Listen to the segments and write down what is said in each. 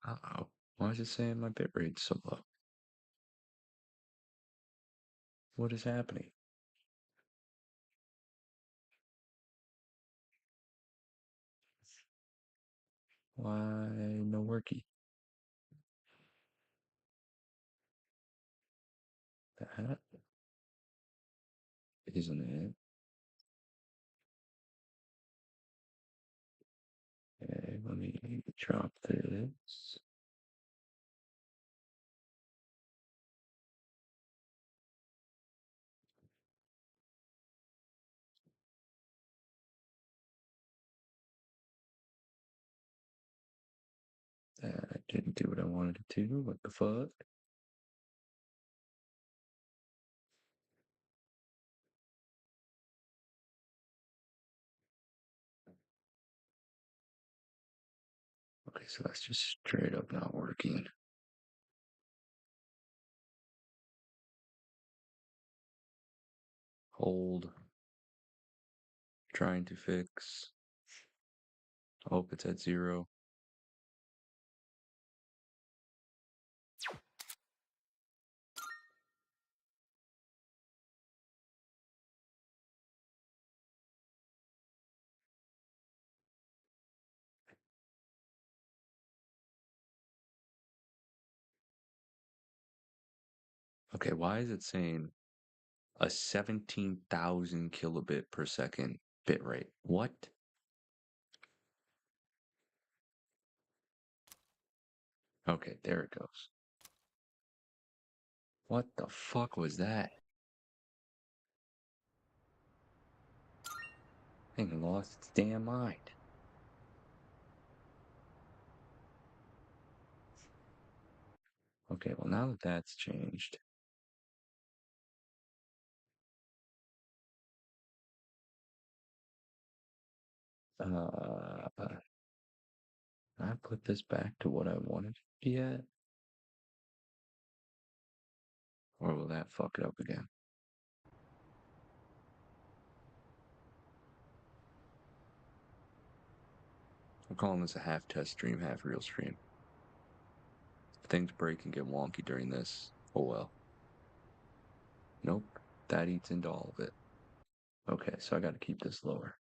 Uh-oh. Why is it saying my bitrate's so low? What is happening? Why no worky? That isn't it. Okay, let me drop this. That didn't do what I wanted it to. What the fuck? Okay, so that's just straight up not working. Hold. Trying to fix. Hope it's at 0. Okay, why is it saying a 17,000 kilobit per second bitrate? What? Okay, there it goes. What the fuck was that? Thing lost its damn mind. Okay, well now that that's changed, can I put this back to what I wanted it to be at? Or will that fuck it up again? I'm calling this a half test stream, half real stream. If things break and get wonky during this, oh well. Nope, that eats into all of it. Okay, so I gotta keep this lower.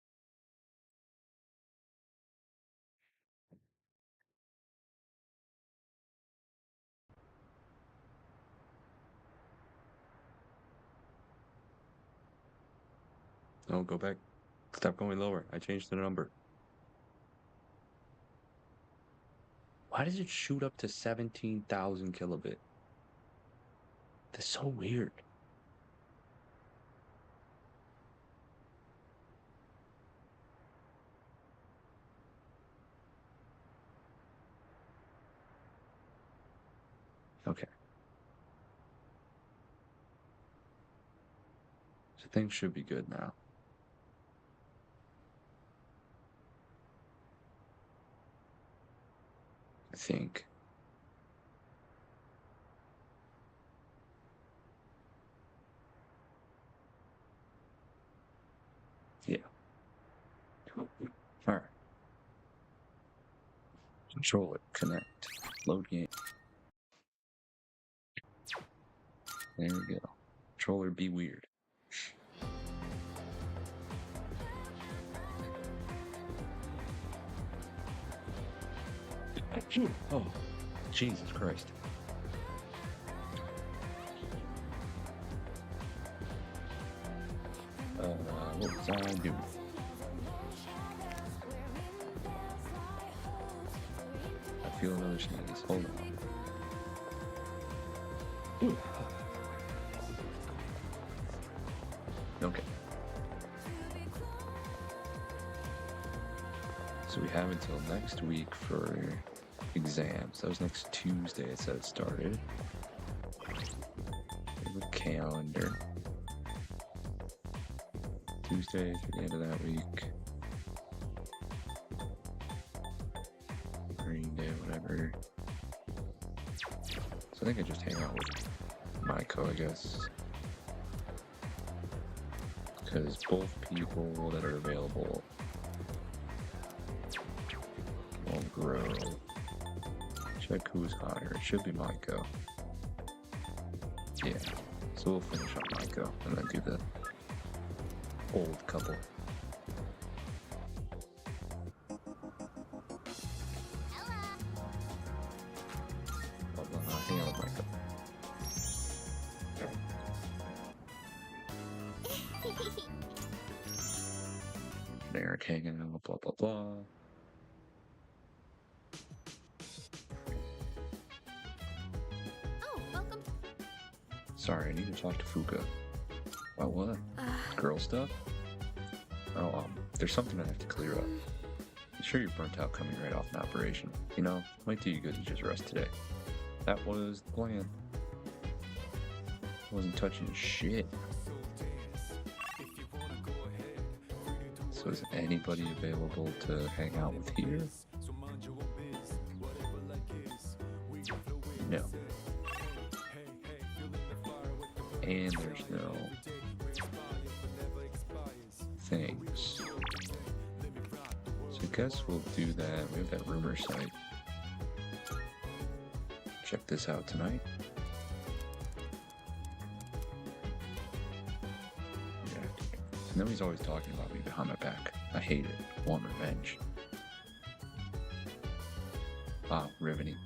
No, go back. Stop going lower. I changed the number. Why does it shoot up to 17,000 kilobit? That's so weird. Okay. So things should be good now. I think. Yeah. Alright. Controller, connect, load game. There we go. Controller, be weird. Oh, Jesus Christ. What was I doing? I feel another sneeze. Hold on. Okay. So we have until next week for exams. That was next Tuesday, it said it started. The calendar. Tuesday through the end of that week. Green Day, whatever. So I think I just hang out with Maiko, I guess. Because both people that are available will grow Check who's higher. It should be Maiko. Yeah. So we'll finish on Maiko and then do the old couple. Hang on, Maiko. Eric hanging out, blah blah blah. Oh, welcome. Sorry, I need to talk to Fuka. About what? Girl stuff? Oh, there's something I have to clear up. I'm sure you're burnt out coming right off an operation. You know, might do you good to just rest today. That was the plan. I wasn't touching shit. So is anybody available to hang out with here? No. And there's no things. So I guess we'll do that. We have that rumor site. Check this out tonight. Yeah. I know he's always talking about me behind my back. I hate it. I want revenge. Wow, riveting.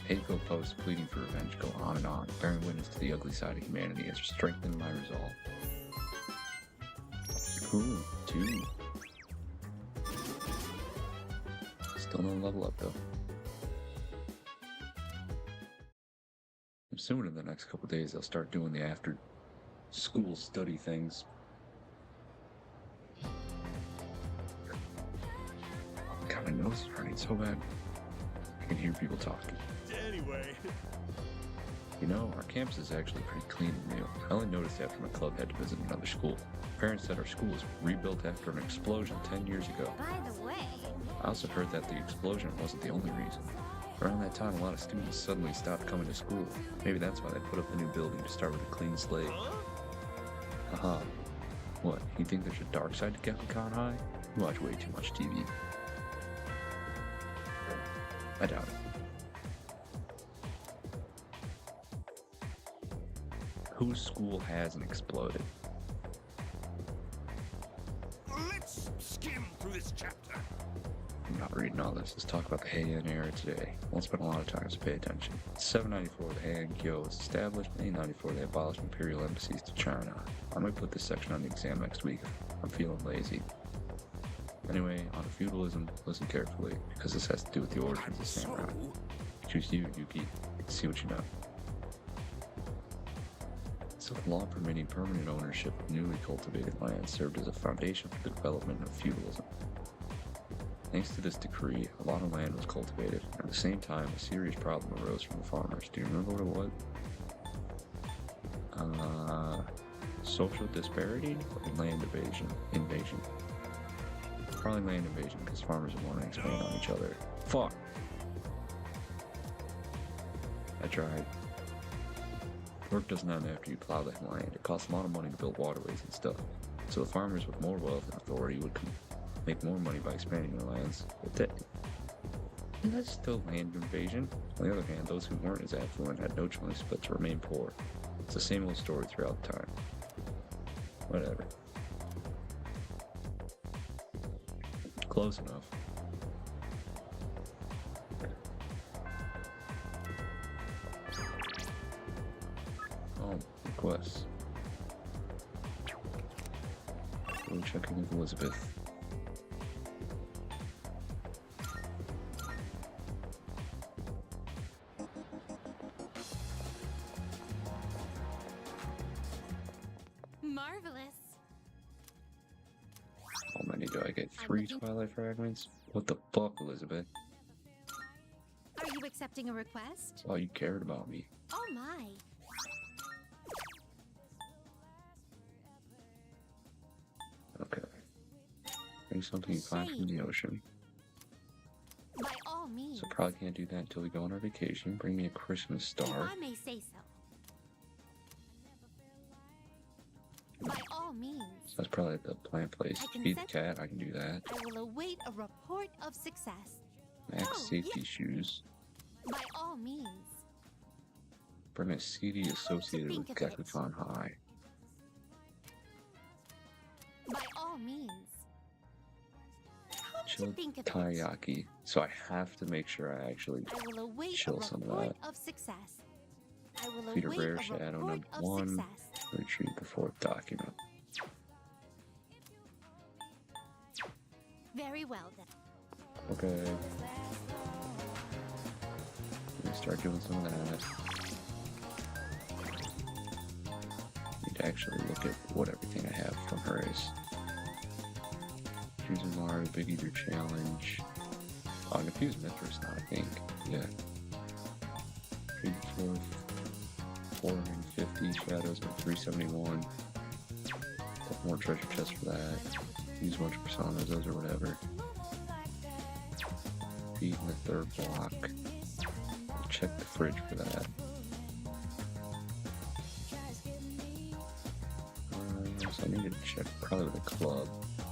Hateful posts pleading for revenge go on and on, bearing witness to the ugly side of humanity has strengthened my resolve. Cool, too. Still no level up though. I'm assuming in the next couple days I'll start doing the after school study things. God, my nose is running so bad. I can hear people talking. Anyway. You know, our campus is actually pretty clean and new. I only noticed after my club had to visit another school. Parents said our school was rebuilt after an explosion 10 years ago. By the way, I also heard that the explosion wasn't the only reason. Around that time, a lot of students suddenly stopped coming to school. Maybe that's why they put up the new building to start with a clean slate. Haha. What, you think there's a dark side to Gekkan High? You watch way too much TV. I doubt it. Whose school hasn't exploded? Let's skim through this chapter. I'm not reading all this. Let's talk about the Heian era today. Won't spend a lot of time, so pay attention. 794, the Heian-kyo was established. 894, they abolished imperial embassies to China. I might put this section on the exam next week. I'm feeling lazy. Anyway, on feudalism, listen carefully, because this has to do with the origins of samurai. Choose you, Yuki. See what you know. So the law permitting permanent ownership of newly cultivated land served as a foundation for the development of feudalism. Thanks to this decree, a lot of land was cultivated. At the same time, a serious problem arose from the farmers. Do you remember what it was? Social disparity or land invasion? Probably land invasion, because farmers would want to expand on each other. Fuck! I tried. Work doesn't end after you plow the land. It costs a lot of money to build waterways and stuff. So the farmers with more wealth and authority would make more money by expanding their lands. But that's still land invasion. On the other hand, those who weren't as affluent had no choice but to remain poor. It's the same old story throughout time. Whatever. Close enough. Oh, requests. We're checking with Elizabeth. marvelous. How many do I get? 3 Twilight Fragments? What the fuck, Elizabeth? Are you accepting a request? Oh, you cared about me. Oh my. Okay. Bring something you find from the ocean. By all means. So probably can't do that until we go on our vacation. Bring me a Christmas If star. I may say so. By all means. So that's probably the plant place. I can Feed the set- cat, I can do that. I will await a report of success. Max Oh, safety shoes. By all means. Bring a CD associated with think of it? Gekukon High. By all means. Come to Chill think of it, Taiyaki. So I have to make sure I actually I will await chill a some of report that. of success. I will Feed a await rare a shadow report number of 1. success. Retrieve the 4th document. Very well then. Okay. Let me start doing some of that. Need to actually look at what everything I have from her is. Choose a Mario Big Eater Challenge. Oh, I'm confused Mithras now, I think. Yeah. Retrieve the 4th. 450 shadows or 371. Got more treasure chests for that. Use a bunch of personas, those or whatever. Feed in the 3rd block. Check the fridge for that. So I need to check probably the club.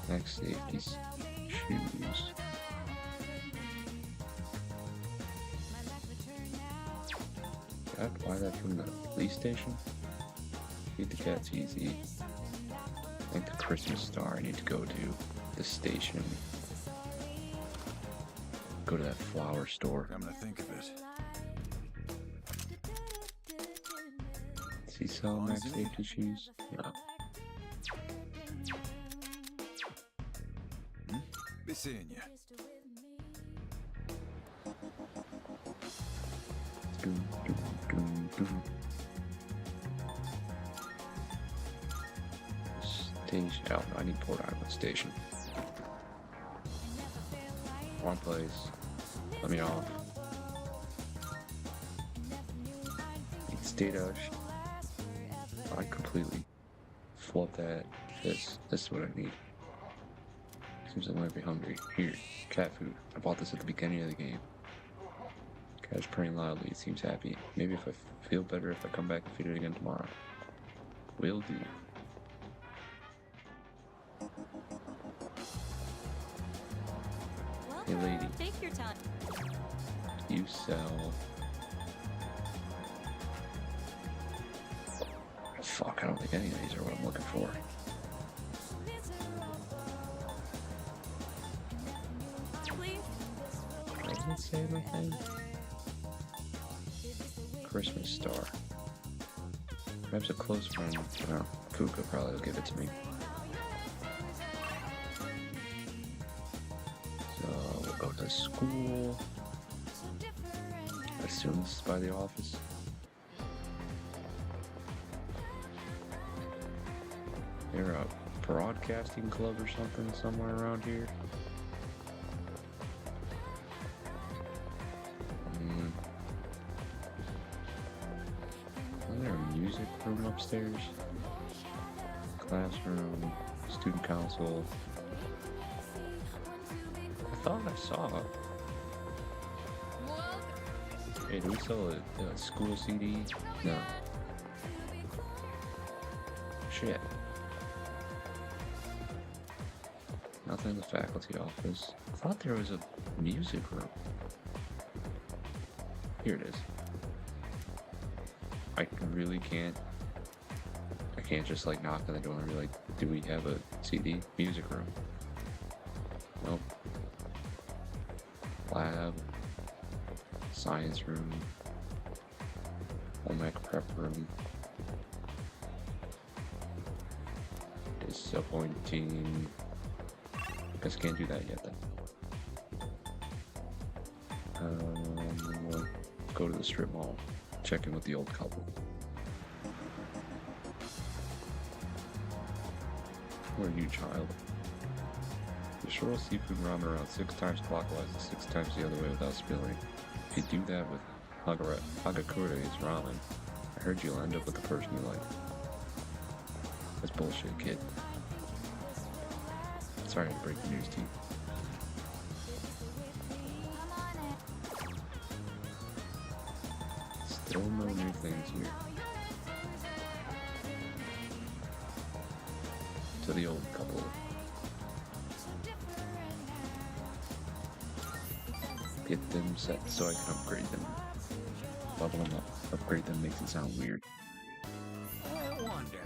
Max safeties. Shoes. I have to buy that from the police station? Feed the cats easy. I think the Christmas star I need to go to the station. Go to that flower store. I'm gonna think of it. Does he sell max safety shoes? No. Be seeing you. Doom, doom, doom, doom. Station. Oh, no, I need Port Island Station. Wrong place. Let me off. Need Statosh. I completely flubbed that. This is what I need. Seems I might be hungry. Here, cat food. I bought this at the beginning of the game. Cat's purring loudly. It seems happy. Maybe if I feel better if I come back and feed it again tomorrow. Will do. Hey lady, Take your time. you sell... Fuck, I don't think any of these are what I'm looking for. Please. Doesn't it say anything? Christmas star. Perhaps a close friend. No, Kuka probably will give it to me. So we'll go to school. I assume this is by the office. They're a broadcasting club or something somewhere around here. Is there a music room upstairs? Classroom, student council. I thought I saw it. Hey, do we sell a school CD? No. Shit. Nothing in the faculty office. I thought there was a music room. Here it is. I really can't. I can't just like knock on the door and be like, do we have a CD? Music room. Nope. Lab. Science room. Home ec prep room. Disappointing. Guess I can't do that yet then. We'll go to the strip mall. Check in with the old couple. Where are you, child? You swirl seafood ramen around 6 times clockwise and 6 times the other way without spilling. If you do that with Hagakure's ramen, I heard you'll end up with the person you like. That's bullshit, kid. Sorry to break the news to you. Still no new things here. To the old couple. Get them set so I can upgrade them. Level them up. Upgrade them makes it sound weird. I wonder.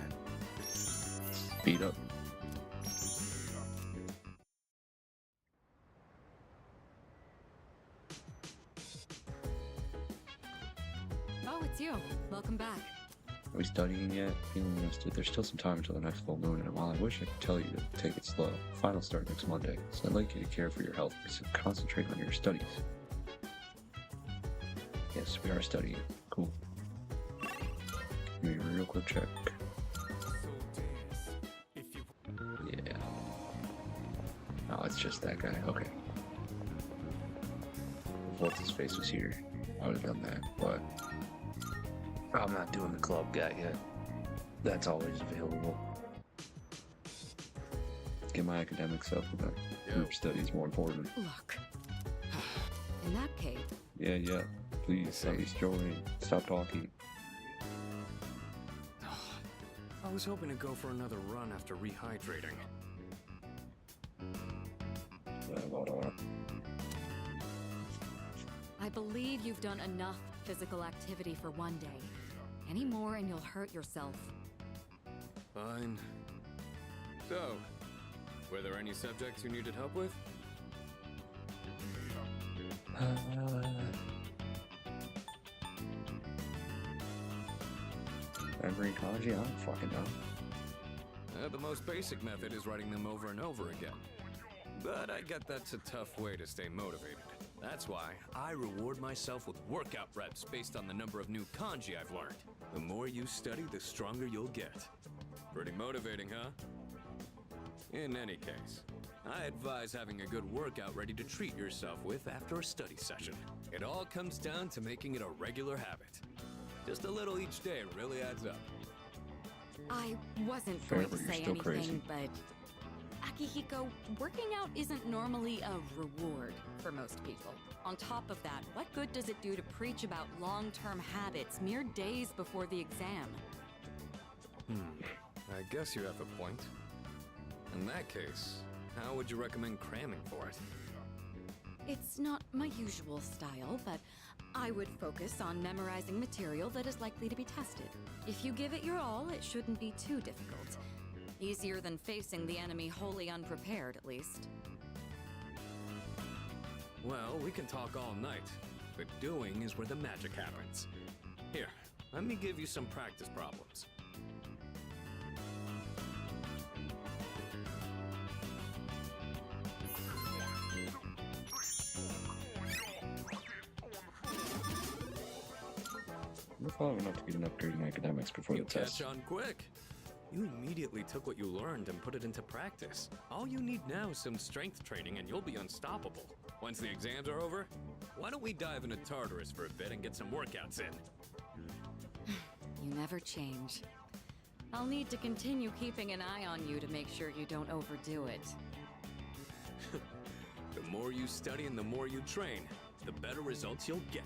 Speed up. Oh, it's you. Welcome back. Are we studying yet? Feeling rested? There's still some time until the next full moon, and while I wish I could tell you to take it slow, finals start next Monday, so I'd like you to care for your health and concentrate on your studies. Yes, we are studying. Cool. Give me a real quick check. Yeah. Oh, it's just that guy. Okay. If what's his face was here, I would have done that, but I'm not doing the club guy yet. That's always available. Get my academics up, but group studies more important. Look. In that case, Yeah. Please, at least join. Stop talking. I was hoping to go for another run after rehydrating. I believe you've done enough physical activity for one day. Any more and you'll hurt yourself. Fine. So, were there any subjects you needed help with? Memory kanji? I don't fucking know. The most basic method is writing them over and over again. But I get that's a tough way to stay motivated. That's why I reward myself with workout reps based on the number of new kanji I've learned. The more you study, the stronger you'll get. Pretty motivating, huh? In any case, I advise having a good workout ready to treat yourself with after a study session. It all comes down to making it a regular habit. Just a little each day really adds up. I wasn't Fair, going to but you're say still anything, crazy. but Akihiko, working out isn't normally a reward for most people. On top of that, what good does it do to preach about long-term habits mere days before the exam? I guess you have a point. In that case, how would you recommend cramming for it? It's not my usual style, but I would focus on memorizing material that is likely to be tested. If you give it your all, it shouldn't be too difficult. Easier than facing the enemy wholly unprepared, at least. Well, we can talk all night, but doing is where the magic happens. Here, let me give you some practice problems. We're following enough to get an upgrade in academics before You the test. catch on quick. You immediately took what you learned and put it into practice. All you need now is some strength training and you'll be unstoppable. Once the exams are over, why don't we dive into Tartarus for a bit and get some workouts in? You never change. I'll need to continue keeping an eye on you to make sure you don't overdo it. The more you study and the more you train, the better results you'll get.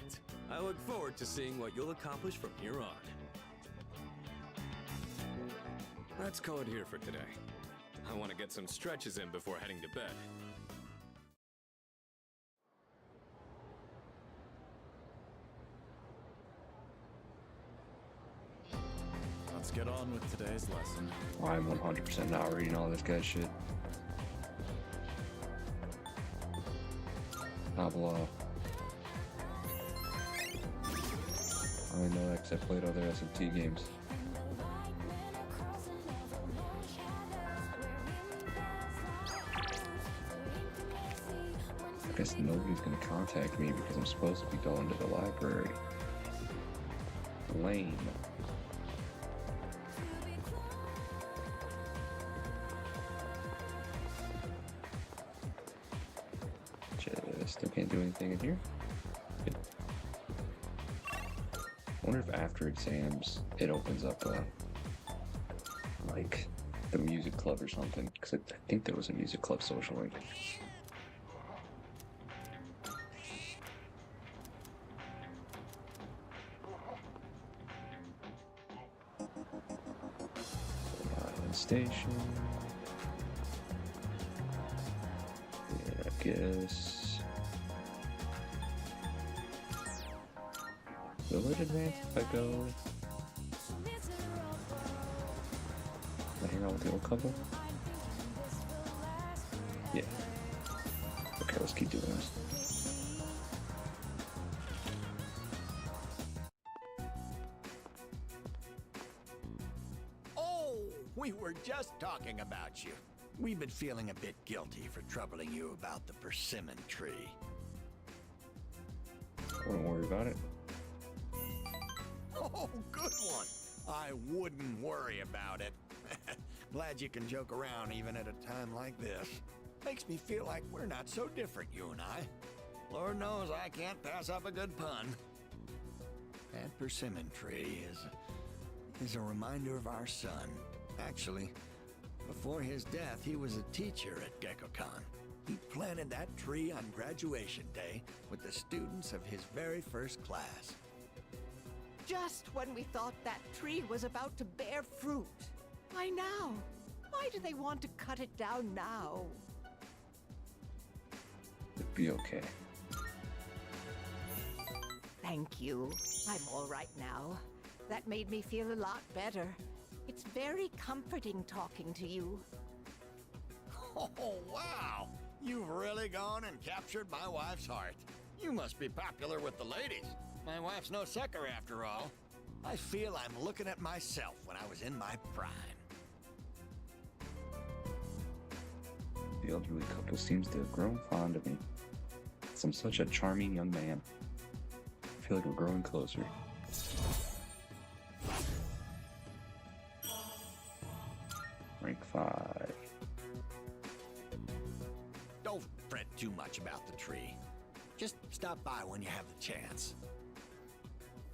I look forward to seeing what you'll accomplish from here on. Let's call it here for today. I want to get some stretches in before heading to bed. Let's get on with today's lesson. I'm 100% not reading all this guy's shit. Nabla. I know X, I played other SMT games. I guess nobody's gonna contact me because I'm supposed to be going to the library. Lame. Still can't do anything in here. Good. I wonder if after exams it opens up like the music club or something, because I think there was a music club social link. Island Station. Yeah, I guess. Will it advance if I go? I hang out with the old couple? Yeah. Okay, let's keep doing this. Oh, we were just talking about you. We've been feeling a bit guilty for troubling you about the persimmon tree. Don't worry about it. Oh, good one. I wouldn't worry about it. Glad you can joke around even at a time like this. Makes me feel like we're not so different, you and I. Lord knows I can't pass up a good pun. That persimmon tree is a reminder of our son. Actually, before his death, he was a teacher at GeckoCon. He planted that tree on graduation day with the students of his very first class. Just when we thought that tree was about to bear fruit. Why now? Why do they want to cut it down now? It'd be okay. Thank you. I'm all right now. That made me feel a lot better. It's very comforting talking to you. Oh, wow! You've really gone and captured my wife's heart. You must be popular with the ladies. My wife's no sucker after all. I feel I'm looking at myself when I was in my prime. The elderly couple seems to have grown fond of me. I'm such a charming young man. I feel like we're growing closer. Rank 5. Don't fret too much about the tree. Just stop by when you have the chance.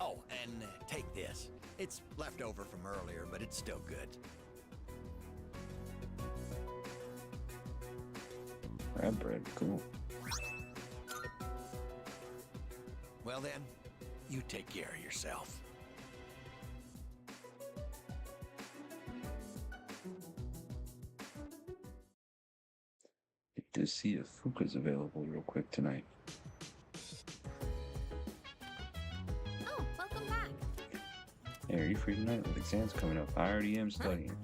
Oh, and take this. It's left over from earlier, but it's still good. Crab bread, cool. Well then, you take care of yourself. Need to see if Fuka's available real quick tonight. Oh, welcome back. Hey, are you free tonight? With exams coming up, I already am studying.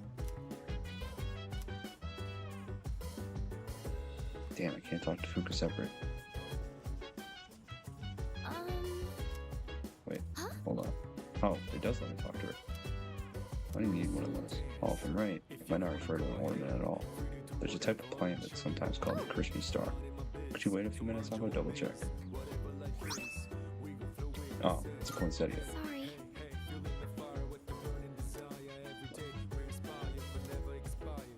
Damn, I can't talk to Fuka separate. Wait, hold on. Oh, it does let me talk to her. I don't need one of those. Oh, if I'm right, it might not refer to an ornament at all. There's a type of plant that's sometimes called the Christmas star. Could you wait a few minutes? I'll go double check. Oh, it's a poinsettia. Sorry.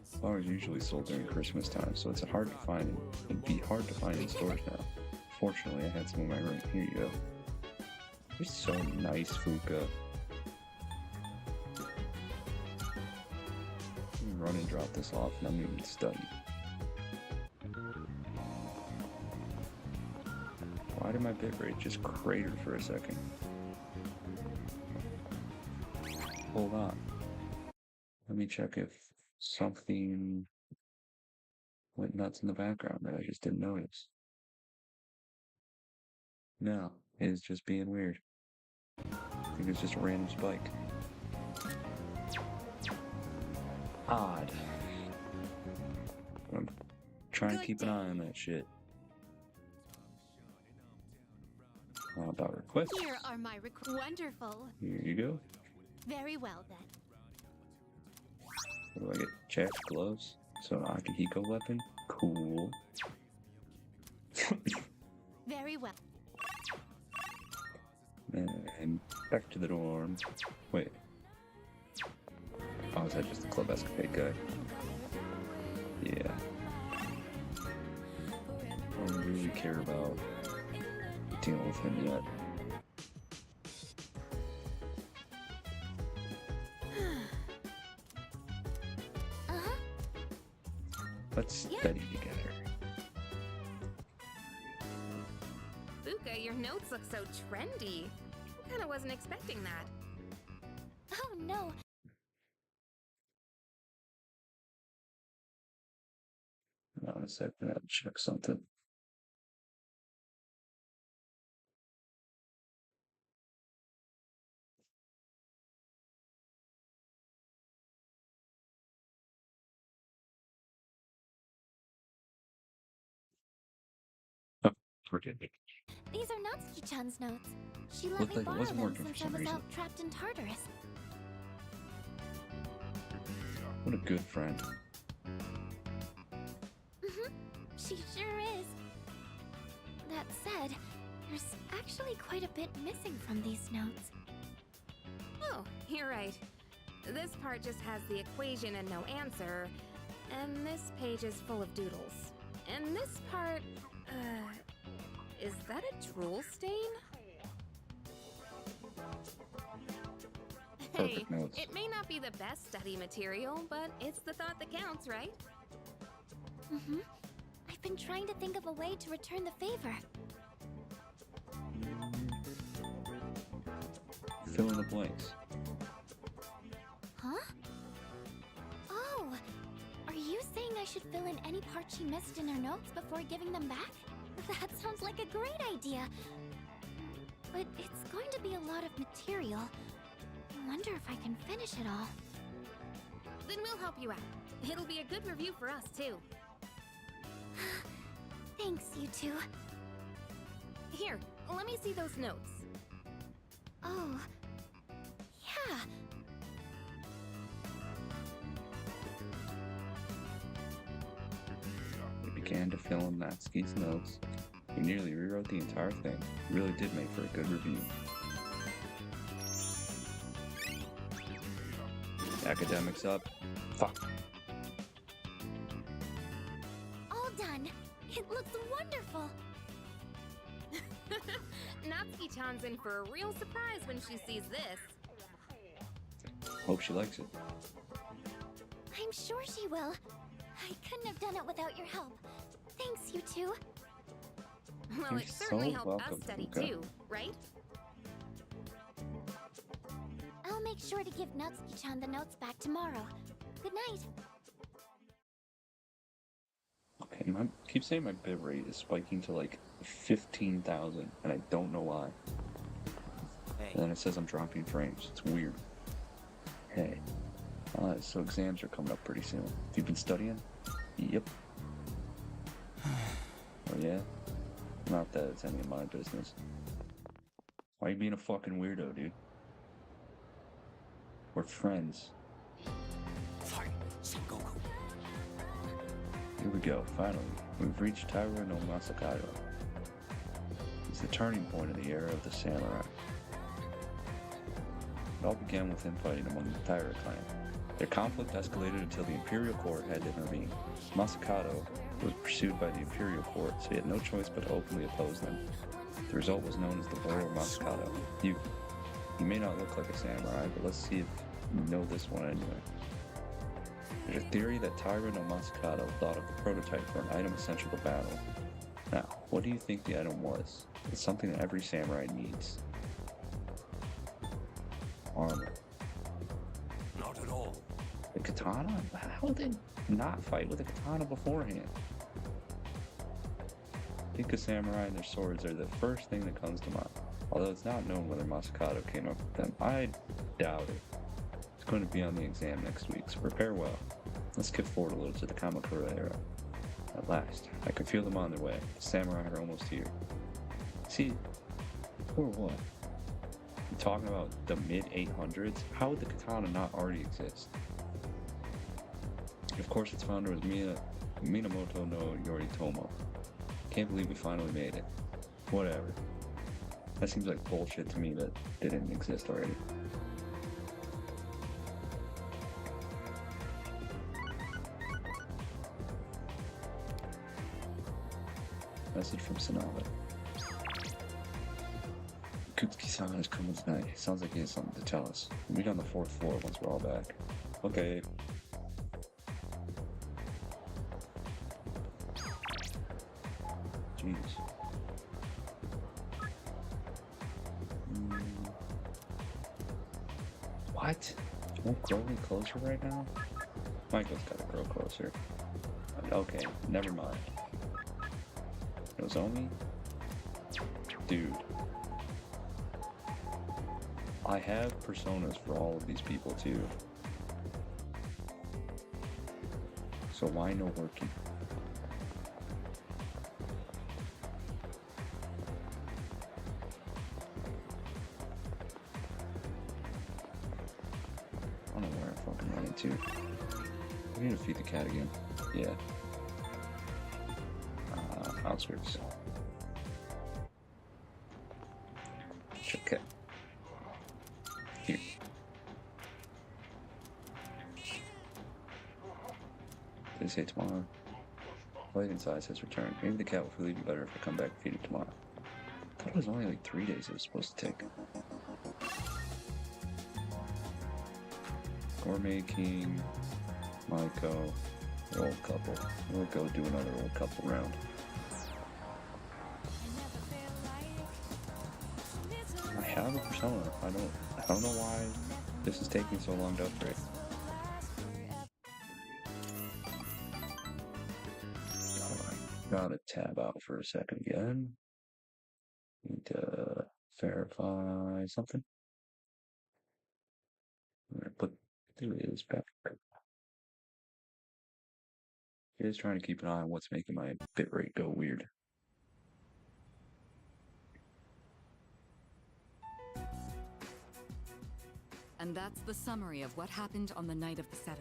Flowers are usually sold during Christmas time, so it's hard to find. It'd be hard to find in stores now. Fortunately, I had some in my room. Here you go. You're so nice, Fuka. Run and drop this off, and I'm going to study. Why did my bitrate just crater for a second? Hold on. Let me check if something went nuts in the background that I just didn't notice. No, it's just being weird. I think it's just a random spike. Odd. I'm trying to keep an eye on that shit. How about requests? Here are my requests. Wonderful. Here you go. Very well then. What do I get? Chaps, gloves? So an Akihiko weapon? Cool. Very well. And back to the dorm. Wait. Oh, is that just the Club Escapade guy? Yeah. I don't really care about dealing with him yet. Let's study together. Fuka, your notes look so trendy. I kinda wasn't expecting that. Oh no. Hold on a second, I have to check something. Forget it. These are Natsuki-chan's notes. She let Looked me like it borrow wasn't them working for since I some was reason. out trapped in Tartarus. What a good friend. She sure is. That said, there's actually quite a bit missing from these notes. Oh, you're right. This part just has the equation and no answer, and this page is full of doodles. And this part, is that a drool stain? Hey, Perfect notes. it may not be the best study material, but it's the thought that counts, right? I've been trying to think of a way to return the favor. Fill in the blanks. Huh? Oh, are you saying I should fill in any parts she missed in her notes before giving them back? That sounds like a great idea. But it's going to be a lot of material. I wonder if I can finish it all. Then we'll help you out. It'll be a good review for us, too. Thanks, you two. Here, let me see those notes. Oh, yeah. We began to fill in Natsuki's notes. We nearly rewrote the entire thing. It really did make for a good review. Academics up. Fuck. All done. It looks wonderful. Natsuki-chan's in for a real surprise when she sees this. Hope she likes it. I'm sure she will. I couldn't have done it without your help. Thanks, you two. Well, You're it certainly so helped welcome, us study, Fuka. too, right? I'll make sure to give Natsuki-chan the notes back tomorrow. Good night. Okay, keep saying my bit rate is spiking to like 15,000, and I don't know why. Hey, And then it says I'm dropping frames. It's weird. Hey. So exams are coming up pretty soon. Have you been studying? Yep. Oh yeah? Not that it's any of my business. Why are you being a fucking weirdo, dude? We're friends. fight, Sengoku. Here we go, finally. We've reached Taira no Masakado. It's the turning point of the era of the samurai. It all began with infighting among the Taira clan. Their conflict escalated until the Imperial Court had to intervene. Masakado was pursued by the Imperial Court, so he had no choice but to openly oppose them. The result was known as the War of Masakado. You may not look like a samurai, but let's see if you know this one anyway. There's a theory that Taira no Masakado thought of the prototype for an item essential to battle. Now, what do you think the item was? It's something that every samurai needs. Armor. Not at all. The katana? How did they not fight with a katana beforehand? I think a samurai and their swords are the first thing that comes to mind. Although it's not known whether Masakado came up with them. I doubt it. It's going to be on the exam next week, so prepare well. Let's skip forward a little to the Kamakura era. At last, I can feel them on their way. The samurai are almost here. See, or what? You talking about the mid-800s? How would the katana not already exist? Of course, its founder was Minamoto no Yoritomo. Can't believe we finally made it. Whatever. That seems like bullshit to me that didn't exist already. Message from Sonata. Kutsuki-san is coming tonight. Sounds like he has something to tell us. We'll meet on the 4th floor once we're all back. Okay. Jeez. What? You won't grow any closer right now? Michael's gotta grow closer. Okay, never mind. Nozomi? Dude. I have personas for all of these people too. So why no working? fucking land too. We need to feed the cat again. Yeah. Outskirts. Okay. Here. Did they say tomorrow? Light inside says return. Maybe the cat will feel even better if I come back and feed it tomorrow. I thought it was only like 3 days it was supposed to take. Gourmet King, Maiko, old couple. We'll go do another old couple round. I have a persona. I don't know why this is taking so long to upgrade. Gotta tab out for a second again. Need to verify something. I'm gonna put this back. It is trying to keep an eye on what's making my bitrate go weird. And that's the summary of what happened on the night of the 7th.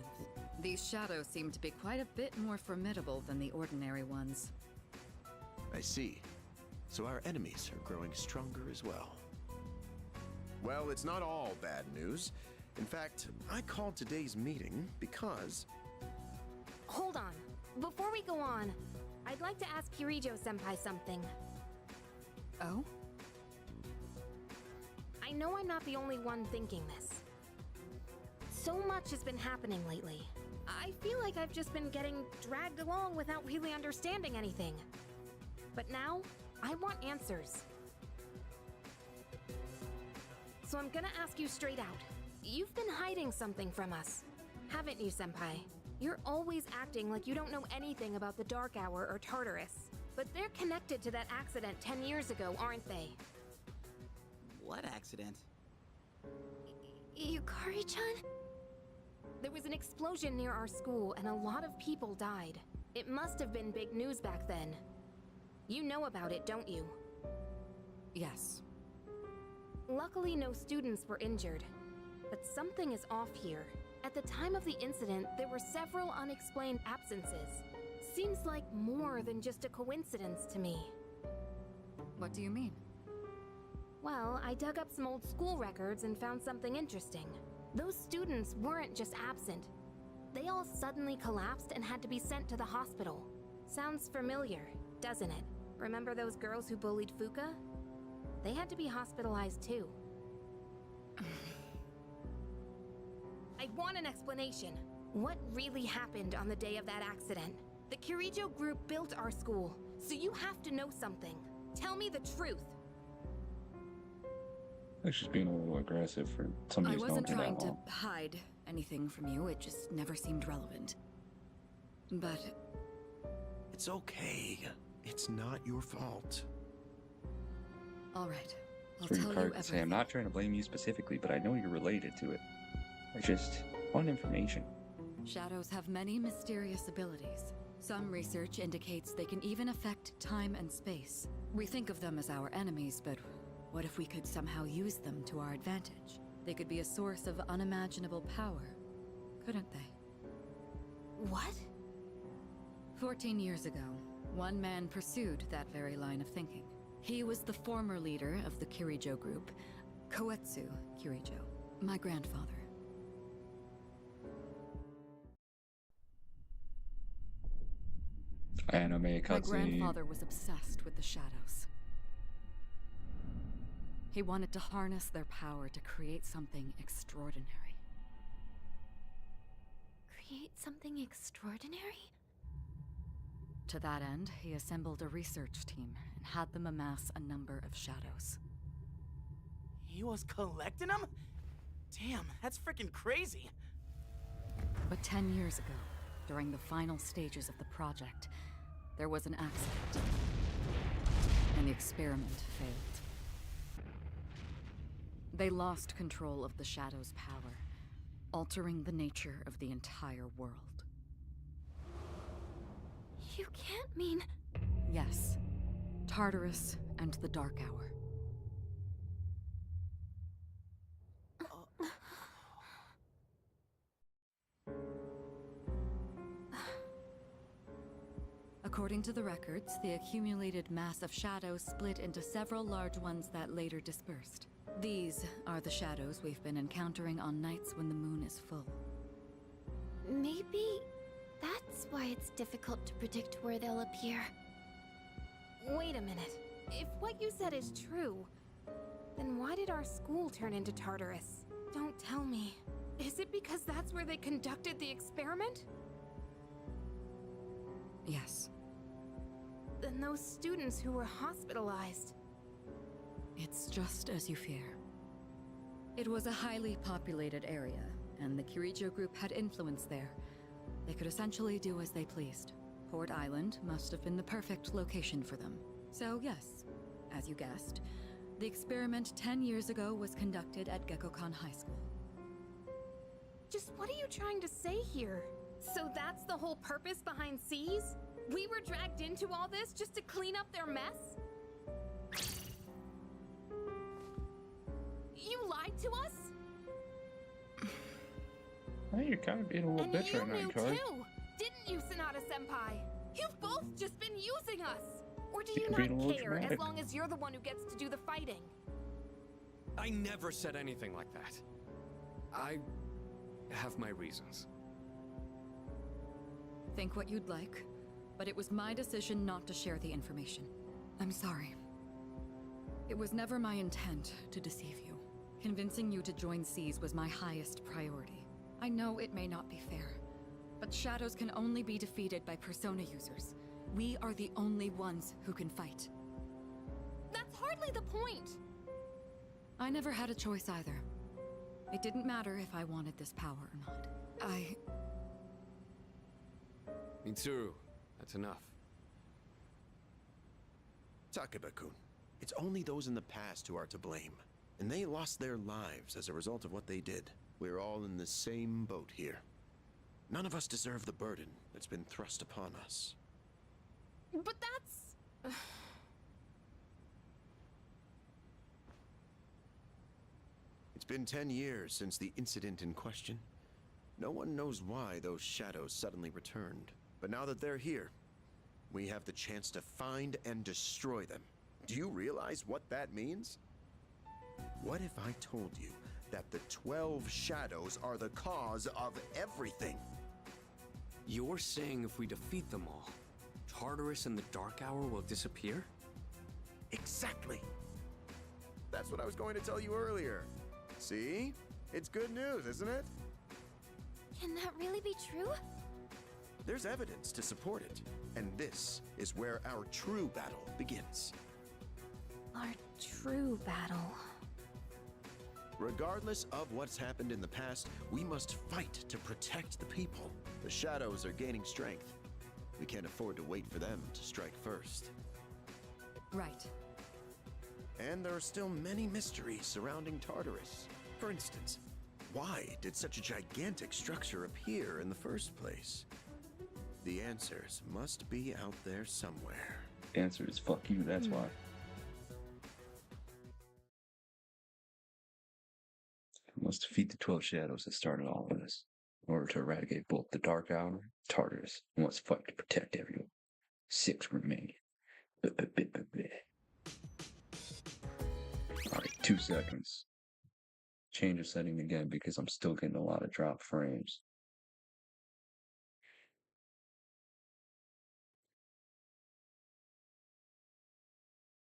These shadows seem to be quite a bit more formidable than the ordinary ones. I see. So our enemies are growing stronger as well. Well, it's not all bad news. In fact, I called today's meeting because... Hold on. Before we go on, I'd like to ask Kirijo-senpai something. Oh? I know I'm not the only one thinking this. So much has been happening lately. I feel like I've just been getting dragged along without really understanding anything. But now, I want answers. So I'm gonna ask you straight out. You've been hiding something from us, haven't you, Senpai? You're always acting like you don't know anything about the Dark Hour or Tartarus. But they're connected to that accident 10 years ago, aren't they? What accident? Yukari-chan? There was an explosion near our school and a lot of people died. It must have been big news back then. You know about it, don't you? Yes. Luckily, no students were injured. But something is off here. At the time of the incident, there were several unexplained absences. Seems like more than just a coincidence to me. What do you mean? Well, I dug up some old school records and found something interesting. Those students weren't just absent. They all suddenly collapsed and had to be sent to the hospital. Sounds familiar, doesn't it? Remember those girls who bullied Fuka? They had to be hospitalized too. I want an explanation. What really happened on the day of that accident? The Kirijo group built our school, so you have to know something. Tell me the truth. I was just being a little aggressive for somebody I who's known wasn't her trying that to long. hide anything from you, it just never seemed relevant. But It's okay. It's not your fault. all right, I'll It's tell really you hard to say. I'm everything. not trying to blame you specifically, but I know you're related to it. I just want information. Shadows have many mysterious abilities. Some research indicates they can even affect time and space. We think of them as our enemies, but what if we could somehow use them to our advantage? They could be a source of unimaginable power, couldn't they? What? 14 years ago, one man pursued that very line of thinking. He was the former leader of the Kirijo group, Koetsu Kirijo, my grandfather. Anime My cutscene. grandfather was obsessed with the shadows. He wanted to harness their power to create something extraordinary. Create something extraordinary? To that end, he assembled a research team and had them amass a number of shadows. He was collecting them? Damn, that's freaking crazy. But 10 years ago, during the final stages of the project, there was an accident, and the experiment failed. They lost control of the Shadow's power, altering the nature of the entire world. You can't mean... Yes, Tartarus and the Dark Hour. According to the records, the accumulated mass of shadows split into several large ones that later dispersed. These are the shadows we've been encountering on nights when the moon is full. Maybe that's why it's difficult to predict where they'll appear. Wait a minute. If what you said is true, then why did our school turn into Tartarus? Don't tell me. Is it because that's where they conducted the experiment? Yes. Then those students who were hospitalized. It's just as you fear. It was a highly populated area, and the Kirijo group had influence there. They could essentially do as they pleased. Port Island must have been the perfect location for them. So yes, as you guessed, the experiment 10 years ago was conducted at Gekkoukan High School. Just what are you trying to say here? So that's the whole purpose behind C's? We were dragged into all this just to clean up their mess? You lied to us? Well, you're kind of being a little And bitch you right now, knew Yukari. too, didn't you, Sonata-senpai? You've both just been using us! Or do you You're being a not little care as dramatic. long as you're the one who gets to do the fighting? I never said anything like that. I have my reasons. Think what you'd like, but it was my decision not to share the information. I'm sorry. It was never my intent to deceive you. Convincing you to join C's was my highest priority. I know it may not be fair, but shadows can only be defeated by persona users. We are the only ones who can fight. That's hardly the point! I never had a choice either. It didn't matter if I wanted this power or not. Mitsuru, that's enough. Takeba-kun, it's only those in the past who are to blame. And they lost their lives as a result of what they did. We're all in the same boat here. None of us deserve the burden that's been thrust upon us. But that's... It's been 10 years since the incident in question. No one knows why those shadows suddenly returned. But now that they're here, we have the chance to find and destroy them. Do you realize what that means? What if I told you that the 12 shadows are the cause of everything? You're saying if we defeat them all, Tartarus and the Dark Hour will disappear? Exactly. That's what I was going to tell you earlier. See? It's good news, isn't it? Can that really be true? There's evidence to support it. And this is where our true battle begins. Our true battle. Regardless of what's happened in the past, we must fight to protect the people. The shadows are gaining strength. We can't afford to wait for them to strike first. Right. And there are still many mysteries surrounding Tartarus. For instance, why did such a gigantic structure appear in the first place? The answers must be out there somewhere. The answer is fuck you, that's why. We must defeat the 12 shadows that started all of this. In order to eradicate both the Dark Hour and Tartarus, we must fight to protect everyone. 6 remain. Alright, 2 seconds. Change the setting again because I'm still getting a lot of drop frames.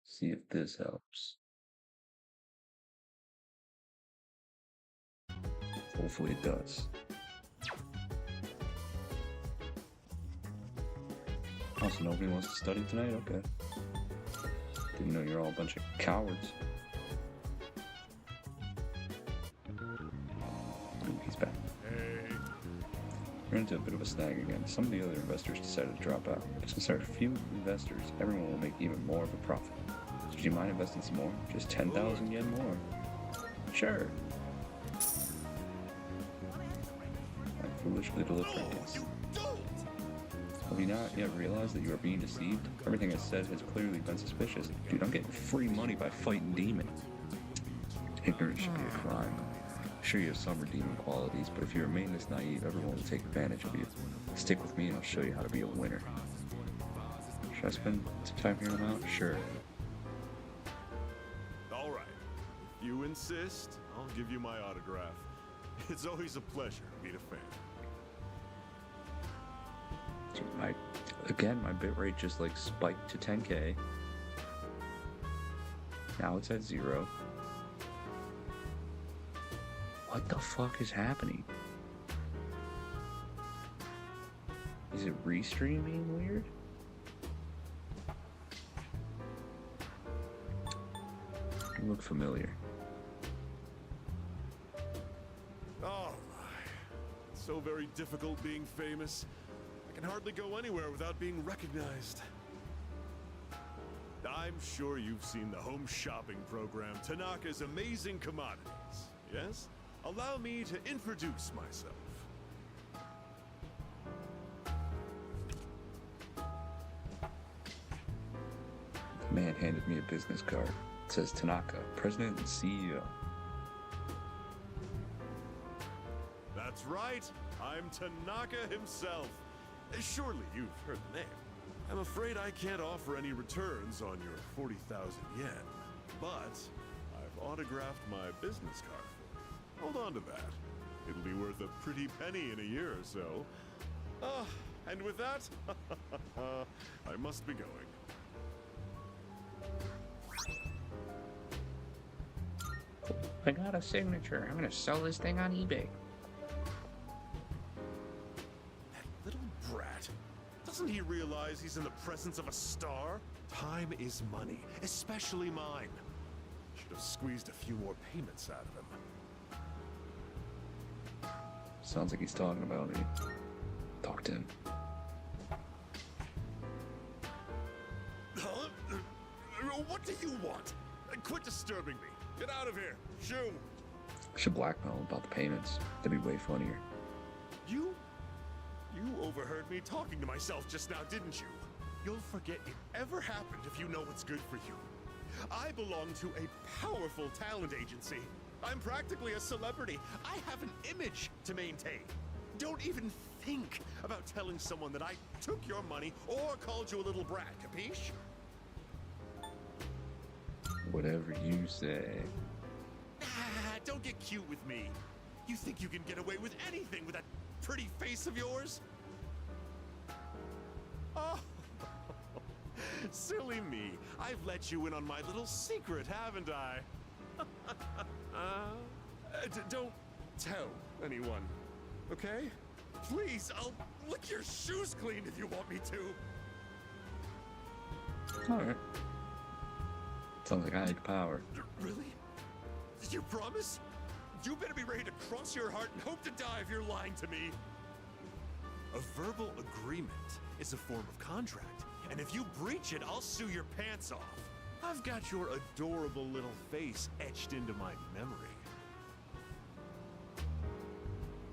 See if this helps. Hopefully it does. Also, nobody wants to study tonight? Okay. Didn't know you're all a bunch of cowards. Ooh, he's back. We're into a bit of a snag again. Some of the other investors decided to drop out. Since there are few investors, everyone will make even more of a profit. So do you mind investing some more? Just 10,000 yen more. Sure. I foolishly delivered this. Have you not yet realized that you are being deceived? Everything I said has clearly been suspicious. Dude, I'm getting free money by fighting demons. Ignorance should be a crime. Sure, you have some redeeming qualities, but if you remain this naive, everyone will take advantage of you. Stick with me and I'll show you how to be a winner. Should I spend some time hearing them out? Sure. All right. If you insist, I'll give you my autograph. It's always a pleasure to meet a fan. So my bitrate just like spiked to 10K. Now it's at 0. What the fuck is happening? Is it restreaming weird? You look familiar. Oh my. It's so very difficult being famous. I can hardly go anywhere without being recognized. I'm sure you've seen the home shopping program, Tanaka's Amazing Commodities. Yes? Allow me to introduce myself. The man handed me a business card. It says Tanaka, President and CEO. That's right. I'm Tanaka himself. Surely you've heard the name. I'm afraid I can't offer any returns on your 40,000 yen, but I've autographed my business card for you. Hold on to that. It'll be worth a pretty penny in a year or so. And with that, I must be going. I got a signature. I'm gonna sell this thing on eBay. That little brat. Doesn't he realize he's in the presence of a star? Time is money, especially mine. Should have squeezed a few more payments out of him. Sounds like he's talking about me. Talk to him. Huh? What do you want? Quit disturbing me. Get out of here. Shoo. I should blackmail him about the payments. That'd be way funnier. You overheard me talking to myself just now, didn't you? You'll forget it ever happened if you know what's good for you. I belong to a powerful talent agency. I'm practically a celebrity. I have an image to maintain. Don't even think about telling someone that I took your money or called you a little brat, capiche? Whatever you say. Don't get cute with me. You think you can get away with anything with that pretty face of yours? Oh, silly me. I've let you in on my little secret, haven't I? Don't tell anyone, okay? Please, I'll lick your shoes clean if you want me to. Alright. Sounds like I had power. Really? Did you promise? You better be ready to cross your heart and hope to die if you're lying to me. A verbal agreement is a form of contract, and if you breach it, I'll sue your pants off. I've got your adorable little face etched into my memory.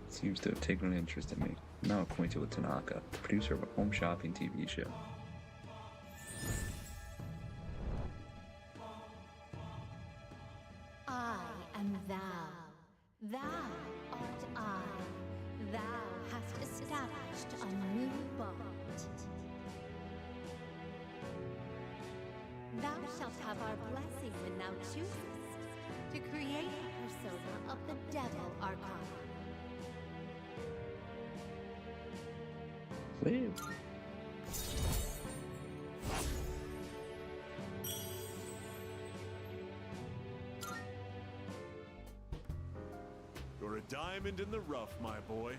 Seems to have taken an interest in me. I'm now acquainted with Tanaka, the producer of a home shopping TV show. I am thou. Thou art I. Thou hast established a new bond. Thou shalt have our blessing when thou choosest to create the persona of the Devil Archon. Live. You're a diamond in the rough, my boy.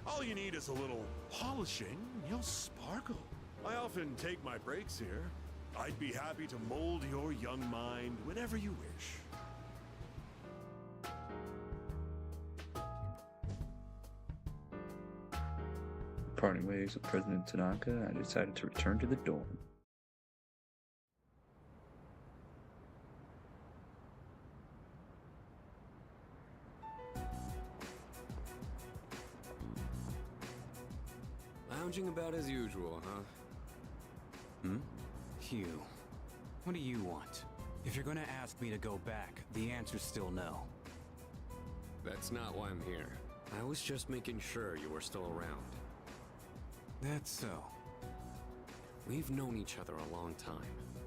All you need is a little polishing, and you'll sparkle. I often take my breaks here. I'd be happy to mold your young mind whenever you wish. Parting ways with President Tanaka, I decided to return to the dorm. Lounging about as usual, huh? Hugh, what do you want? If you're gonna ask me to go back, the answer's still no. That's not why I'm here. I was just making sure you were still around. That's so. We've known each other a long time.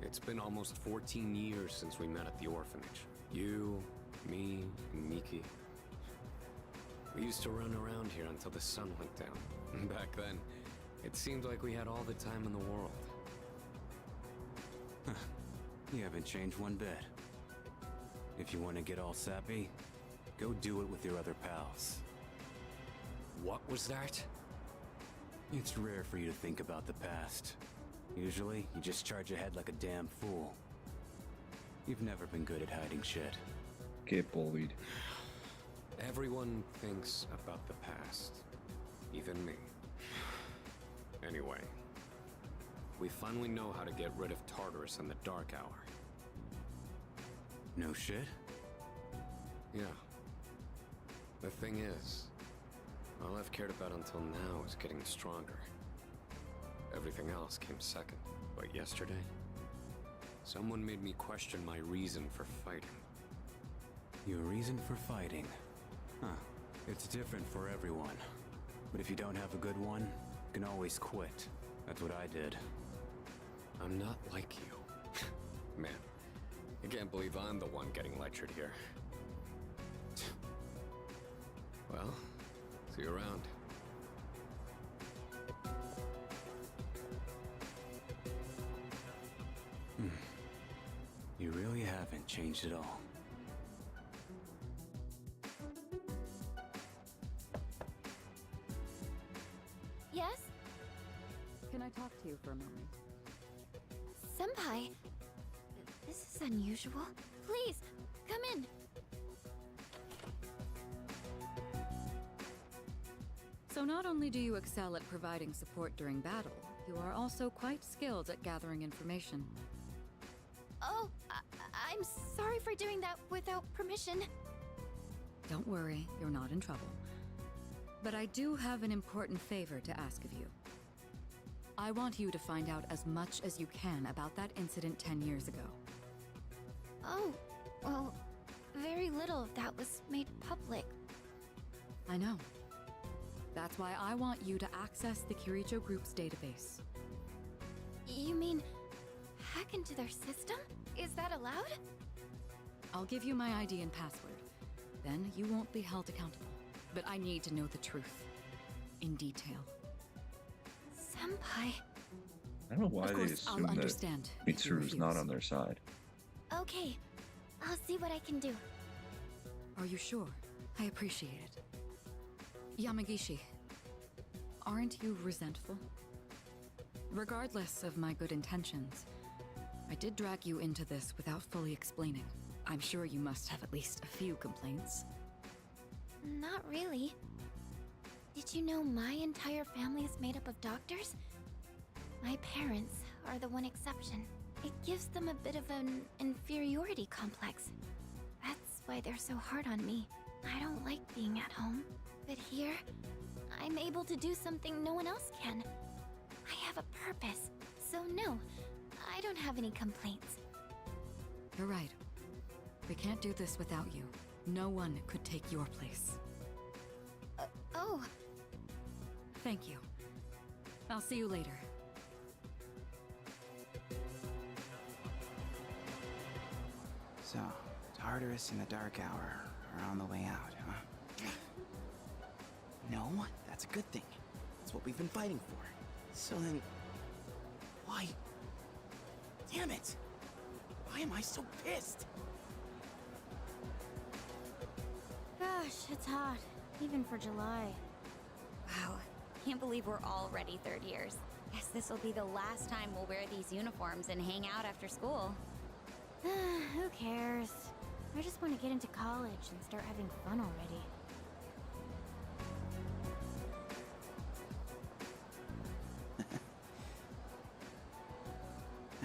It's been almost 14 years since we met at the orphanage. You, me, and Miki. We used to run around here until the sun went down. Back then, it seemed like we had all the time in the world. You haven't changed one bit. If you want to get all sappy, go do it with your other pals. What was that? It's rare for you to think about the past. Usually, you just charge ahead like a damn fool. You've never been good at hiding shit. Get bullied. Everyone thinks about the past. Even me. Anyway, we finally know how to get rid of Tartarus in the Dark Hour. No shit? Yeah. The thing is, all I've cared about until now is getting stronger. Everything else came second. But yesterday, someone made me question my reason for fighting. Your reason for fighting? Huh. It's different for everyone. But if you don't have a good one, you can always quit. That's what I did. I'm not like you. Man, I can't believe I'm the one getting lectured here. Well, see you around. You really haven't changed at all. Yes? Can I talk to you for a moment? Senpai, this is unusual. Please, come in. So not only do you excel at providing support during battle, you are also quite skilled at gathering information. Oh, I'm sorry for doing that without permission. Don't worry, you're not in trouble. But I do have an important favor to ask of you. I want you to find out as much as you can about that incident 10 years ago. Oh, well, very little of that was made public. I know. That's why I want you to access the Kirijo Group's database. You mean hack into their system? Is that allowed? I'll give you my ID and password. Then you won't be held accountable. But I need to know the truth. In detail. Senpai. I don't know why Of they course, I'll assume that understand if you Mitsuru's not refuse. on their side. Okay, I'll see what I can do. Are you sure? I appreciate it. Yamagishi, aren't you resentful? Regardless of my good intentions, I did drag you into this without fully explaining. I'm sure you must have at least a few complaints. Not really. Did you know my entire family is made up of doctors? My parents are the one exception. It gives them a bit of an inferiority complex. That's why they're so hard on me. I don't like being at home. But here, I'm able to do something no one else can. I have a purpose. So no, I don't have any complaints. You're right. We can't do this without you. No one could take your place. Oh. Thank you. I'll see you later. So, Tartarus and the Dark Hour are on the way out, huh? No, that's a good thing. That's what we've been fighting for. So then... why... Damn it! Why am I so pissed? Gosh, it's hot. Even for July. Wow. Can't believe we're already third years. Guess this will be the last time we'll wear these uniforms and hang out after school. Who cares? I just want to get into college and start having fun already.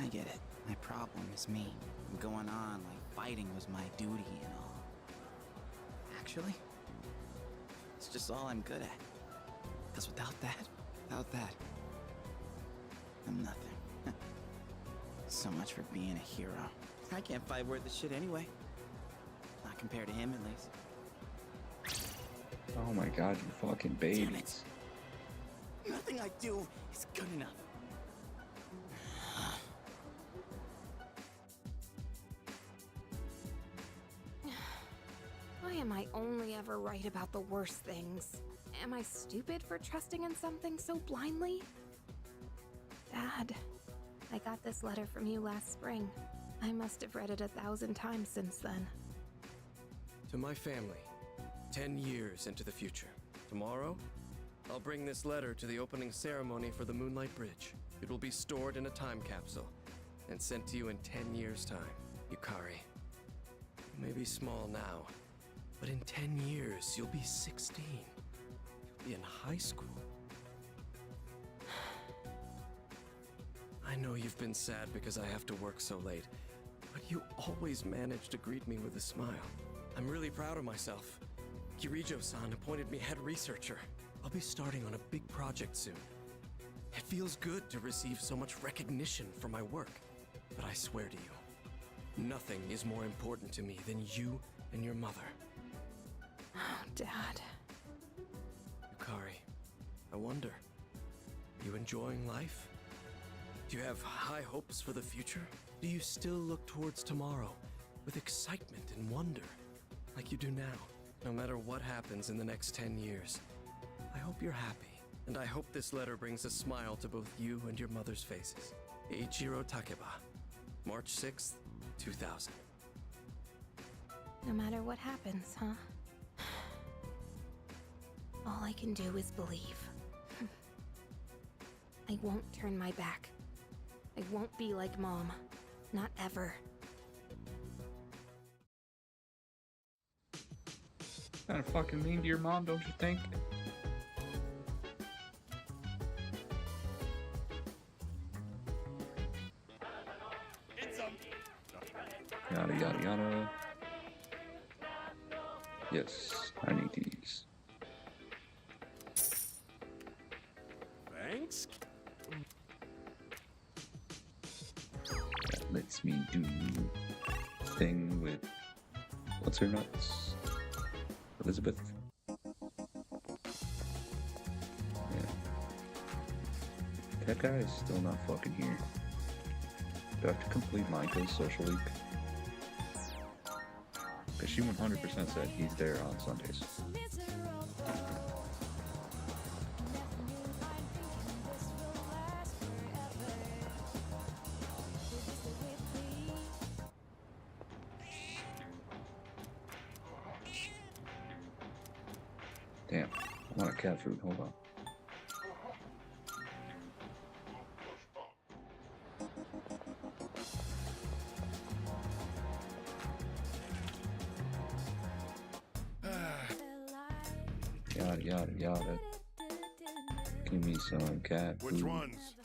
I get it. My problem is me. I'm going on like fighting was my duty and all. Actually, it's just all I'm good at. Because without that, I'm nothing. So much for being a hero. I can't fight worth the shit anyway. Not compared to him, at least. Oh my god, you fucking babies. Nothing I do is good enough. never right about the worst things. Am I stupid for trusting in something so blindly? Dad, I got this letter from you last spring. I must have read it 1,000 times since then. To my family, 10 years into the future. Tomorrow, I'll bring this letter to the opening ceremony for the Moonlight Bridge. It will be stored in a time capsule and sent to you in 10 years' time. Yukari, you may be small now, but in 10 years, you'll be 16. You'll be in high school. I know you've been sad because I have to work so late, but you always manage to greet me with a smile. I'm really proud of myself. Kirijo-san appointed me head researcher. I'll be starting on a big project soon. It feels good to receive so much recognition for my work, but I swear to you, nothing is more important to me than you and your mother. Oh, Dad. Yukari, I wonder, are you enjoying life? Do you have high hopes for the future? Do you still look towards tomorrow with excitement and wonder, like you do now? No matter what happens in the next 10 years, I hope you're happy, and I hope this letter brings a smile to both you and your mother's faces. Eiichiro Takeba, March 6th, 2000. No matter what happens, huh? All I can do is believe. I won't turn my back. I won't be like Mom. Not ever. Kind of fucking mean to your mom, don't you think? Yada yada yada. Yes, I need these. Thanks. That lets me do thing with what's her nuts? Elizabeth. Yeah. That guy is still not fucking here. Do I have to complete Maiko's social week? Because she 100% said he's there on Sundays. Damn, I want a cat food, hold on. Yada yada yada. Give me some cat food. Which ones?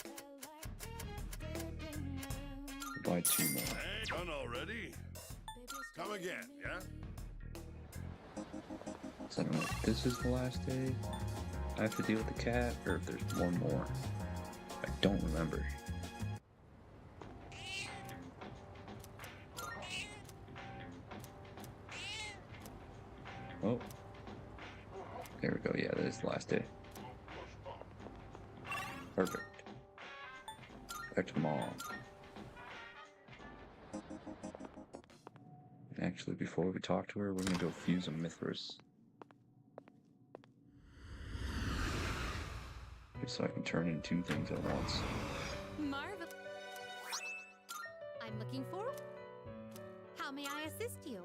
Buy 2 more. Hey, done already? Come again, yeah? So I don't know if this is the last day I have to deal with the cat, or if there's one more. I don't remember. Oh. There we go, yeah, that is the last day. Perfect. Back to Mom. Actually, before we talk to her, we're gonna go fuse a Mithras. Just so I can turn in 2 things at once. Marvel. I'm looking for. How may I assist you?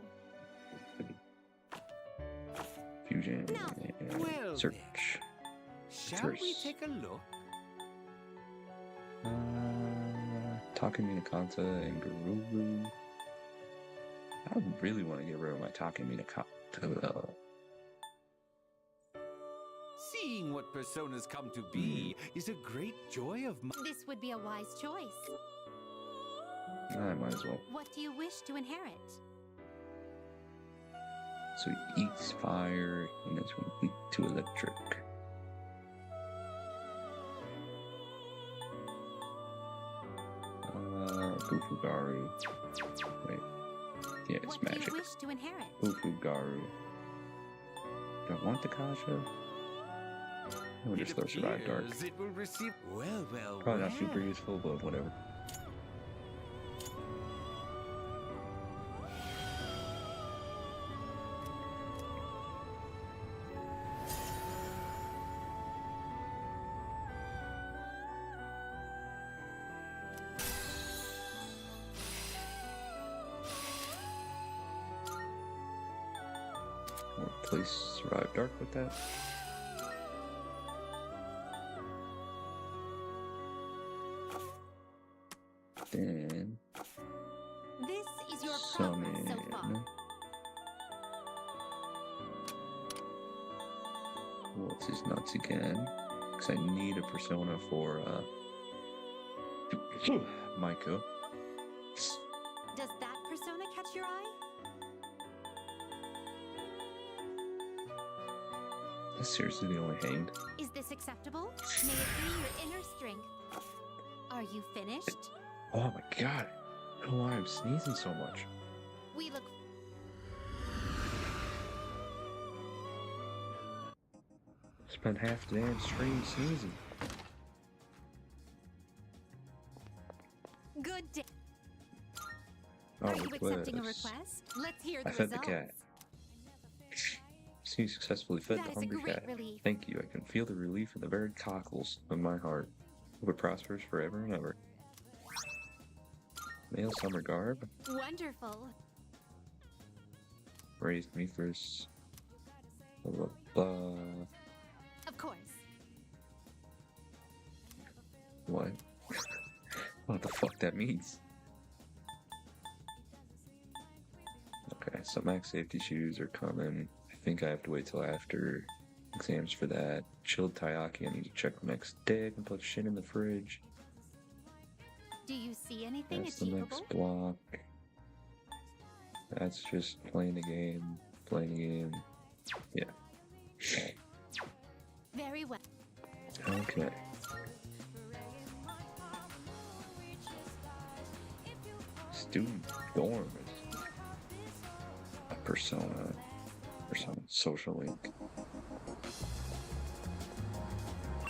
Fusion. Well, Search. Shall we take a look? Takemi Nakata and Garuru. I really want to get rid of my Takemi Nakata. Seeing what personas come to be is a great joy of mine. This would be a wise choice. I might as well. What do you wish to inherit? So he eats fire and is weak to electric. Ufugaru. Wait. Yeah, it's what magic. Do you wish to inherit? Ufugaru. Do I want the Kasha? We'll just throw Survive Dark. It will receive well. Probably not super useful, but whatever. Please survive dark with that. Then This is your progress so far. summon. What's his nuts again? Because I need a persona for Maiko. Does that persona catch your eye? Seriously, the only hanged. Is this acceptable? May it be your inner strength. Are you finished? Oh my god. I don't know why I'm sneezing so much. We look Spent half the damn stream sneezing. good day. Oh, Are you accepting a request. request? Let's hear the I fed results. the cat. See, successfully fed That the is a hungry great cat. relief. Thank you. I can feel the relief in the very cockles of my heart. Hope it prospers forever and ever. Male summer garb Wonderful. raised me first. Blah, blah, blah. Of course. What? What the fuck that means? Okay, so max safety shoes are coming. I think I have to wait till after exams for that. Chilled taiyaki, I need to check the next day. I can put shit in the fridge. Do you see anything That's the achievable? next block. That's just playing the game. Playing the game. Yeah. Very well. Okay. Student dorm is a persona. Persona. Social link.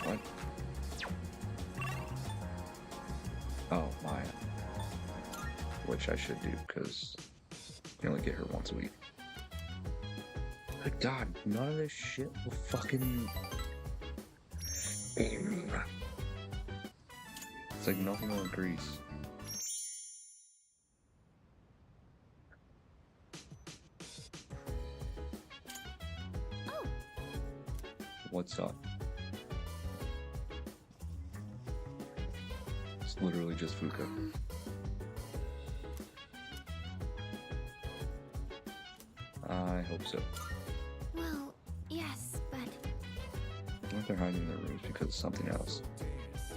What? Oh, Maya. Which I should do, because you only get her once a week. Good God, none of this shit will fucking... It's like nothing will increase. Oh. What's up? It's literally just Fuka. I hope so. Well, yes, but I think they're hiding in their rooms because of something else.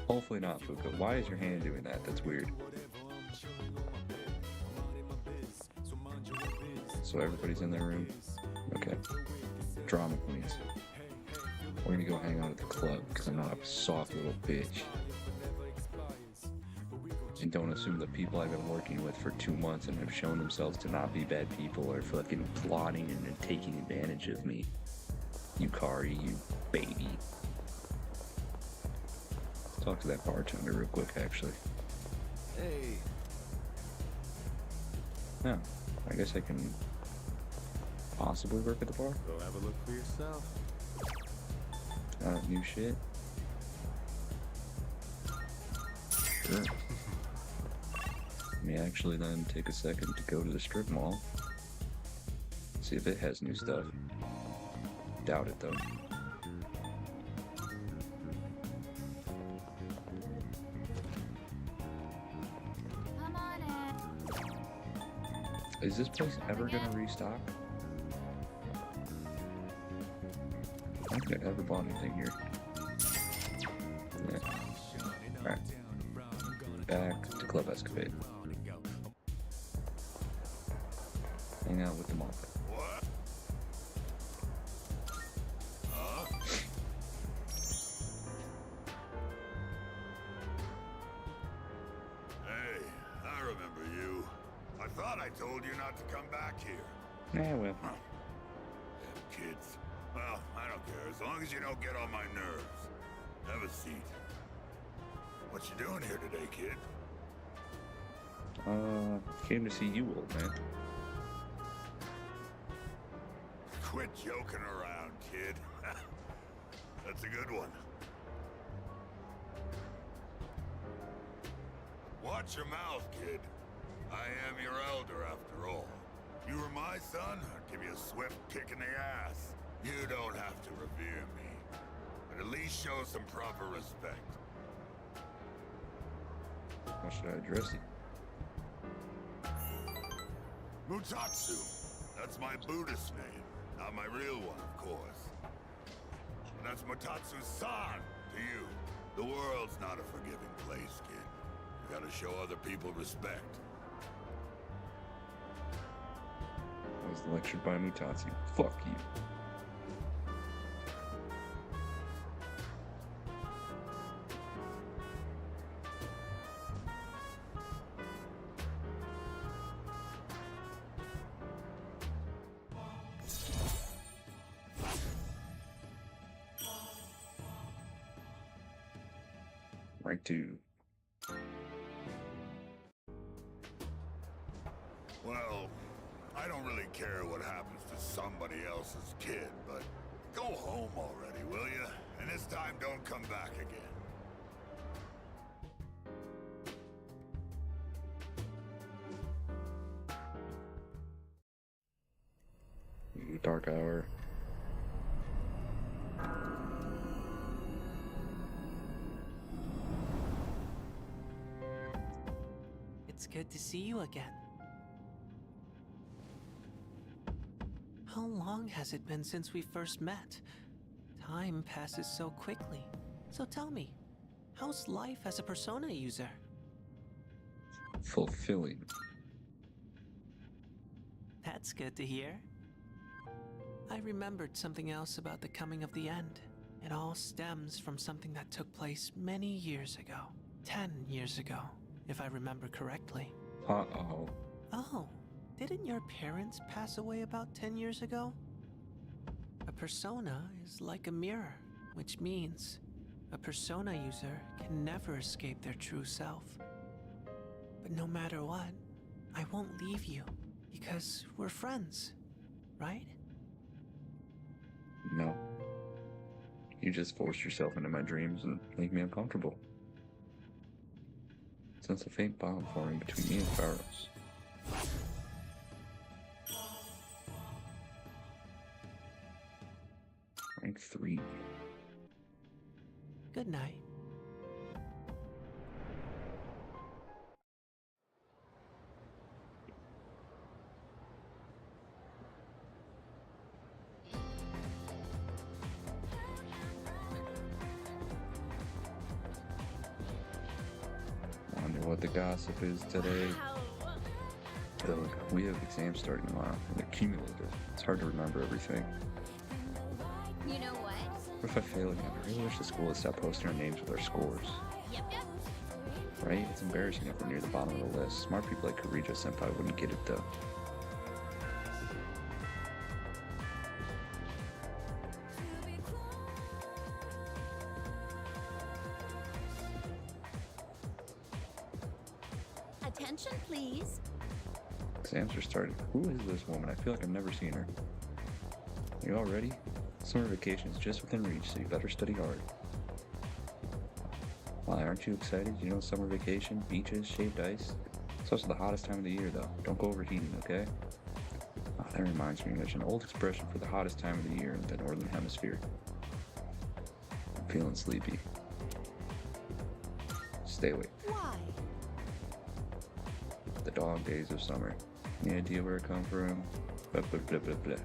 Hopefully not, Fuka. Why is your hand doing that? That's weird. So everybody's in their room? Okay. Drama queens. We're gonna go hang out at the club because I'm not a soft little bitch. And don't assume the people I've been working with for 2 months and have shown themselves to not be bad people are fucking plotting and taking advantage of me. Yukari, you baby. Talk to that bartender real quick, actually. Hey. No, I guess I can possibly work at the bar. Go have a look for yourself. New shit. Sure. Let me actually then take a second to go to the strip mall. See if it has new stuff. Doubt it though. come on in. Is this place ever gonna restock? I don't think I ever bought anything here. Yeah. Alright. Back to Club Escapade. Hang out with the monk. Hey, I remember you. I thought I told you not to come back here. Yeah, well. Damn kids. Well, I don't care, as long as you don't get on my nerves. Have a seat. What you doing here today, kid? Came to see you, old man. Quit joking around, kid. That's a good one. Watch your mouth, kid. I am your elder, after all. If you were my son, I'd give you a swift kick in the ass. You don't have to revere me, but at least show some proper respect. How should I address you? Mutatsu. That's my Buddhist name, not my real one, of course. And that's Mutatsu-san to you. The world's not a forgiving place, kid. You gotta show other people respect. I was lectured by Mutatsu. Fuck you. Rank 2. Well, I don't really care what happens to somebody else's kid, but go home already, will you? And this time don't come back again. Dark Hour. It's good to see you again. How long has it been since we first met? Time passes so quickly. So tell me, how's life as a Persona user? Fulfilling. That's good to hear. I remembered something else about the coming of the end. It all stems from something that took place many years ago. 10 years ago, if I remember correctly. Uh-oh. Oh, didn't your parents pass away about 10 years ago? A persona is like a mirror, which means a persona user can never escape their true self. But no matter what, I won't leave you, because we're friends, right? No. You just forced yourself into my dreams and make me uncomfortable. Sense a faint bond forming between me and Pharos. Rank 3. Good night. Wonder what the gossip is today. Look, we have exams starting tomorrow, and they're cumulative. It's hard to remember everything. You know what? What if I fail again? I really wish the school would stop posting our names with our scores. Yep. Right? It's embarrassing if we're near the bottom of the list. Smart people like Kurijo Senpai wouldn't get it though. Attention, please. Exams are starting. Who is this woman? I feel like I've never seen her. Are you all ready? Summer vacation is just within reach, so you better study hard. Why, aren't you excited? You know summer vacation, beaches, shaved ice? It's also the hottest time of the year, though. Don't go overheating, okay? Oh, that reminds me, there's an old expression for the hottest time of the year in the Northern Hemisphere. I'm feeling sleepy. Stay awake. Why? The dog days of summer. Any idea where it come from? Blah, blah, blah, blah, blah.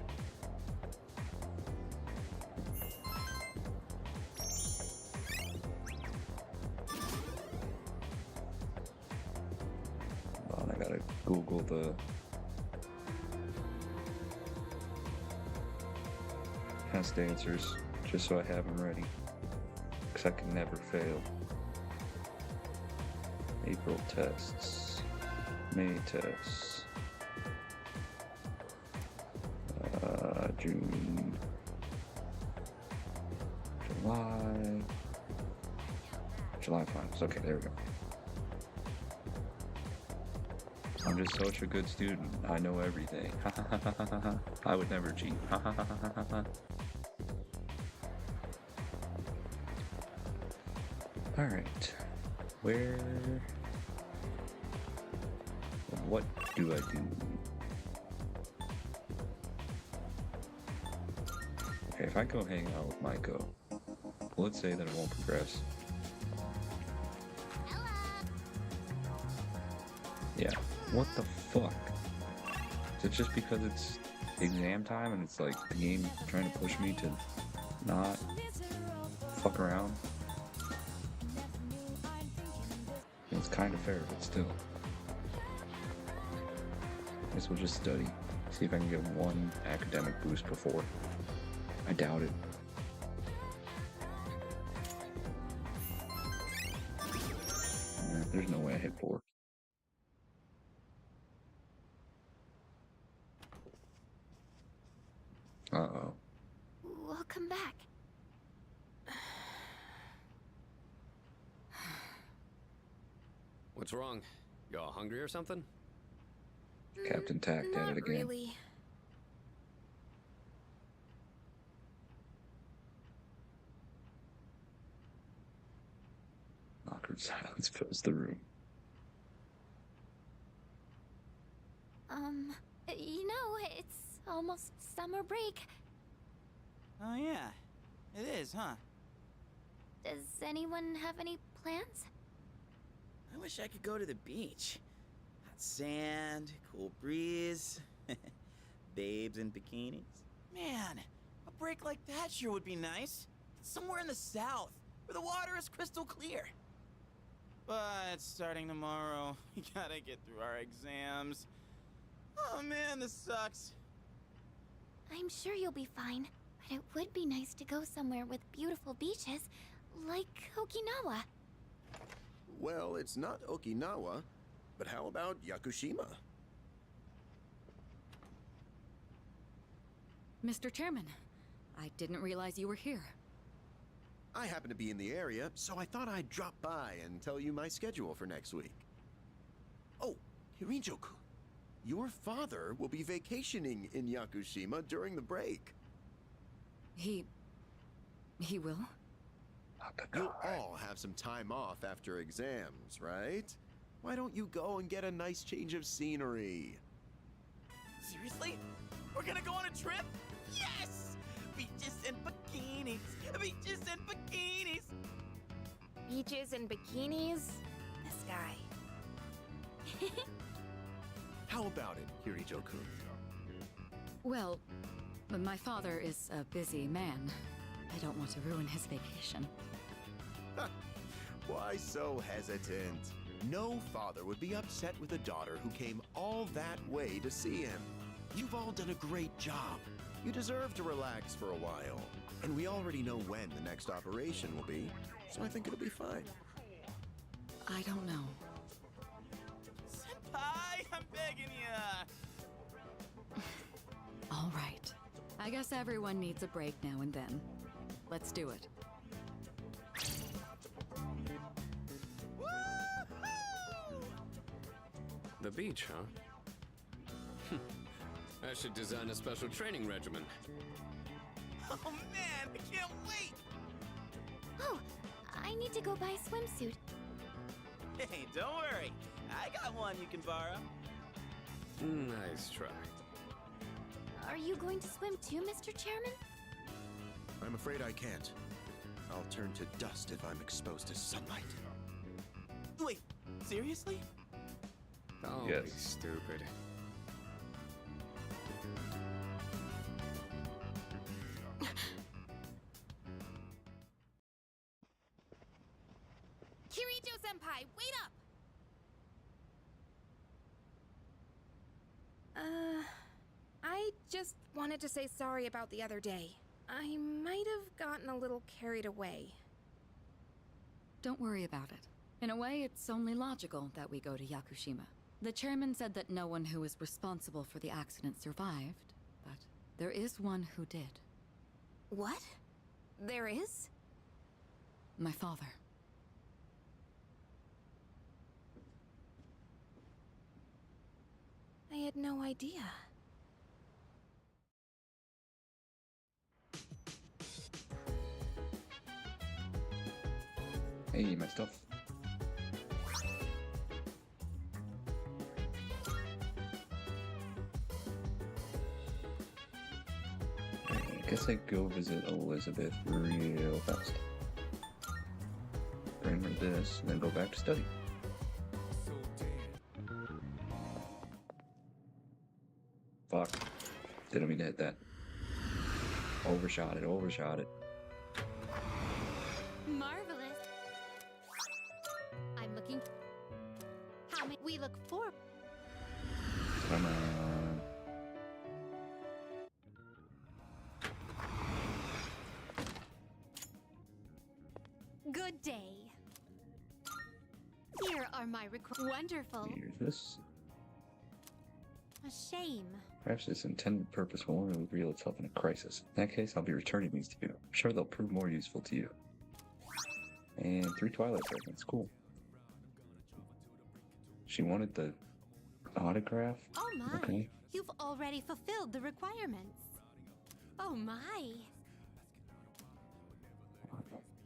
Hold on, I gotta Google the test answers just so I have them ready. Because I can never fail. April tests. May tests. June. July finals. Okay, there we go. I'm just such a good student. I know everything. I would never cheat. Alright. Where... What do I do? if I go hang out with Maiko, let's say that it won't progress. Yeah, what the fuck? Is it just because it's exam time and it's like the game trying to push me to not fuck around? It's kind of fair, but still. I guess we'll just study. See if I can get one academic boost before. I doubt it. There's no way I hit 4. Uh-oh. Welcome back. What's wrong? You all hungry or something? Captain Tact at it again. Really. Awkward silence fills the room. You know, it's almost summer break. Oh yeah, it is, huh? Does anyone have any plans? I wish I could go to the beach. Hot sand, cool breeze, babes in bikinis. Man, a break like that sure would be nice. Somewhere in the south, where the water is crystal clear. But starting tomorrow, we gotta get through our exams. Oh man, this sucks. I'm sure you'll be fine, but it would be nice to go somewhere with beautiful beaches, like Okinawa. Well, it's not Okinawa, but how about Yakushima? Mr. Chairman, I didn't realize you were here. I happen to be in the area, so I thought I'd drop by and tell you my schedule for next week. Oh, Hirinjo-kun, your father will be vacationing in Yakushima during the break. He will? You'll all have some time off after exams, right? Why don't you go and get a nice change of scenery? Seriously? We're gonna go on a trip? Yes! Beaches and bikinis! Beaches and bikinis! Beaches and bikinis? This guy. How about it, Hirinjo-kun? Well, my father is a busy man. I don't want to ruin his vacation. Why so hesitant? No father would be upset with a daughter who came all that way to see him. You've all done a great job. You deserve to relax for a while. And we already know when the next operation will be, so I think it'll be fine. I don't know. Senpai, I'm begging ya! All right. I guess everyone needs a break now and then. Let's do it. The beach, huh? I should design a special training regimen. Oh man, I can't wait! Oh, I need to go buy a swimsuit. Hey, don't worry. I got one you can borrow. Nice try. Are you going to swim too, Mr. Chairman? I'm afraid I can't. I'll turn to dust if I'm exposed to sunlight. Wait, seriously? Don't Yes. be stupid. Kirito-senpai, wait up! I just wanted to say sorry about the other day. I might have gotten a little carried away. Don't worry about it. In a way, it's only logical that we go to Yakushima. The chairman said that no one who was responsible for the accident survived, but there is one who did. What? There is? My father. I had no idea. Hey, my stuff. guess I go visit Elizabeth real fast. Bring her this, and then go back to study. Fuck. Didn't mean to hit that. Overshot it, overshot it. Marvelous. I'm looking. How may we look for? Come on. Good day. Here are my wonderful. Here's this. A shame. Perhaps this intended purpose will only reveal itself in a crisis. In that case, I'll be returning these to you. I'm sure they'll prove more useful to you. And 3 Twilight fragments. Cool. She wanted the autograph? Oh my. Okay. You've already fulfilled the requirements. Oh my.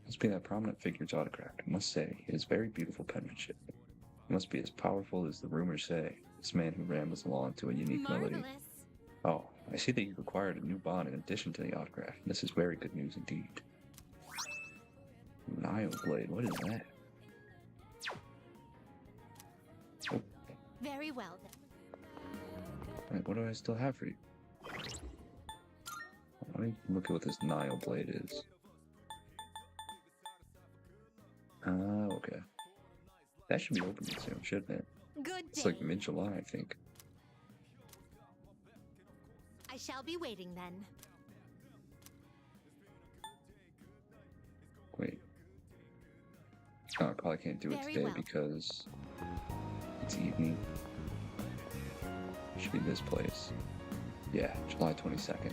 Must be that prominent figure's autograph. I must say, it is very beautiful penmanship. It must be as powerful as the rumors say. This man who rambles along to a unique melody. Oh, I see that you've acquired a new bond in addition to the autograph. This is very good news indeed. Nile Blade, what is that? Oh. Very well then. Right, what do I still have for you? Let me look at what this Nile Blade is. Ah, okay. That should be opening soon, shouldn't it? Good day. It's like mid-July, I think. I shall be waiting then. Wait. Oh, I probably can't do it Very today well. because it's evening. Should be this place. Yeah, July 22nd.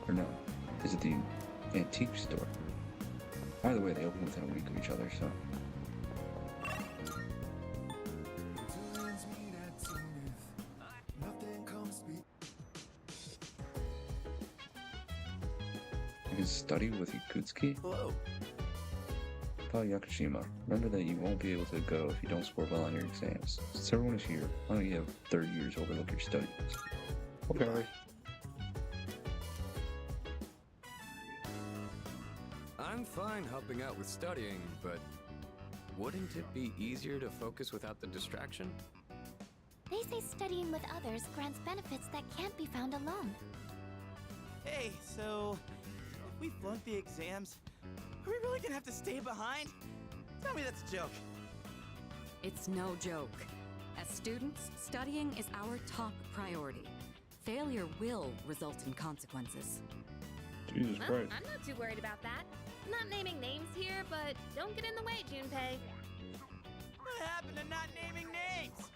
Or no, is it the antique store? By the way, they open within a week of each other, so. You can study with Yakutsuki? Hello. Tell Yakushima, remember that you won't be able to go if you don't score well on your exams. Since everyone is here, why don't you have 30 years overlook your studies? Okay. I'm fine helping out with studying, but wouldn't it be easier to focus without the distraction? They say studying with others grants benefits that can't be found alone. Hey, so if we flunk the exams, are we really gonna have to stay behind? Tell me that's a joke. It's no joke. As students, studying is our top priority. Failure will result in consequences. Jesus Well, I'm not too worried about that. Not naming names here, but don't get in the way, Junpei. What happened to not naming names?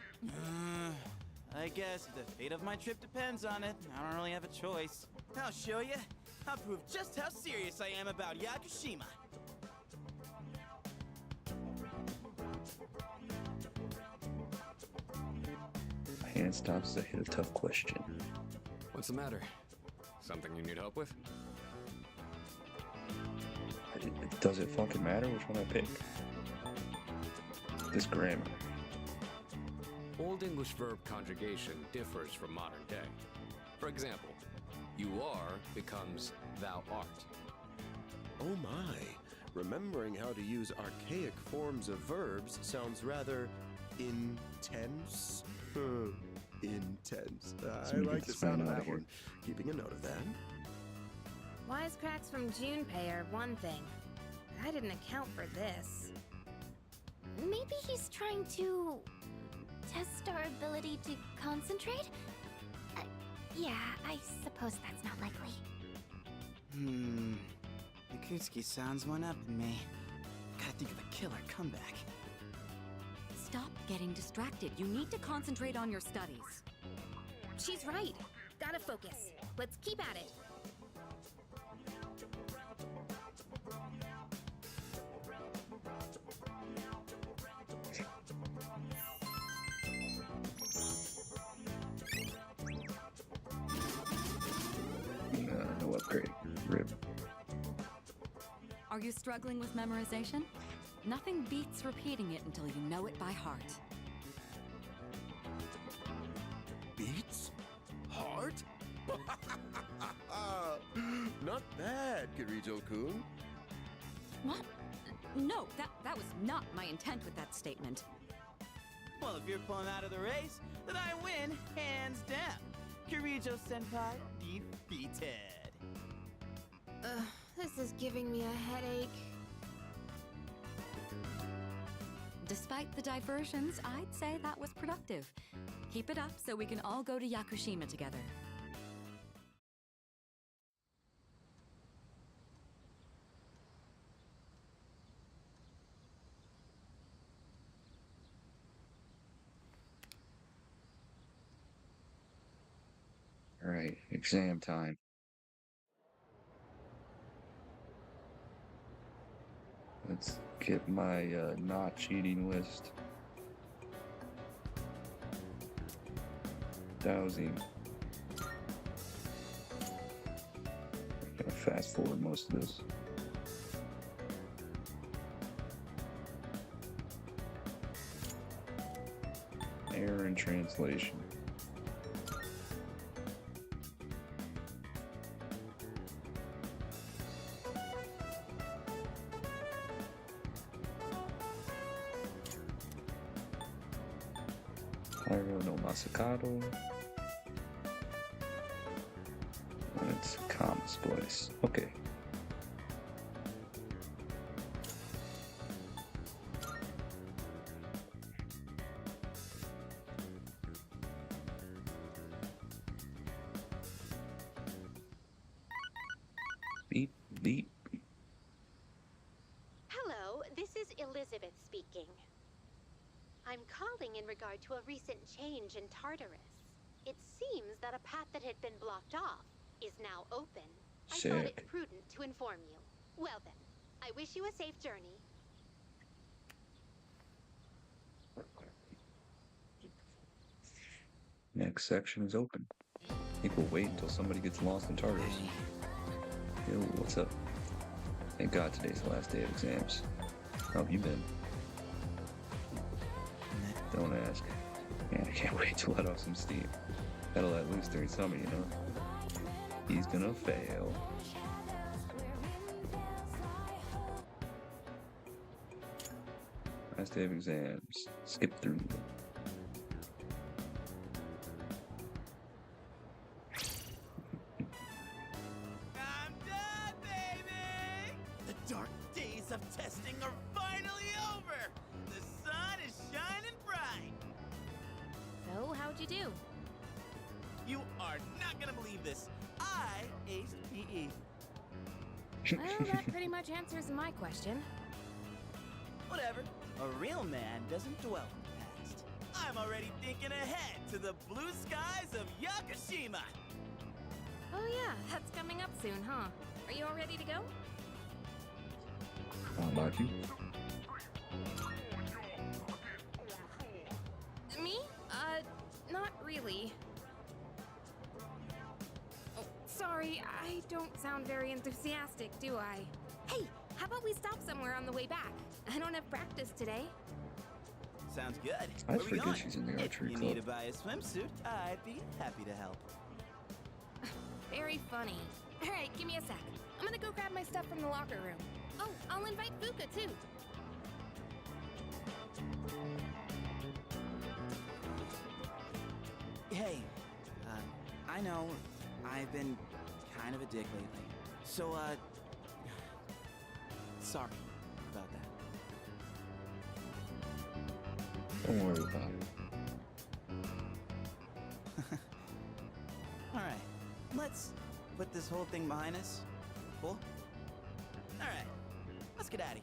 I guess if the fate of my trip depends on it, I don't really have a choice. I'll show you. I'll prove just how serious I am about Yakushima. My hand stops as I hit a tough question. What's the matter? Something you need help with? Does it fucking matter which one I pick? This grammar. Old English verb conjugation differs from modern day. For example, you are becomes thou art. Oh my. Remembering how to use archaic forms of verbs sounds rather intense. Intense. I Somebody like get the this sound of man out that of here. one. Keeping a note of that. Wisecracks from Junpei are one thing. I didn't account for this. Maybe he's trying to test our ability to concentrate? Yeah, I suppose that's not likely. Yakutsuki sounds one up in me. Gotta think of a killer comeback. Stop getting distracted. You need to concentrate on your studies. She's right. Gotta focus. Let's keep at it. No upgrade. Rip. Are you struggling with memorization? Nothing beats repeating it until you know it by heart. Beats? Heart? bad, Kirito-kun. What? No, that was not my intent with that statement. Well, if you're pulling out of the race, then I win, hands down. Kirijo-senpai defeated. This is giving me a headache. Despite the diversions, I'd say that was productive. Keep it up so we can all go to Yakushima together. All right, exam time. Let's get my not cheating list. Dowsing. Gotta fast forward most of this. Error in translation. Pyro no Masakado. It's Kama's place. Okay. Beep, beep. Hello, this is Elizabeth speaking. I'm calling in regard to a recent change in Tartarus. It seems that a path that had been blocked off is now open. I thought it Sick. prudent to inform you. Well then, I wish you a safe journey. Next section is open. I think we'll wait until somebody gets lost in Tartarus. Yo, what's up? Thank God today's the last day of exams. How have you been? Don't ask. Man, I can't wait to let off some steam. Gotta let loose during summer, you know? He's gonna fail. Last day of exams. Skip through them. I'm done, baby! The dark days of testing are finally over! The sun is shining bright! So, how'd you do? You are not gonna believe this. I aced PE. Well, that pretty much answers my question. Whatever. A real man doesn't dwell in the past. I'm already thinking ahead to the blue skies of Yakushima! Oh yeah, that's coming up soon, huh? Are you all ready to go? Like you. Me? Not really. Oh, sorry, I don't sound very enthusiastic, do I? Hey, how about we stop somewhere on the way back? I don't have practice today. Sounds good. I Where we forget going? she's in the archery If you club. need to buy a swimsuit, I'd be happy to help. Very funny. All right, give me a sec. I'm gonna go grab my stuff from the locker room. Oh, I'll invite Fuka too. Hey, I know I've been kind of a dick lately. So, sorry about that. Don't worry about it. Alright, let's put this whole thing behind us. Cool? Alright, let's get out of here.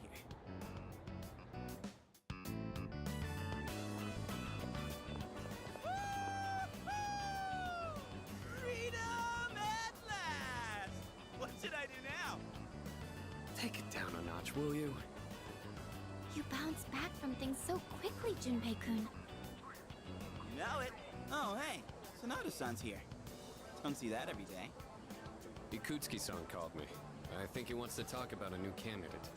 Freedom at last! What should I do now? Take it down a notch, will you? You bounce back from things so quickly, Junpei-kun. You know it. Oh, hey, Sonata-san's here. Don't see that every day. Ikutsuki-san called me. I think he wants to talk about a new candidate.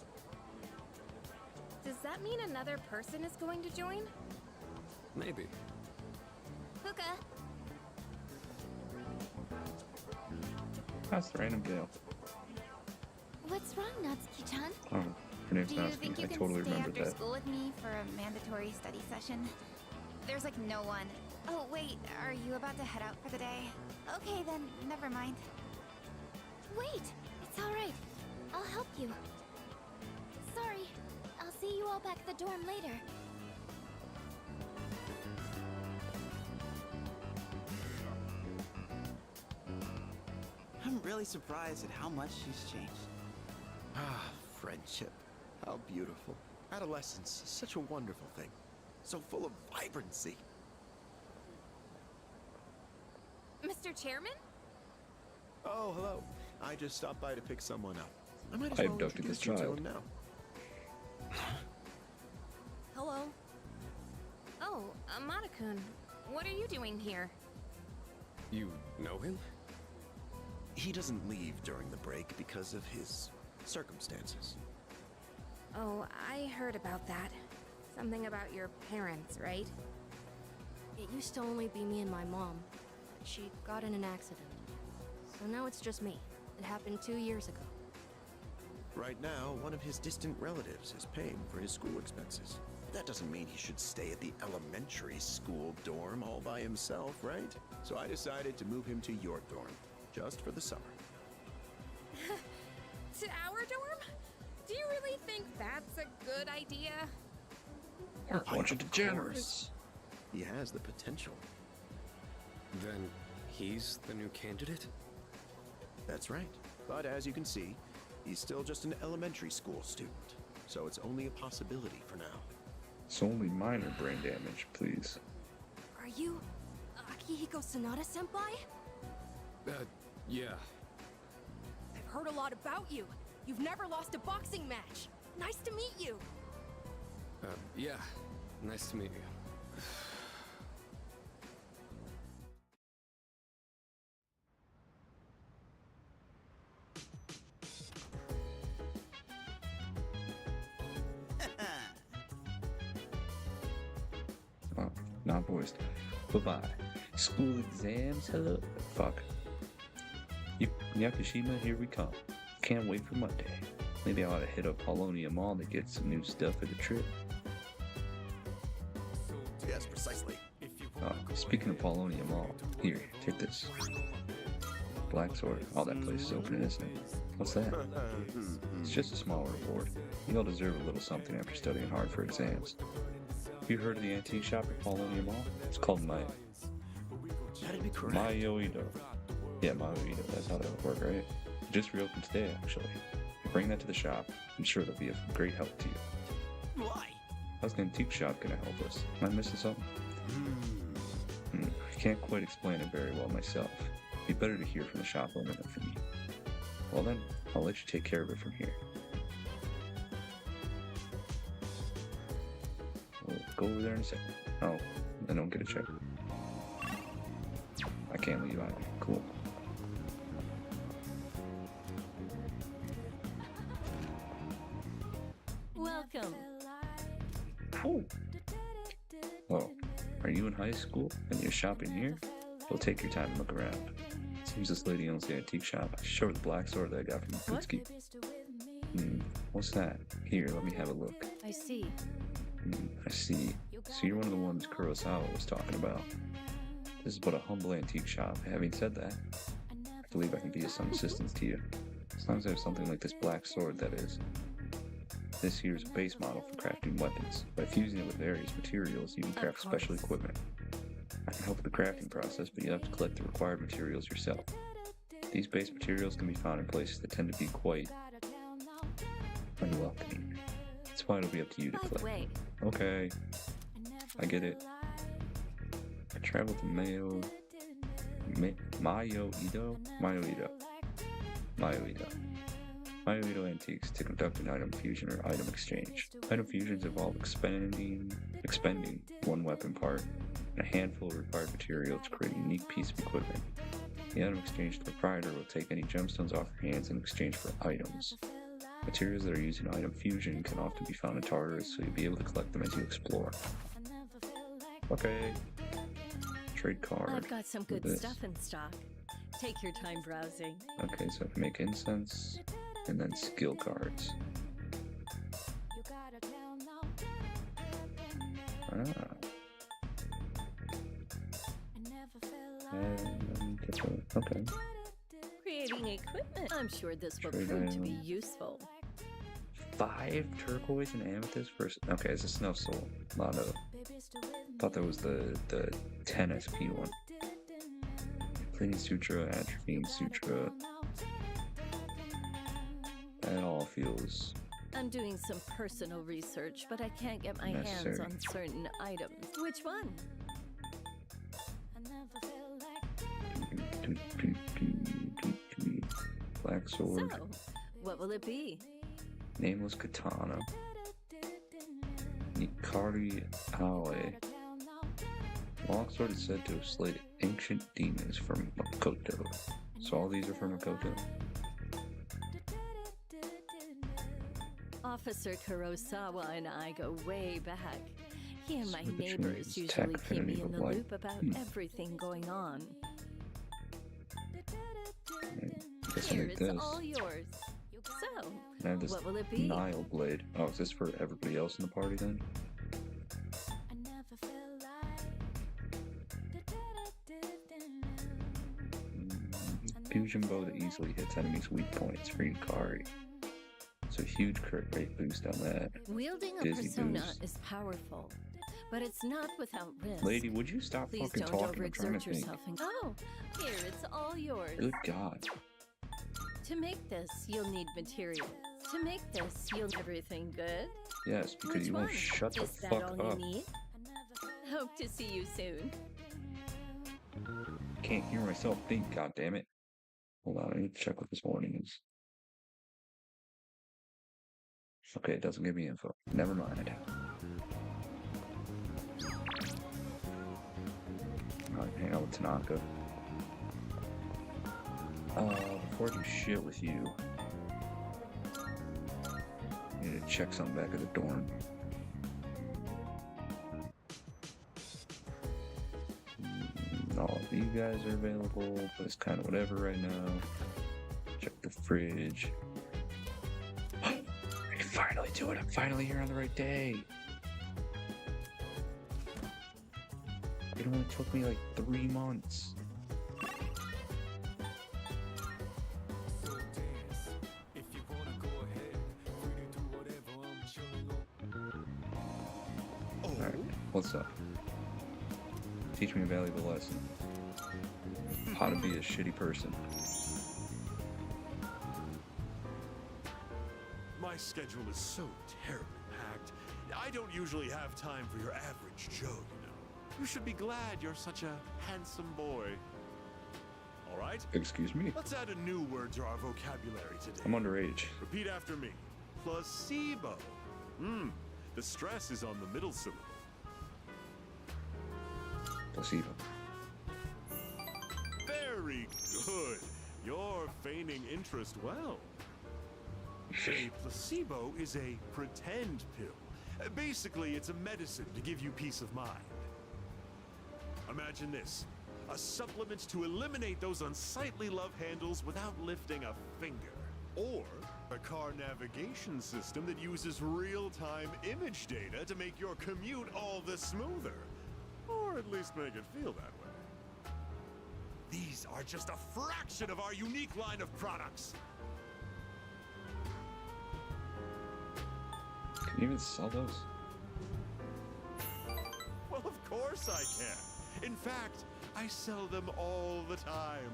Does that mean another person is going to join? Maybe. Fuka, That's the random jail. Natsuki-chan. Oh, her name's Do you Natsuki. think you I can totally stay remember after that. school with me for a mandatory study session? There's like no one. Oh, wait, are you about to head out for the day? Okay, then, never mind. Wait, it's all right. I'll help you. Sorry. I'll see you all back at the dorm later. I'm really surprised at how much she's changed. Ah, friendship. How beautiful. Adolescence is such a wonderful thing. So full of vibrancy. Mr. Chairman? Oh, hello. I just stopped by to pick someone up. I might as I well abducted this introduce you child. to him now. Hello. Oh, Amada-kun, what are you doing here? You know him? He doesn't leave during the break because of his circumstances. Oh, I heard about that. Something about your parents, right? It used to only be me and my mom. She got in an accident. So now it's just me. It happened 2 years ago. Right now, one of his distant relatives is paying for his school expenses. That doesn't mean he should stay at the elementary school dorm all by himself, right? So I decided to move him to your dorm, just for the summer. To our dorm? Do you really think that's a good idea? You're a bunch of Of degenerates. course. He has the potential. Then he's the new candidate? That's right. But as you can see, he's still just an elementary school student. So it's only a possibility for now. It's only minor brain damage, please. Are you Akihiko Sanada-senpai? Yeah. I've heard a lot about you. You've never lost a boxing match. Nice to meet you. Yeah. Nice to meet you. Oh, not voiced. Bye-bye. School exams? Hello. Fuck. Yakushima, here we come. Can't wait for Monday. Maybe I ought to hit up Paulonia Mall to get some new stuff for the trip. Yes, precisely. Oh, speaking of Paulonia Mall, here, take this. Black Sword. Oh, that place is open, isn't it? What's that? It's just a small reward. You all deserve a little something after studying hard for exams. You heard of the antique shop at Paulonia Mall? It's called Maya. That'd be correct. Mayoido. Yeah, Mayoido. That's how that would work, right? It just reopened today, actually. You bring that to the shop. I'm sure they'll be of great help to you. Why? How's the antique shop gonna help us? Am I missing something? I can't quite explain it very well myself. It'd be better to hear from the shop owner than from me. Well then, I'll let you take care of it from here. We'll go over there in a second. Oh, I don't get a check. I can't leave either. Cool. Welcome. Oh. Oh, are you in high school and you're shopping here? Well, take your time and look around. Seems this lady owns the antique shop. I show her the black sword that I got from Kutsuki. What's that? Here, let me have a look. I see. I see. So you're one of the ones Kurosawa was talking about. This is but a humble antique shop. Having said that, I believe I can be of some assistance to you. As long as I have something like this black sword, that is. This here is a base model for crafting weapons. By fusing it with various materials, you can craft special equipment. I can help with the crafting process, but you have to collect the required materials yourself. These base materials can be found in places that tend to be quite unwelcoming. That's why it'll be up to you to collect. Wait. Okay, I get it. I traveled to Mayoido. Mayoido Antiques to conduct an item fusion or item exchange. Item fusions involve expending one weapon part and a handful of required material to create a unique piece of equipment. The item exchange proprietor will take any gemstones off your hands in exchange for items. Materials that are used in item fusion can often be found in Tartarus, so you'll be able to collect them as you explore. Okay. Trade card. I've got some good This. stuff in stock. Take your time browsing. Okay, so I can make incense. And then skill cards. Ah. Okay. Creating equipment. I'm sure this will Trade prove to be item. useful. 5 turquoise and amethyst first. Okay, it's a snuff soul. Lot of. Thought that was the 10 SP one. Cleaning sutra, atrophying sutra. That all feels I'm doing some personal research, but I can't get my hands necessary. on certain items. Which one? Black sword. So, what will it be? Nameless katana. Nikari Ale. Longsword is said to have slayed ancient demons from Makoto. So all these are from Makoto. Officer Kurosawa and I go way back. He and my Switch neighbors means usually tech keep me affinity in of the light. loop about everything going on. Guess I Here, need it's this. all yours. So, I have this what will it be? Nile blade. Oh, is this for everybody else in the party then? Fusion bow that easily hits enemies' weak points for Yukari. So huge crit rate boost on that. Wielding a Dizzy persona boost. is powerful, but it's not without risk. Lady, would you stop Please fucking don't talking? I'm trying overexert to think. yourself. Oh, here, it's all yours. Good God. To make this, you'll need materials. To make this, you'll need everything good. Yes, because Which you won't one? shut the Is that fuck all up. you need? Hope to see you soon. Can't hear myself think, God damn it. Hold on, I need to check what this warning is. Okay, it doesn't give me info. Never mind. Alright, hang out with Tanaka. Before I do shit with you, I need to check something back at the dorm. All of you guys are available, but it's kind of whatever right now. Check the fridge. I can finally do it. I'm finally here on the right day. It only took me like 3 months. Alright, what's up? Teach me a valuable lesson. How to be a shitty person. My schedule is so terribly packed. I don't usually have time for your average Joe, you know. You should be glad you're such a handsome boy. All right? Excuse me? Let's add a new word to our vocabulary today. I'm underage. Repeat after me. Placebo. The stress is on the middle syllable. Placebo. Very good. You're feigning interest well. A placebo is a pretend pill. Basically, it's a medicine to give you peace of mind. Imagine this. A supplement to eliminate those unsightly love handles without lifting a finger. Or a car navigation system that uses real-time image data to make your commute all the smoother. Or at least make it feel that way. These are just a fraction of our unique line of products. Can you even sell those? Well, of course I can. In fact, I sell them all the time.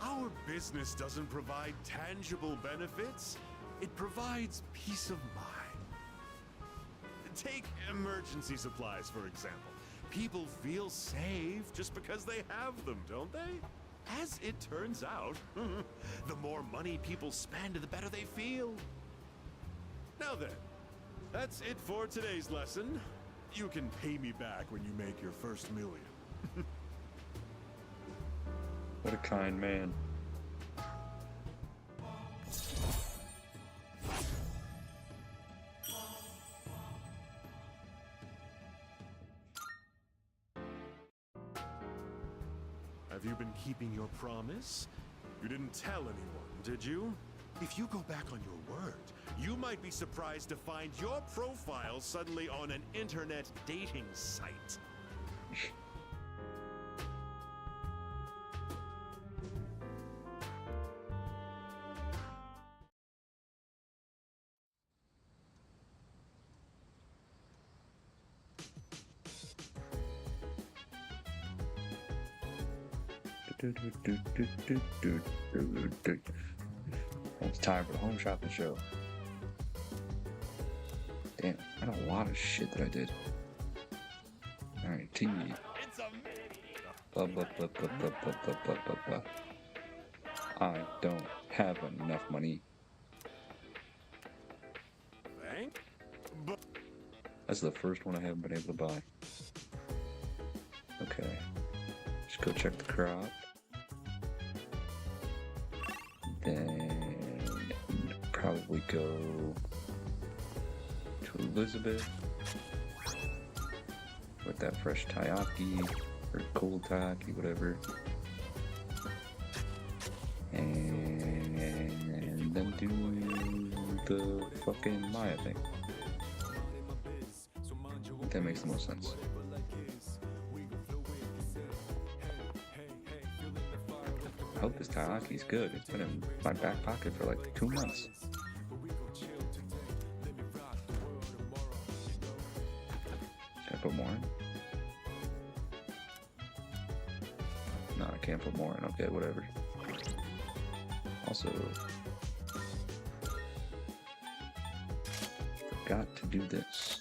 Our business doesn't provide tangible benefits. It provides peace of mind. Take emergency supplies, for example. People feel safe just because they have them, don't they? As it turns out, the more money people spend, the better they feel. Now then, that's it for today's lesson. You can pay me back when you make your first million. What a kind man. Have you been keeping your promise? You didn't tell anyone, did you? If you go back on your word, you might be surprised to find your profile suddenly on an internet dating site. It's time for the home shopping show. Damn, I had a lot of shit that I did. Alright, TV. Blah, blah, blah, blah, blah, blah, blah, blah, blah, blah. I don't have enough money. Bank? That's the first one I haven't been able to buy. Okay. Just go check the crop. Then probably go to Elizabeth with that fresh taiyaki or cold taiyaki, whatever. And then do the fucking Maya thing. That makes the most sense. I hope this taiyaki's good. It's been in my back pocket for like 2 months. Can I put more in? No, I can't put more in. Okay, whatever. Also, forgot to do this.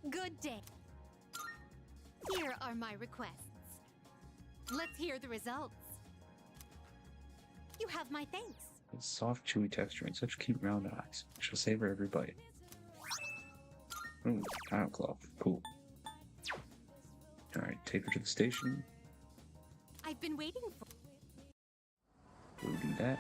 Good day. Here are my requests. Let's hear the results. You have my thanks. It's soft, chewy texture and such cute round eyes. She'll savor every bite. Ooh, tile cloth. Cool. Alright, take her to the station. I've been waiting for. We'll do that.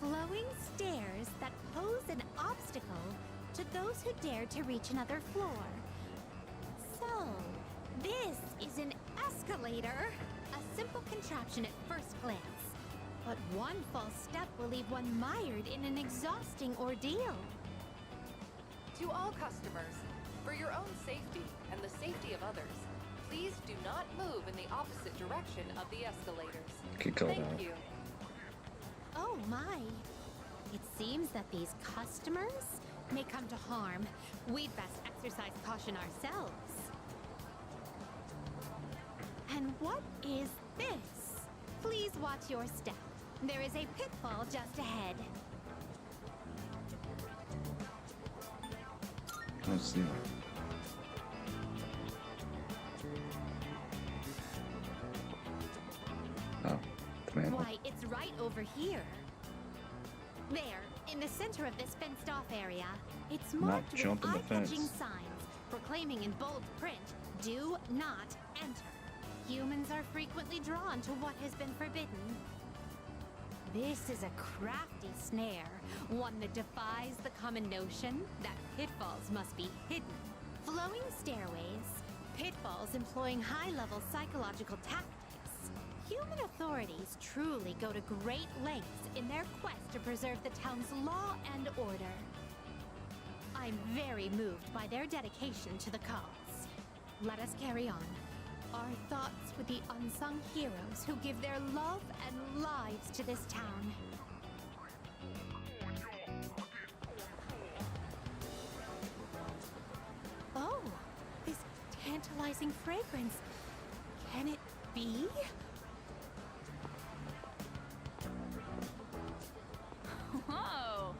Flowing stairs that pose an obstacle to those who dare to reach another floor. So, this is an escalator. A simple contraption at first glance. But one false step will leave one mired in an exhausting ordeal. To all customers, for your own safety and the safety of others, please do not move in the opposite direction of the escalators. Thank you. Oh my. It seems that these customers may come to harm. We'd best exercise caution ourselves. And what is this? Please watch your step. There is a pitfall just ahead. Let's see. Oh, command. Why, it's right over here. There, in the center of this fenced-off area, it's marked with jump in the eye-catching fence. signs proclaiming in bold print, "Do not enter." Humans are frequently drawn to what has been forbidden. This is a crafty snare, one that defies the common notion that pitfalls must be hidden. Flowing stairways, pitfalls employing high-level psychological tactics. Human authorities truly go to great lengths in their quest to preserve the town's law and order. I'm very moved by their dedication to the cause. Let us carry on. Our thoughts with the unsung heroes who give their love and lives to this town. Oh, this tantalizing fragrance. Can it be? Whoa!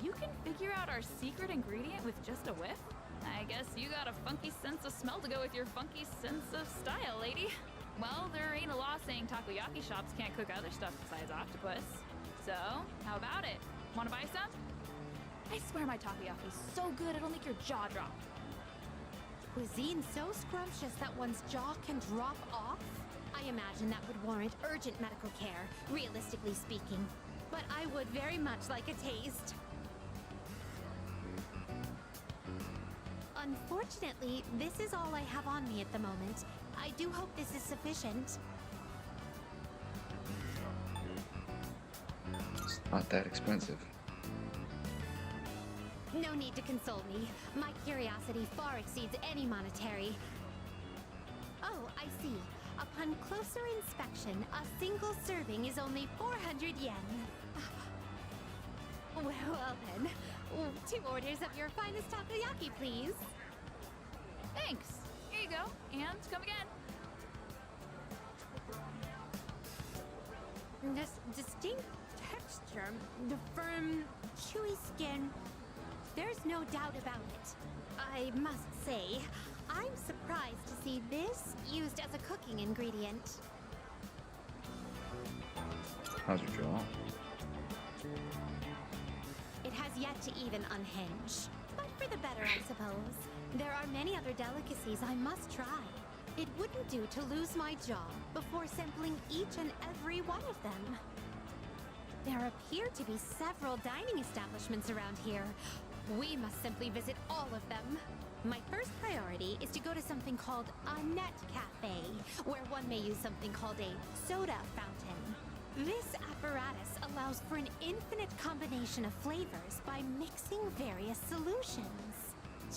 You can figure out our secret ingredient with just a whiff? I guess you got a funky sense of smell to go with your funky sense of style, lady. Well, there ain't a law saying takoyaki shops can't cook other stuff besides octopus. So, how about it? Wanna buy some? I swear my takoyaki's so good it'll make your jaw drop. cuisine so scrumptious that one's jaw can drop off? I imagine that would warrant urgent medical care, realistically speaking. But I would very much like a taste. Unfortunately, this is all I have on me at the moment. I do hope this is sufficient. It's not that expensive. No need to console me. My curiosity far exceeds any monetary. Oh, I see. Upon closer inspection, a single serving is only 400 yen. Well then, 2 orders of your finest takoyaki, please. Thanks. Here you go. And come again. This distinct texture, the firm, chewy skin, there's no doubt about it. I must say, I'm surprised to see this used as a cooking ingredient. How's your jaw? It has yet to even unhinge. But for the better, I suppose. There are many other delicacies I must try. It wouldn't do to lose my jaw before sampling each and every one of them. There appear to be several dining establishments around here. We must simply visit all of them. My first priority is to go to something called a net cafe, where one may use something called a soda fountain. This apparatus allows for an infinite combination of flavors by mixing various solutions.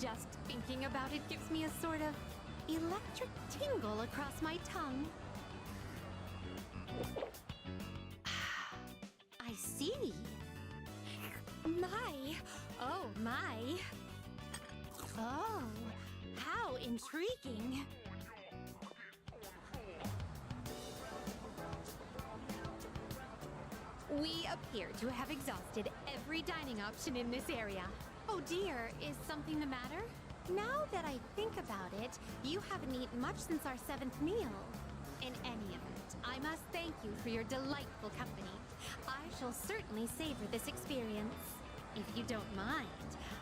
Just thinking about it gives me a sort of electric tingle across my tongue. I see. Oh my. Oh, how intriguing. We appear to have exhausted every dining option in this area. Oh dear, is something the matter? Now that I think about it, you haven't eaten much since our 7th meal. In any event, I must thank you for your delightful company. I shall certainly savor this experience. If you don't mind,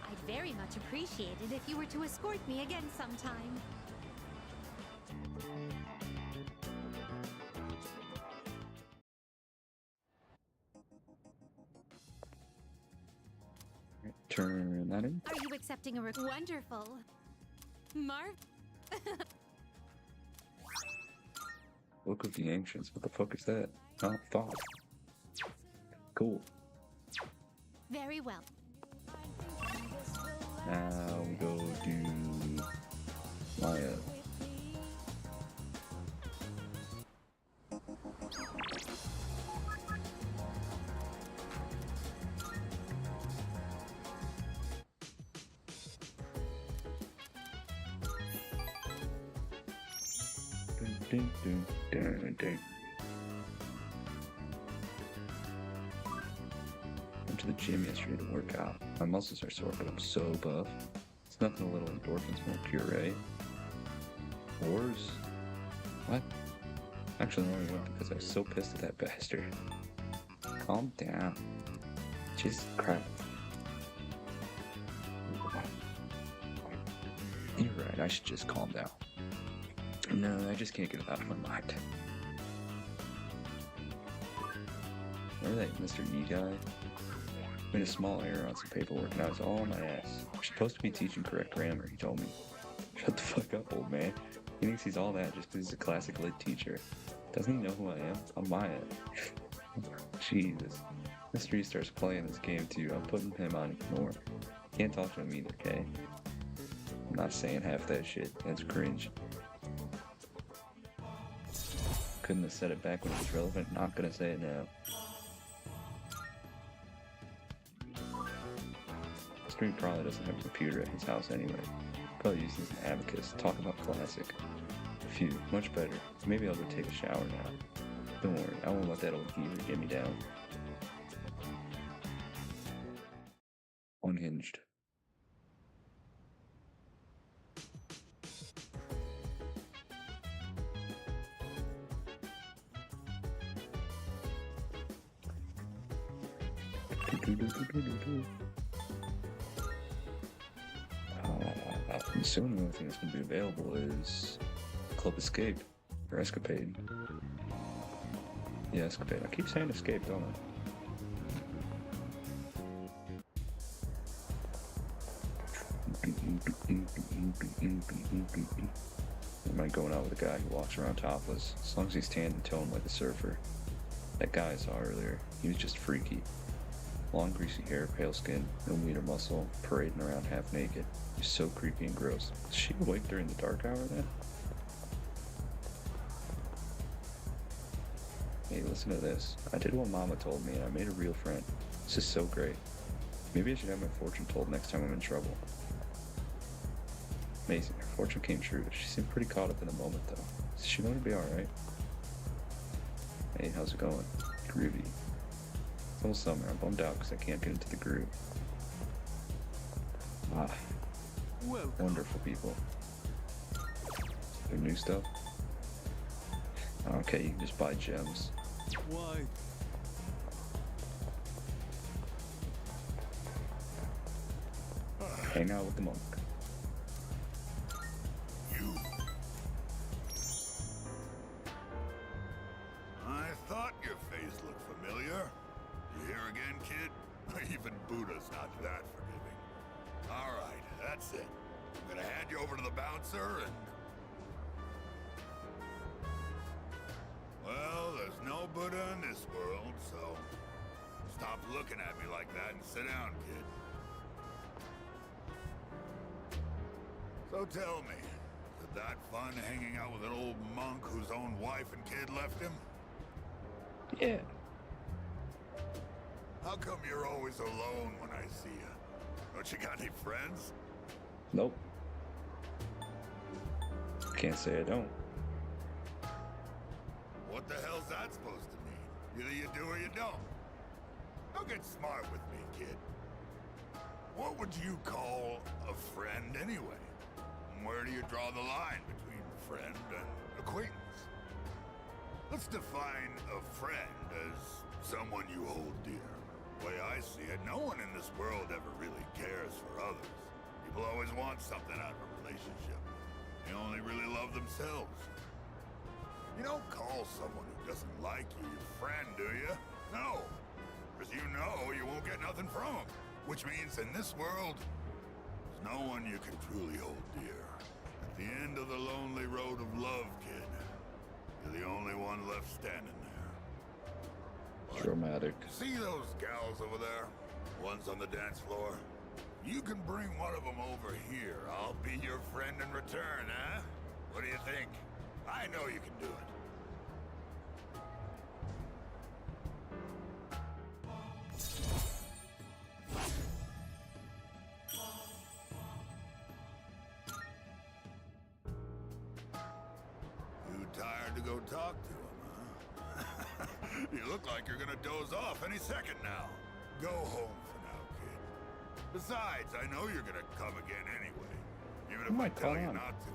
I'd very much appreciate it if you were to escort me again sometime. Turn that in. Are you accepting a wonderful? Book of the Ancients. What the fuck is that? Oh, thought. Cool. Very well. Now we go do Maya. Dun, dun, dun, dun. Went to the gym yesterday to work out. My muscles are sore, but I'm so buff. It's nothing a little endorphins won't cure, right? Wars? What? Actually, I only went because I was so pissed at that bastard. Calm down. Jesus Christ. You're right, I should just calm down. No, I just can't get it out of my mind. Remember that Mr. E guy? Made a small error on some paperwork and I was all on my ass. You're supposed to be teaching correct grammar, he told me. Shut the fuck up, old man. He thinks he's all that just because he's a classic lit teacher. Doesn't he know who I am? I'm Maya. Jesus. Mr. E starts playing this game too. I'm putting him on ignore. Can't talk to him either, okay? I'm not saying half that shit. That's cringe. Couldn't have said it back when it was relevant. Not gonna say it now. Street probably doesn't have a computer at his house anyway. Probably uses an abacus. Talk about classic. Phew, much better. Maybe I'll go take a shower now. Don't worry, I won't let that old geezer get me down. Unhinged. Soon the only thing that's going to be available is Club Escape or Escapade. Yeah, Escapade. I keep saying Escape, don't I? Am I going out with a guy who walks around topless? As long as he's tan and toned like a surfer. That guy I saw earlier, he was just freaky. Long greasy hair, pale skin, no meat or muscle, parading around half naked. He's so creepy and gross. Is she awake during the dark hour then? Hey, listen to this. I did what Mama told me and I made a real friend. This is so great. Maybe I should have my fortune told next time I'm in trouble. Amazing, her fortune came true. She seemed pretty caught up in the moment though. Is she going to be alright? Hey, how's it going? Groovy. It's almost summer. I'm bummed out because I can't get into the groove. Ah. Wonderful people. Their new stuff? Okay, you can just buy gems. Why? Hang out with the monk. I thought your face looked familiar. You here again, kid? Even Buddha's not that forgiving. Alright, that's it. I'm gonna hand you over to the bouncer and... Well, there's no Buddha in this world, so... Stop looking at me like that and sit down, kid. So tell me, is it that fun hanging out with an old monk whose own wife and kid left him? Yeah. How come you're always alone when I see you? Don't you got any friends? Nope. Can't say I don't. What the hell's that supposed to mean? Either you do or you don't. Don't get smart with me, kid. What would you call a friend anyway? Where do you draw the line between friend and acquaintance? Let's define a friend as someone you hold dear. The way I see it, no one in this world ever really cares for others. People always want something out of a relationship. They only really love themselves. You don't call someone who doesn't like you your friend, do you? No. Because you know you won't get nothing from them. Which means in this world, there's no one you can truly hold dear. At the end of the lonely road of love, kid, you're the only one left standing there. Dramatic. See those gals over there? Ones on the dance floor? You can bring one of them over here. I'll be your friend in return, huh? What do you think? I know you can do it. You tired to go talk to him, huh? You look like you're gonna doze off any second now. Go home for now, kid. Besides, I know you're gonna come again anyway. Even if I tell you not to.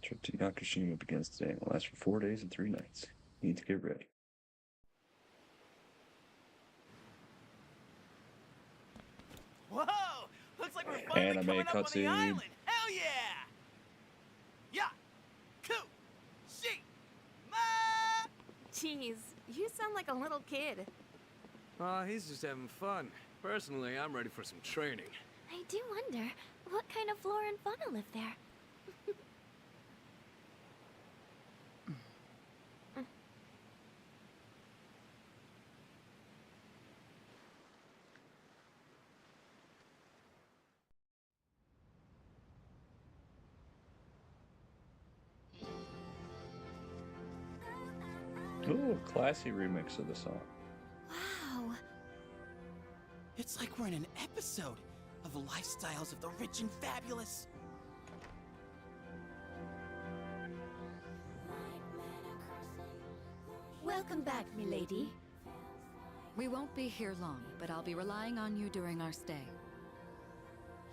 Trip to Yakushima begins today and will last for 4 days and 3 nights. You need to get ready. Whoa! Looks like we're finally Anime coming up on the cutscene. island! Hell yeah! Yeah! Cool! She! Ma! Jeez, you sound like a little kid. Aw, he's just having fun. Personally, I'm ready for some training. I do wonder, what kind of flora and fauna live there? Ooh, a classy remix of the song. Wow. It's like we're in an episode of the lifestyles of the rich and fabulous. Welcome back, milady. We won't be here long, but I'll be relying on you during our stay.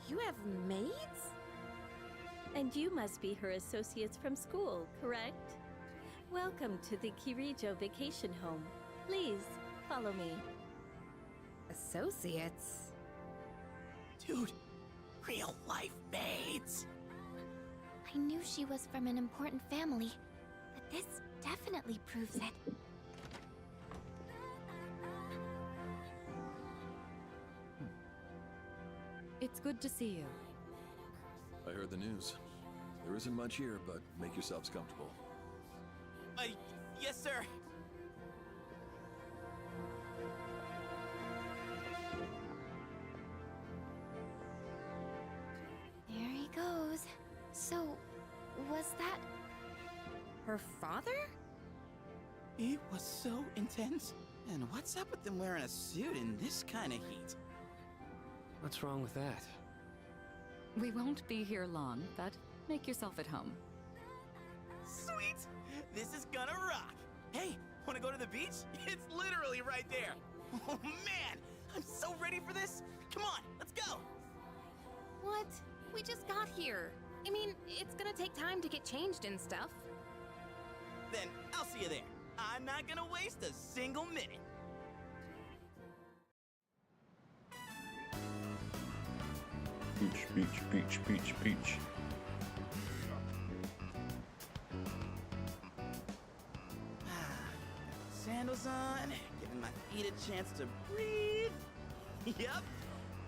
You have maids? And you must be her associates from school, correct? Welcome to the Kirijo Vacation Home. Please, follow me. Associates? Dude, real life maids. I knew she was from an important family, but this definitely proves it. It's good to see you. I heard the news. There isn't much here, but make yourselves comfortable. Yes, sir. There he goes. So, was that... Her father? It was so intense. And what's up with them wearing a suit in this kind of heat? What's wrong with that? We won't be here long, but make yourself at home. Sweet! This is gonna rock! Hey, wanna go to the beach? It's literally right there! Oh man! I'm so ready for this! Come on, let's go! What? We just got here. I mean, it's gonna take time to get changed and stuff. Then I'll see you there. I'm not gonna waste a single minute. Beach, beach, beach, beach, beach. Sandals on, giving my feet a chance to breathe. Yep,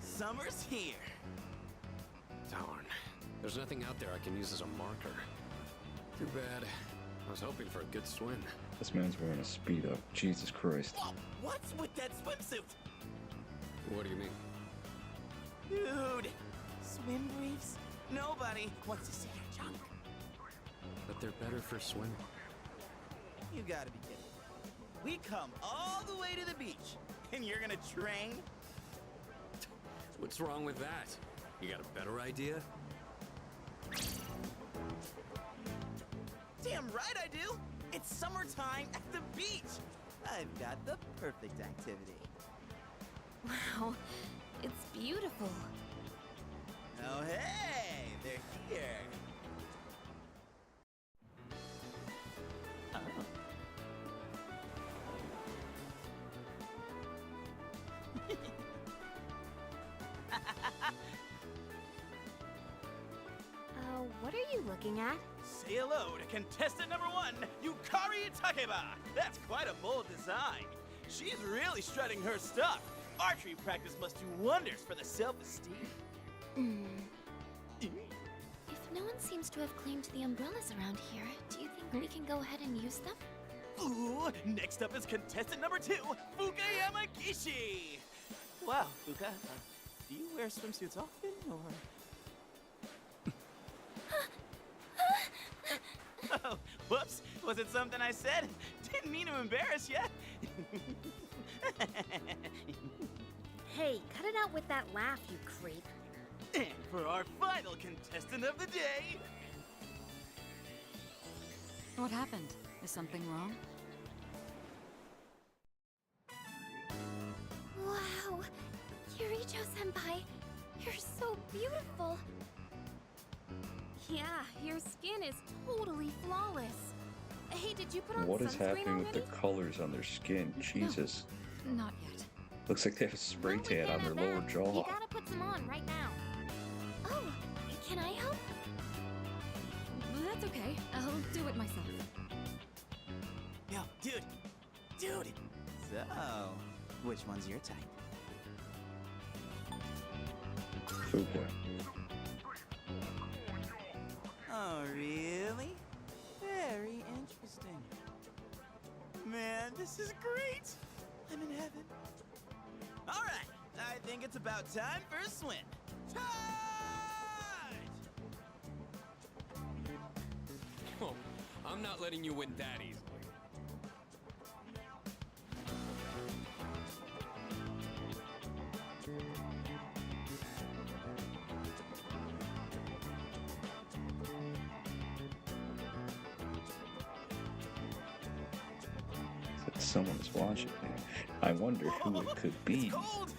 summer's here. Darn. There's nothing out there I can use as a marker. Too bad. I was hoping for a good swim. This man's wearing a Speedo. Jesus Christ. Whoa, what's with that swimsuit? What do you mean? Dude, swim briefs? Nobody wants to see your junk. But they're better for swimming. You gotta be kidding. We come all the way to the beach, and you're gonna train? What's wrong with that? You got a better idea? Damn right I do! It's summertime at the beach! I've got the perfect activity. Wow, it's beautiful. Oh hey, they're here! What are you looking at? Say hello to contestant number 1, Yukari Takeba! That's quite a bold design. She's really strutting her stuff. Archery practice must do wonders for the self-esteem. If no one seems to have claimed the umbrellas around here, do you think we can go ahead and use them? Ooh, next up is contestant number 2, Fuka Yamagishi! Wow, Fuka, do you wear swimsuits often, or...? Oh, whoops. Was it something I said? Didn't mean to embarrass you. Hey, cut it out with that laugh, you creep. And for our final contestant of the day... What happened? Is something wrong? Wow! Kirijo-senpai, you're so beautiful! Yeah, your skin is totally flawless. Hey, did you put on What is sunscreen happening already? with the colors on their skin? Jesus. No, not yet. Looks like they have a spray tan on their lower You jaw. gotta put some on right now. Oh, can I help? That's okay. I'll do it myself. Yo, dude! Dude! So, which one's your type? Fuka. Oh, really? Very interesting. Man, this is great! I'm in heaven. Alright, I think it's about time for a swim. Tide! Oh, I'm not letting you win that easily. Someone is watching me. I wonder who it could be. Cold!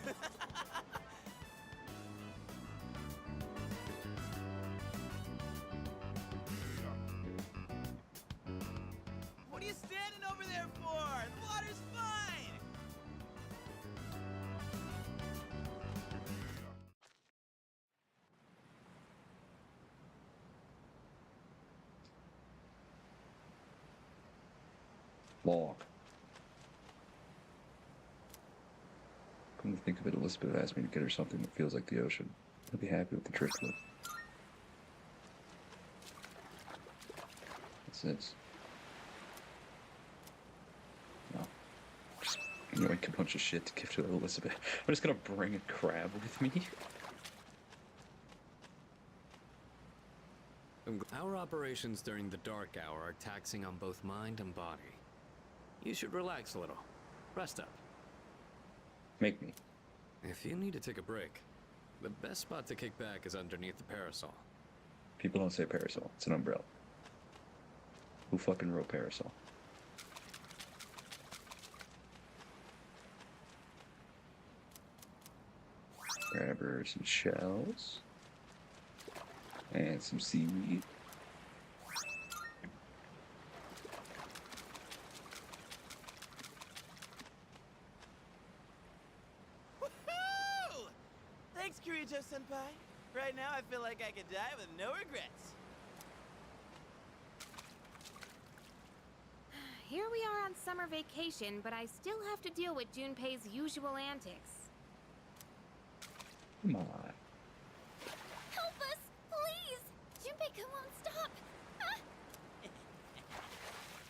What are you standing over there for? The water's fine! Log. Come to think of it, Elizabeth asked me to get her something that feels like the ocean. I'll be happy with the trick though. What's this? No. Just yoink a bunch of shit to give to Elizabeth. I'm just gonna bring a crab with me. Our operations during the dark hour are taxing on both mind and body. You should relax a little. Rest up. Make me. If you need to take a break, the best spot to kick back is underneath the parasol. People don't say parasol. It's an umbrella. Who fucking wrote parasol? Grab her some shells. And some seaweed. Woohoo! Thanks, Kirijo-senpai. Right now, I feel like I could die with no regrets. Here we are on summer vacation, but I still have to deal with Junpei's usual antics. Come on. Help us, please! Junpei won't stop. Ah!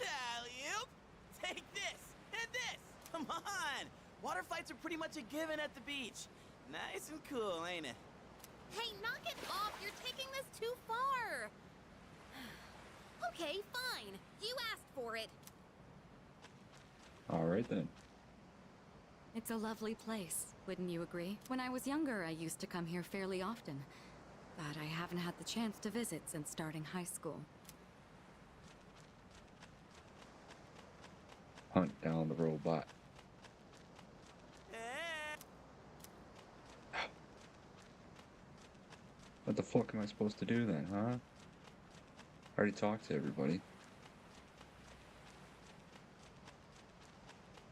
Alley-oop! Take this and this! Come on! Water fights are pretty much a given at the beach. Nice and cool, ain't it? Hey, knock it off! You're taking this too far! Okay, fine. You asked for it. Alright then. It's a lovely place, wouldn't you agree? When I was younger, I used to come here fairly often. But I haven't had the chance to visit since starting high school. Hunt down the robot. What the fuck am I supposed to do then, huh? I already talked to everybody.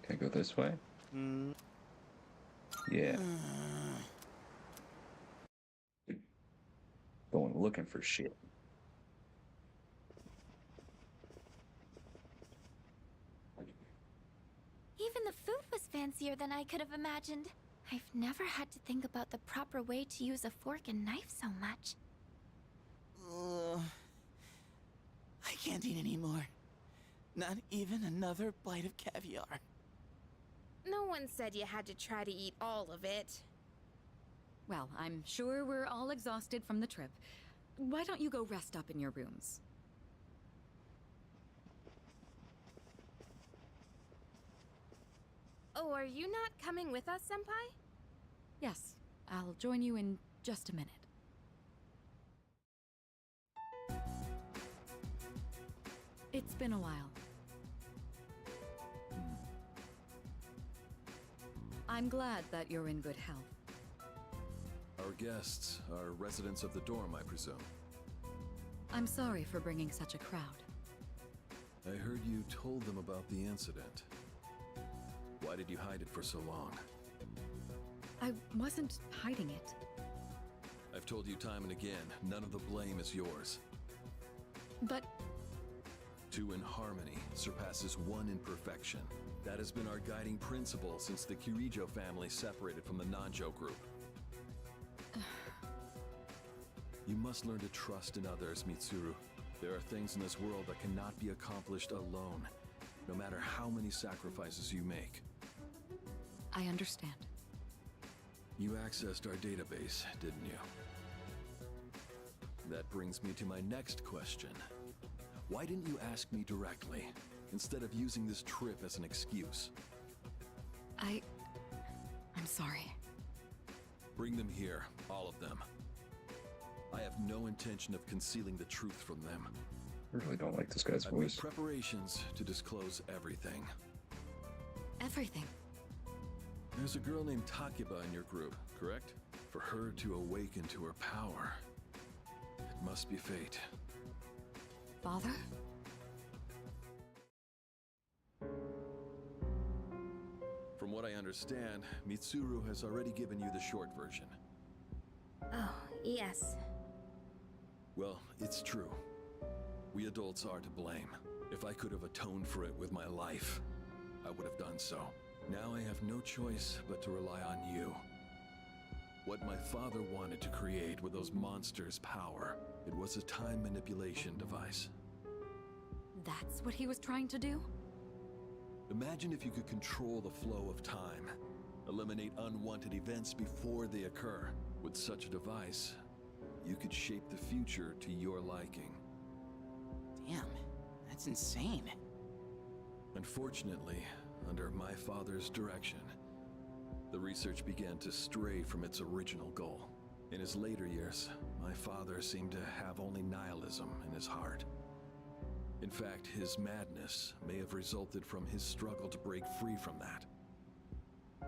Can I go this way? Yeah. Going looking for shit. Even the food was fancier than I could have imagined. I've never had to think about the proper way to use a fork and knife so much. I can't eat anymore. Not even another bite of caviar. No one said you had to try to eat all of it. Well, I'm sure we're all exhausted from the trip. Why don't you go rest up in your rooms? Oh, are you not coming with us, Senpai? Yes, I'll join you in just a minute. It's been a while. I'm glad that you're in good health. Our guests are residents of the dorm, I presume. I'm sorry for bringing such a crowd. I heard you told them about the incident. Why did you hide it for so long? I wasn't hiding it. I've told you time and again, none of the blame is yours. But... Two in harmony surpasses one in perfection. That has been our guiding principle since the Kirijo family separated from the Nanjo group. You must learn to trust in others, Mitsuru. There are things in this world that cannot be accomplished alone, no matter how many sacrifices you make. I understand. You accessed our database, didn't you? That brings me to my next question. Why didn't you ask me directly, instead of using this trip as an excuse? I'm sorry. Bring them here, all of them. I have no intention of concealing the truth from them. I really don't like this guy's I've made voice. preparations to disclose everything. Everything? There's a girl named Takiba in your group, correct? For her to awaken to her power, it must be fate. Father? From what I understand, Mitsuru has already given you the short version. Oh, yes. Well, it's true. We adults are to blame. If I could have atoned for it with my life, I would have done so. Now I have no choice but to rely on you. What my father wanted to create with those monsters' power, it was a time manipulation device. That's what he was trying to do? Imagine if you could control the flow of time, eliminate unwanted events before they occur. With such a device, you could shape the future to your liking. Damn, that's insane. Unfortunately, under my father's direction, the research began to stray from its original goal. In his later years, my father seemed to have only nihilism in his heart. In fact, his madness may have resulted from his struggle to break free from that.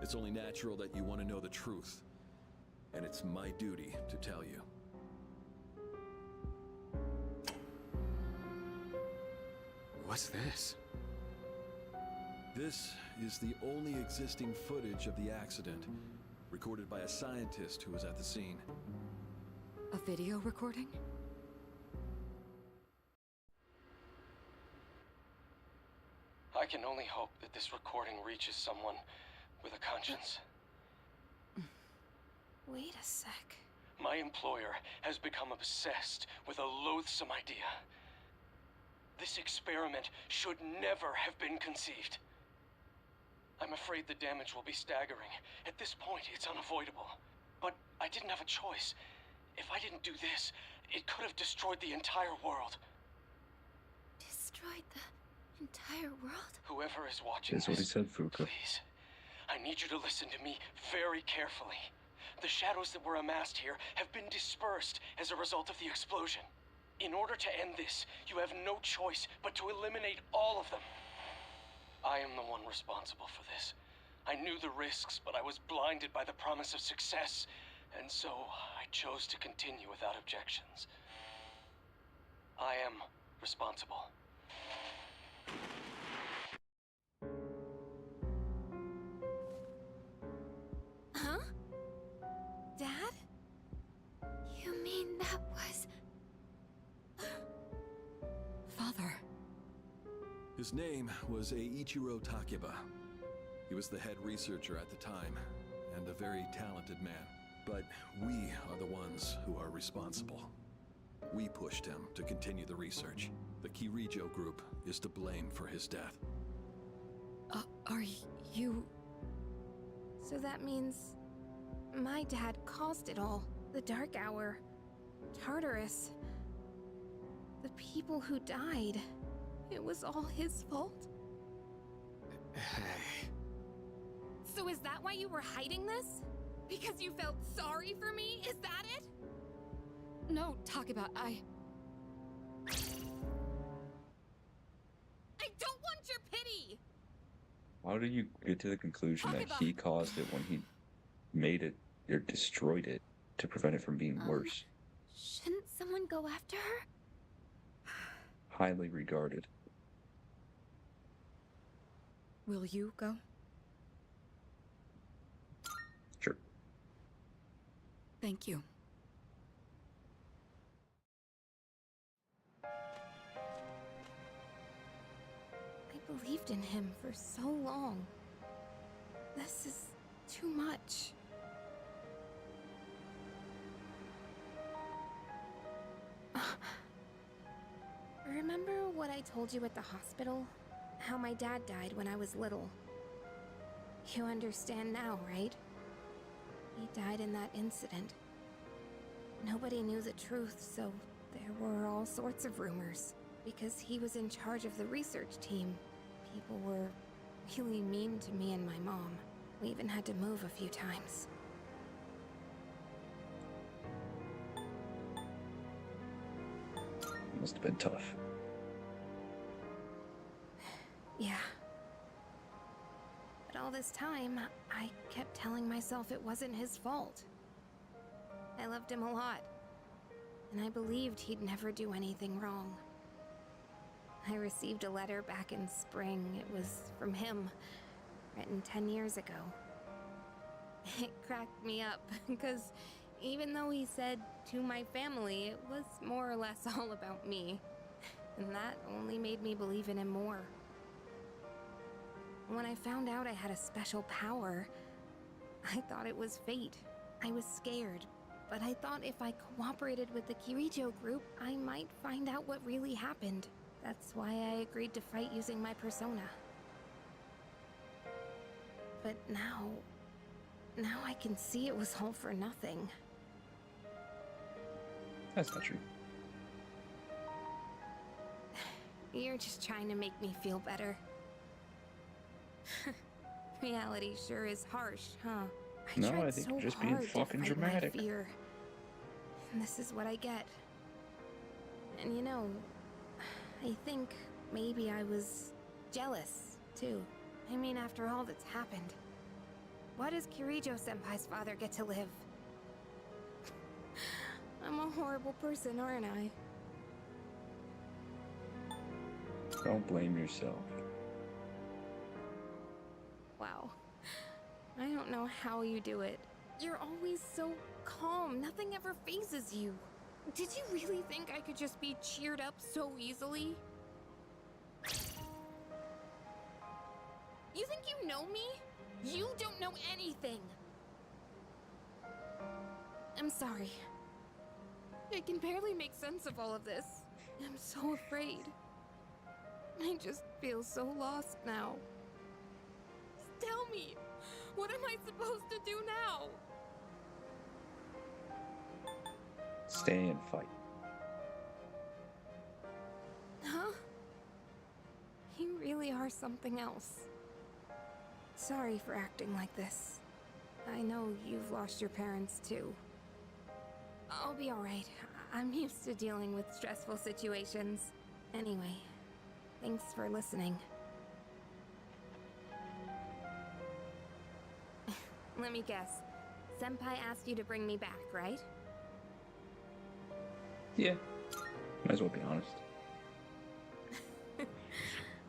It's only natural that you want to know the truth, and it's my duty to tell you. What's this? This is the only existing footage of the accident, recorded by a scientist who was at the scene. A video recording? I can only hope that this recording reaches someone with a conscience. Wait a sec. My employer has become obsessed with a loathsome idea. This experiment should never have been conceived. I'm afraid the damage will be staggering. At this point, it's unavoidable. But I didn't have a choice. If I didn't do this, it could have destroyed the entire world. Destroyed the entire world? Whoever is watching That's what he this, said, Fuka. please, I need you to listen to me very carefully. The shadows that were amassed here have been dispersed as a result of the explosion. In order to end this, you have no choice but to eliminate all of them. I am the one responsible for this. I knew the risks, but I was blinded by the promise of success, and so I chose to continue without objections. I am responsible. Huh? Dad? You mean that was... Father. His name was Eiichiro Takiba. He was the head researcher at the time, and a very talented man. But we are the ones who are responsible. We pushed him to continue the research. The Kirijo group is to blame for his death. Are you... So that means my dad caused it all. The Dark Hour, Tartarus, the people who died. It was all his fault? So is that why you were hiding this? Because you felt sorry for me? Is that it? No, Takiba, I don't want your pity! How did you get to the conclusion that he caused it when he made it or destroyed it to prevent it from being worse? Shouldn't someone go after her? Highly regarded. Will you go? Sure. Thank you. I believed in him for so long. This is too much. Remember what I told you at the hospital? How my dad died when I was little. You understand now, right? He died in that incident. Nobody knew the truth, so there were all sorts of rumors. Because he was in charge of the research team, people were really mean to me and my mom. We even had to move a few times. Must have been tough. Yeah. But all this time, I kept telling myself it wasn't his fault. I loved him a lot, and I believed he'd never do anything wrong. I received a letter back in spring. It was from him, written 10 years ago. It cracked me up, because even though he said to my family, it was more or less all about me. And that only made me believe in him more. When I found out I had a special power, I thought it was fate. I was scared, but I thought if I cooperated with the Kirijo group, I might find out what really happened. That's why I agreed to fight using my persona. But now I can see it was all for nothing. That's not true. You're just trying to make me feel better. Reality sure is harsh, huh? No, tried I think so you're just being hard to fucking fight my dramatic. fear. And this is what I get. And you know, I think maybe I was jealous, too. I mean, after all that's happened, why does Kirijo-senpai's father get to live? I'm a horrible person, aren't I? Don't blame yourself. Wow. I don't know how you do it. You're always so calm. Nothing ever phases you. Did you really think I could just be cheered up so easily? You think you know me? You don't know anything. I'm sorry. I can barely make sense of all of this. I'm so afraid. I just feel so lost now. Tell me, what am I supposed to do now? Stay and fight. Huh? You really are something else. Sorry for acting like this. I know you've lost your parents too. I'll be alright. I'm used to dealing with stressful situations. Anyway, thanks for listening. Let me guess. Senpai asked you to bring me back, right? Yeah. Might as well be honest.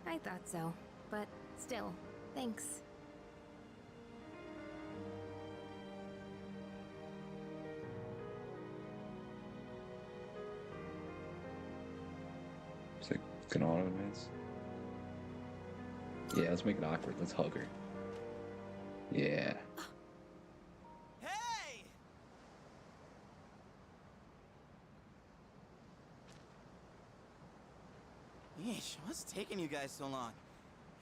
I thought so, but still, thanks. It's like, can auto advance? Yeah, let's make it awkward. Let's hug her. Yeah. Hey! Yeesh, what's taking you guys so long?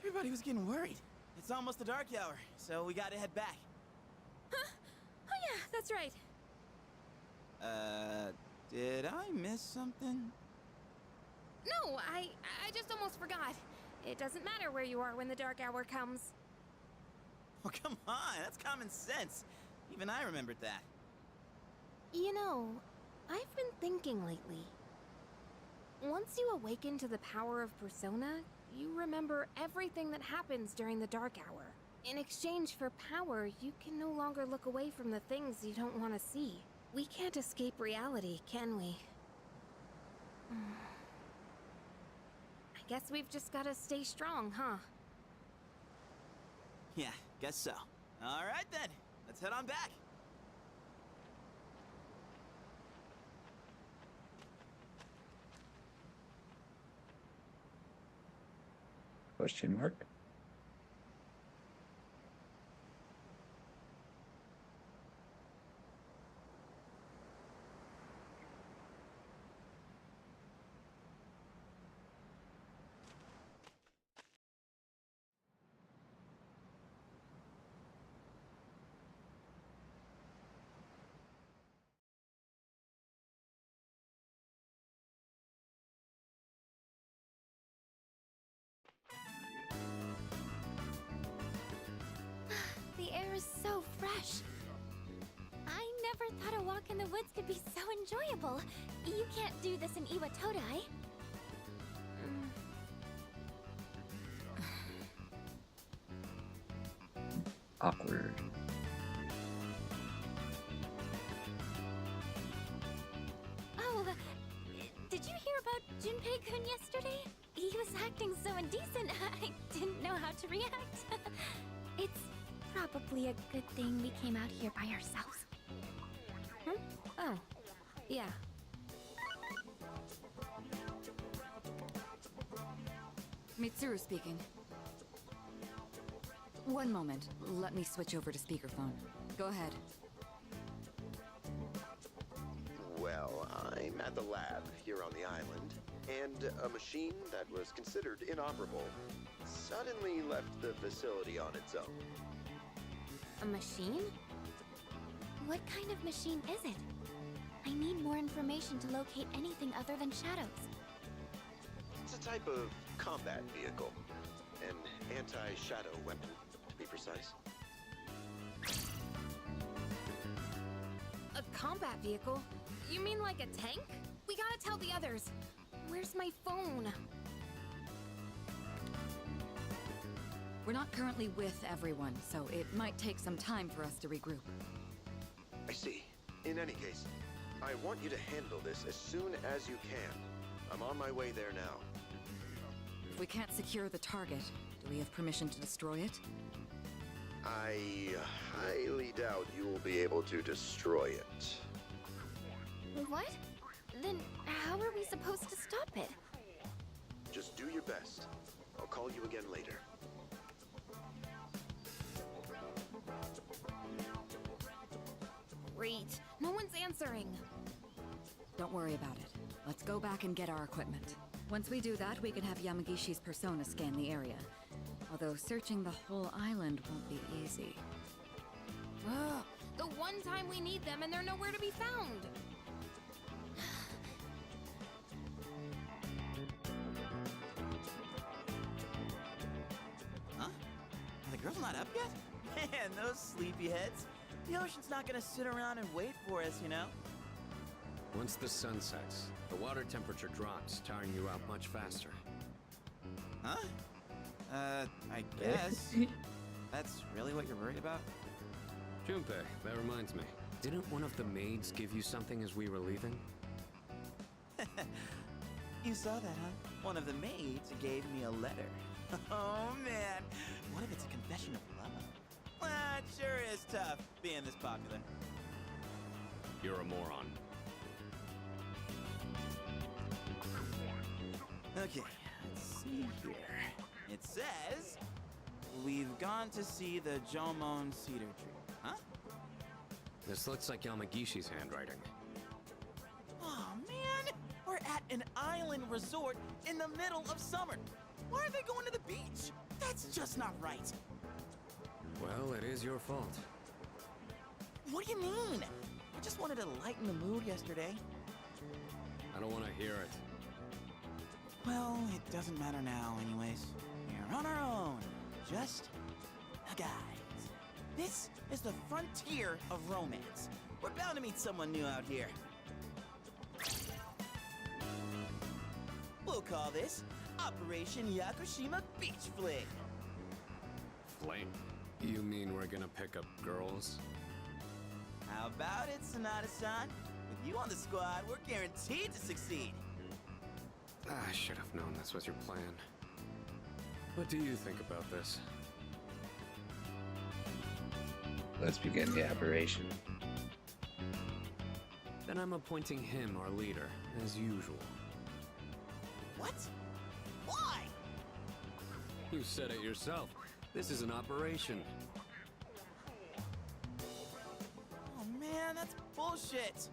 Everybody was getting worried. It's almost the dark hour, so we gotta head back. Huh? Oh yeah, that's right. Did I miss something? No, I just almost forgot. It doesn't matter where you are when the dark hour comes. Oh, come on, that's common sense. Even I remembered that. You know, I've been thinking lately. Once you awaken to the power of Persona, you remember everything that happens during the Dark Hour. In exchange for power, you can no longer look away from the things you don't want to see. We can't escape reality, can we? I guess we've just gotta stay strong, huh? Yeah, guess so. All right then, let's head on back. Question mark? The air is so fresh. I never thought a walk in the woods could be so enjoyable. You can't do this in Iwatodai. Awkward. Oh, did you hear about Junpei-kun yesterday? He was acting so indecent, I didn't know how to react. It's probably a good thing we came out here by ourselves. Oh, yeah. Mitsuru speaking. One moment. Let me switch over to speakerphone. Go ahead. Well, I'm at the lab here on the island, and a machine that was considered inoperable suddenly left the facility on its own. A machine? What kind of machine is it? I need more information to locate anything other than shadows. It's a type of combat vehicle. An anti-shadow weapon, to be precise. A combat vehicle? You mean like a tank? We gotta tell the others. Where's my phone? We're not currently with everyone, so it might take some time for us to regroup. I see. In any case, I want you to handle this as soon as you can. I'm on my way there now. If we can't secure the target, do we have permission to destroy it? I highly doubt you will be able to destroy it. What? Then how are we supposed to stop it? Just do your best. I'll call you again later. Great. No one's answering. Don't worry about it. Let's go back and get our equipment. Once we do that, we can have Yamagishi's persona scan the area. Although searching the whole island won't be easy. Ugh, the one time we need them and they're nowhere to be found. Huh? Are the girls not up yet? Man, those sleepyheads. The ocean's not gonna sit around and wait for us, you know? Once the sun sets, the water temperature drops, tiring you out much faster. Huh? I guess. That's really what you're worried about? Junpei, that reminds me. Didn't one of the maids give you something as we were leaving? You saw that, huh? One of the maids gave me a letter. Oh, man. What if it's a confession of love? Well, it sure is tough being this popular. You're a moron. Okay, let's see here. It says, we've gone to see the Jomon cedar tree. Huh? This looks like Yamagishi's handwriting. Oh, man! We're at an island resort in the middle of summer. Why are they going to the beach? That's just not right. Well, it is your fault. What do you mean? I just wanted to lighten the mood yesterday. I don't want to hear it. Well, it doesn't matter now anyways. We're on our own. Just guys. This is the frontier of romance. We're bound to meet someone new out here. We'll call this Operation Yakushima Beach Fling. Fling? You mean we're gonna pick up girls? How about it, Sonata-san? With you on the squad, we're guaranteed to succeed. I should have known this was your plan. What do you think about this? Let's begin the aberration. Then I'm appointing him our leader, as usual. What? Why? You said it yourself. This is an operation. Oh man, that's bullshit.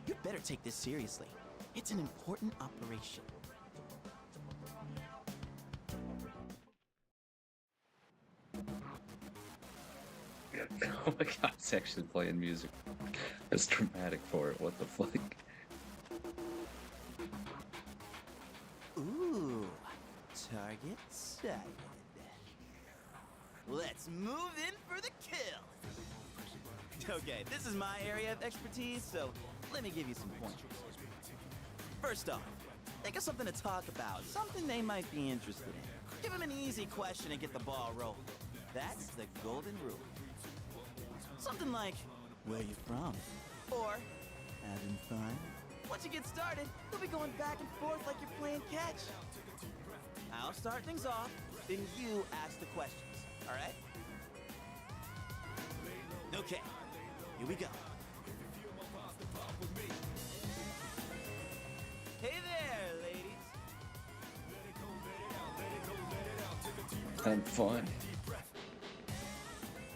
You better take this seriously. It's an important operation. Oh my god, it's actually playing music. It's dramatic for it, what the fuck? Ooh, target sighted. Let's move in for the kill. Okay, this is my area of expertise, so let me give you some pointers. First off, think of something to talk about, something they might be interested in. Give them an easy question and get the ball rolling. That's the golden rule. Something like, where you from? Or, having fun? Once you get started, you'll be going back and forth like you're playing catch. I'll start things off, then you ask the questions, alright? Okay, here we go. Hey there, ladies. And fun.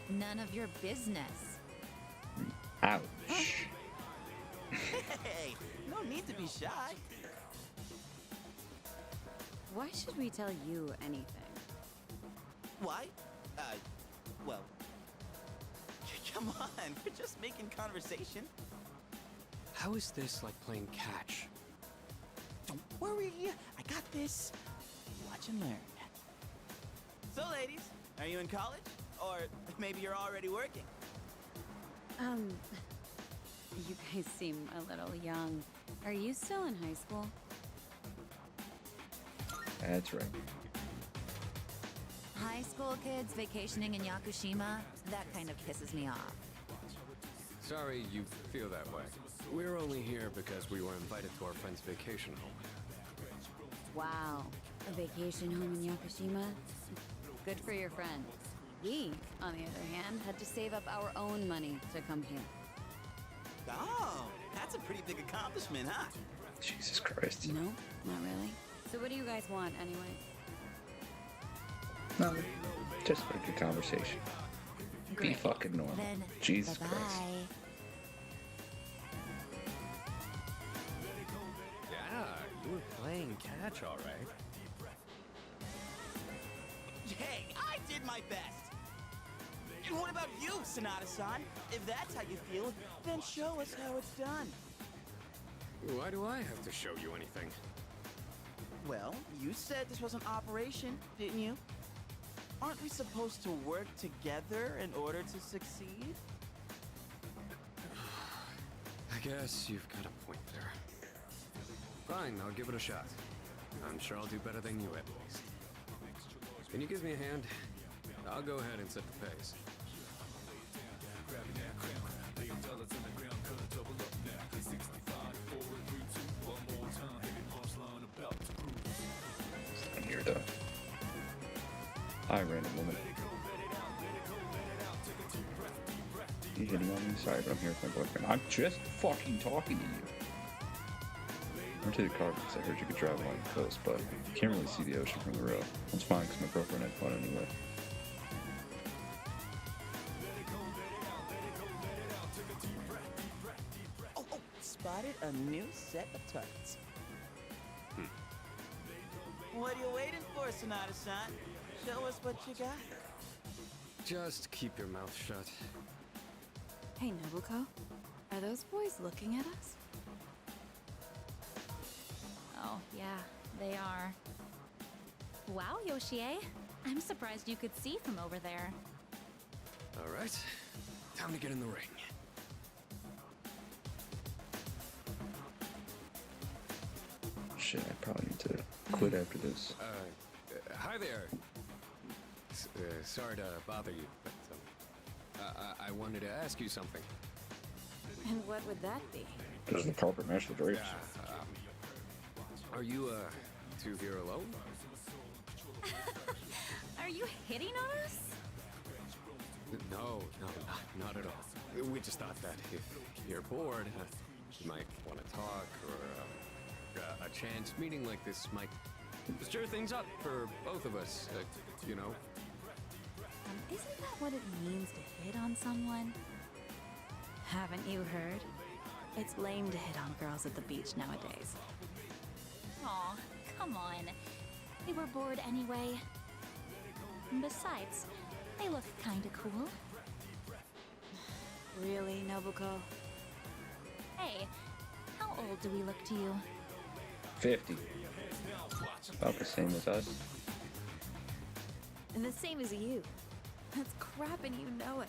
None of your business. Ouch. Hey, no need to be shy. Why should we tell you anything? Why? Well... Come on, we're just making conversation. How is this like playing catch? Don't worry, I got this. Watch and learn. So, ladies, are you in college? Or maybe you're already working? You guys seem a little young. Are you still in high school? That's right. High school kids vacationing in Yakushima? That kind of pisses me off. Sorry you feel that way. We're only here because we were invited to our friend's vacation home. Wow. A vacation home in Yakushima? Good for your friend. We, on the other hand, had to save up our own money to come here. Oh, that's a pretty big accomplishment, huh? Jesus Christ. No, not really. So what do you guys want, anyway? No, just like a conversation. Be Great. fucking normal. Then, Jesus bye-bye. Christ. Yeah, you were playing catch, all right. Hey, I did my best! And what about you, Sonata-san? If that's how you feel, then show us how it's done. Why do I have to show you anything? Well, you said this was an operation, didn't you? Aren't we supposed to work together in order to succeed? I guess you've got a point there. Fine, I'll give it a shot. I'm sure I'll do better than you at least. Can you give me a hand? I'll go ahead and set the pace. I'm here though. Hi, random woman. You hitting on me? Sorry, but I'm here with my boyfriend. I'm just fucking talking to you. I went to the car because I heard you could drive along the coast, but you can't really see the ocean from the road. It's fine because my girlfriend had fun anyway. Oh, spotted a new set of targets. What are you waiting for, Sonata-san? Show us what you got. Just keep your mouth shut. Hey, Nobuko. Are those boys looking at us? Oh, yeah, they are. Wow, Yoshie. I'm surprised you could see from over there. All right, time to get in the ring. Shit, I probably need to quit after this. Hi there. Sorry to bother you, but I wanted to ask you something. And what would that be? Does the carpet match the drapes? Are you two here alone? Are you hitting on us? No, not at all. We just thought that if you're bored, you might want to talk, or a chance meeting like this might stir things up for both of us, you know? Isn't that what it means to hit on someone? Haven't you heard? It's lame to hit on girls at the beach nowadays. Aw, come on. They were bored anyway. Besides, they look kinda cool. Really, Nobuko? Hey, how old do we look to you? 50. About the same as us. And the same as you. That's crap and you know it.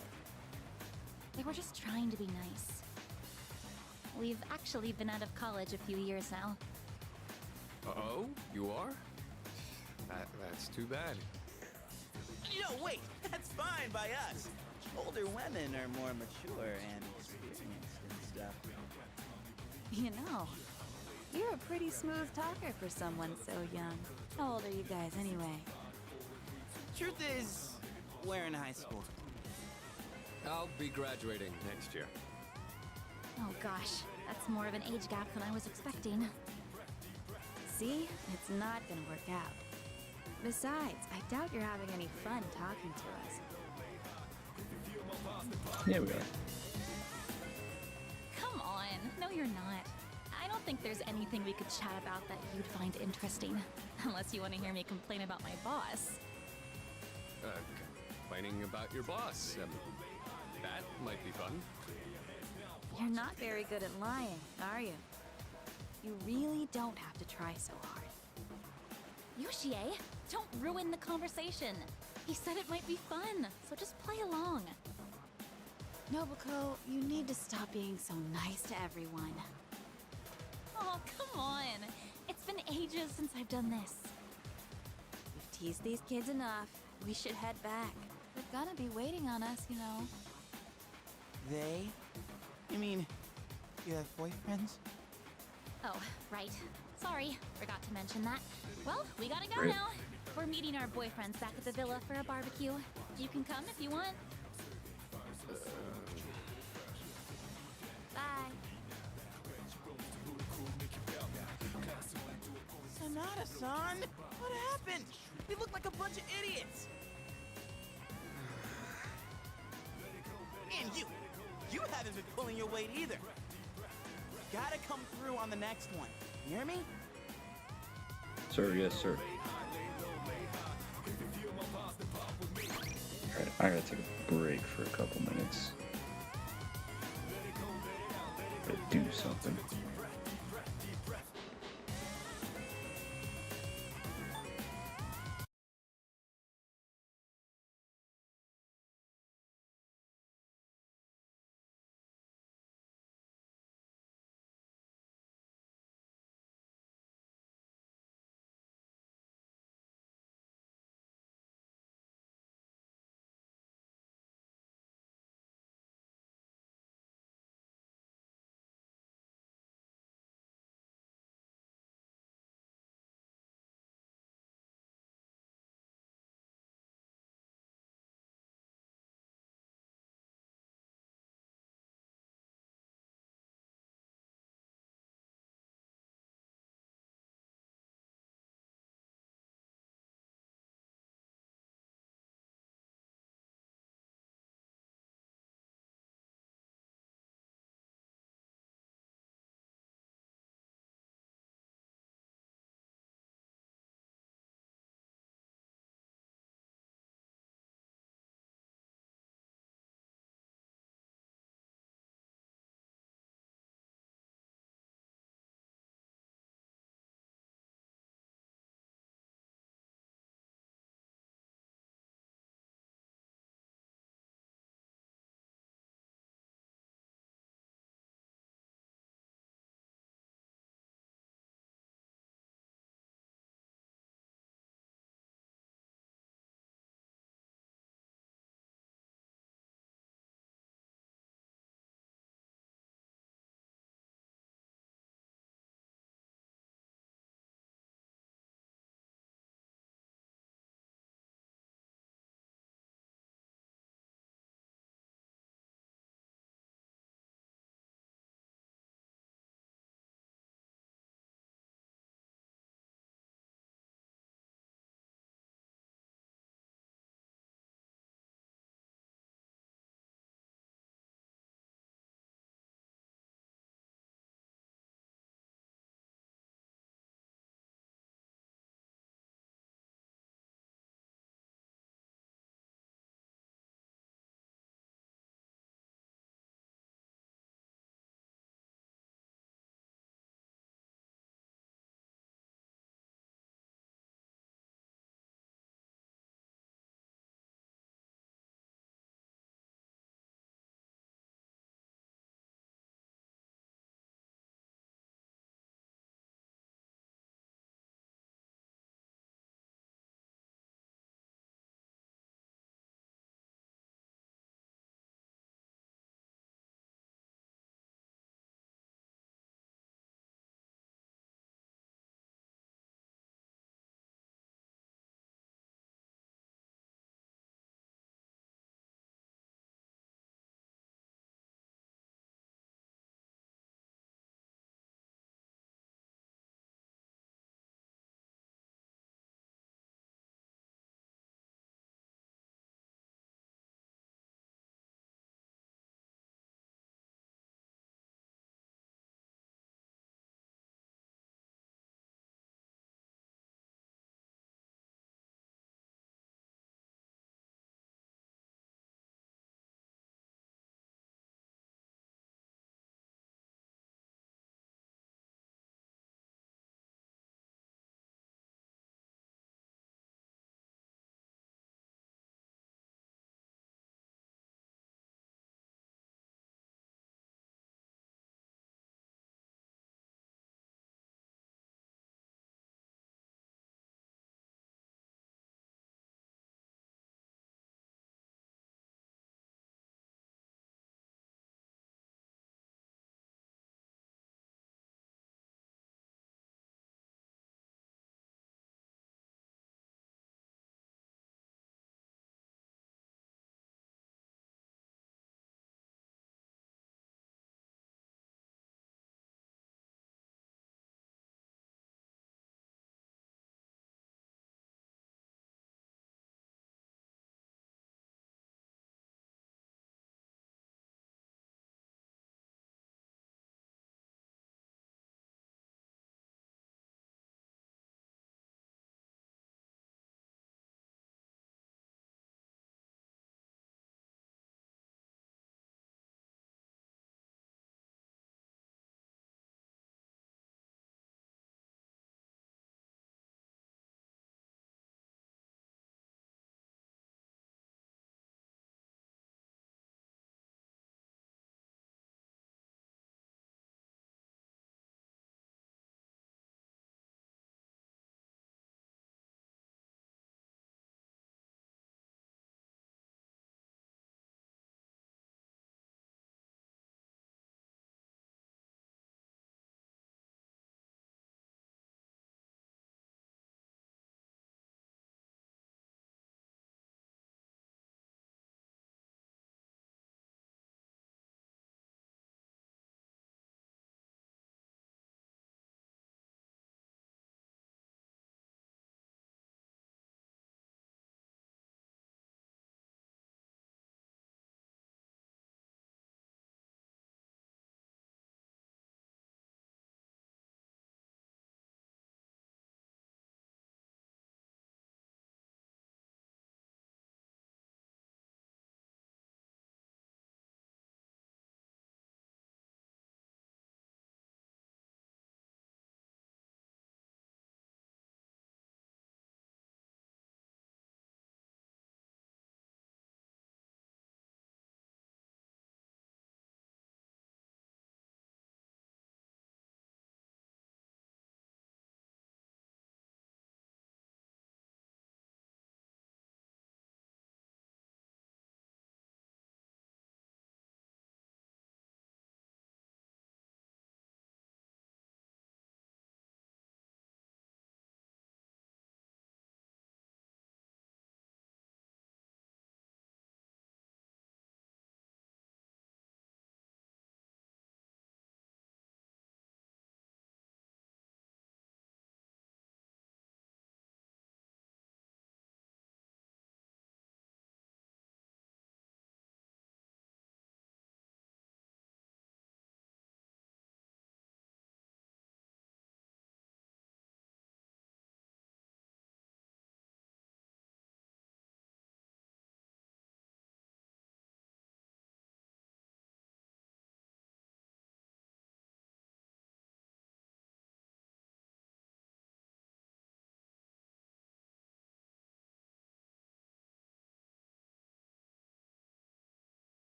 They were just trying to be nice. We've actually been out of college a few years now. Oh, you are? That's too bad. No, wait, that's fine by us. Older women are more mature and experienced and stuff. You know, you're a pretty smooth talker for someone so young. How old are you guys anyway? Truth is, we're in high school. I'll be graduating next year. Oh gosh, that's more of an age gap than I was expecting. See? It's not gonna work out. Besides, I doubt you're having any fun talking to us. Yeah, we are. Come on, no you're not. I don't think there's anything we could chat about that you'd find interesting. Unless you want to hear me complain about my boss. Complaining about your boss. That might be fun. You're not very good at lying, are you? You really don't have to try so hard. Yoshie, don't ruin the conversation. He said it might be fun, so just play along. Nobuko, you need to stop being so nice to everyone. Oh, come on. It's been ages since I've done this. We've teased these kids enough. We should head back. They're gonna be waiting on us, you know. They? You mean, you have boyfriends? Oh, right. Sorry, forgot to mention that. Well, we gotta go Great. now. We're meeting our boyfriends back at the villa for a barbecue. You can come if you want. Bye. Sonata-san? What happened? We look like a bunch of idiots. And you haven't been pulling your weight either. Gotta come through on the next one. You hear me? Sir, yes, sir. Alright, I gotta take a break for a couple minutes. Gotta do something.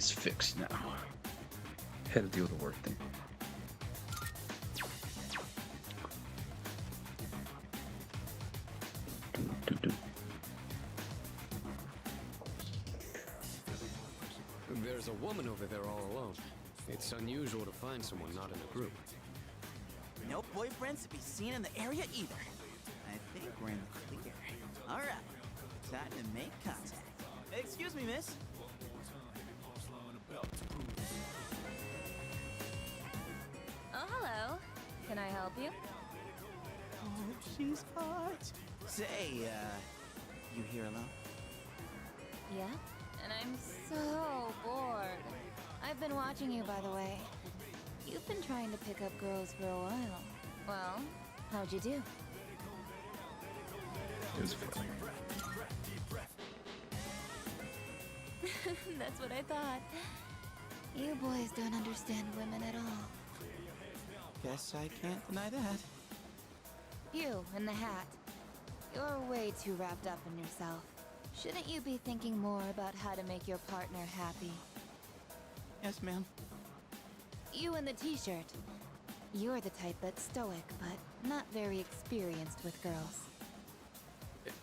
is fixed now. Had to deal with the work thing. There's a woman over there all alone. It's unusual to find someone not in a group. No boyfriends to be seen in the area either. I think we're in the clear. All right, time to make contact. Excuse me, miss. Oh, hello. Can I help you? Oh, she's hot. Say, you here alone? Yeah? And I'm so bored. I've been watching you, by the way. You've been trying to pick up girls for a while. Well, how'd you do? It was fun. That's what I thought. You boys don't understand women at all. Guess I can't deny that. You in the hat. You're way too wrapped up in yourself. Shouldn't you be thinking more about how to make your partner happy? Yes, ma'am. You in the t-shirt. You're the type that's stoic, but not very experienced with girls.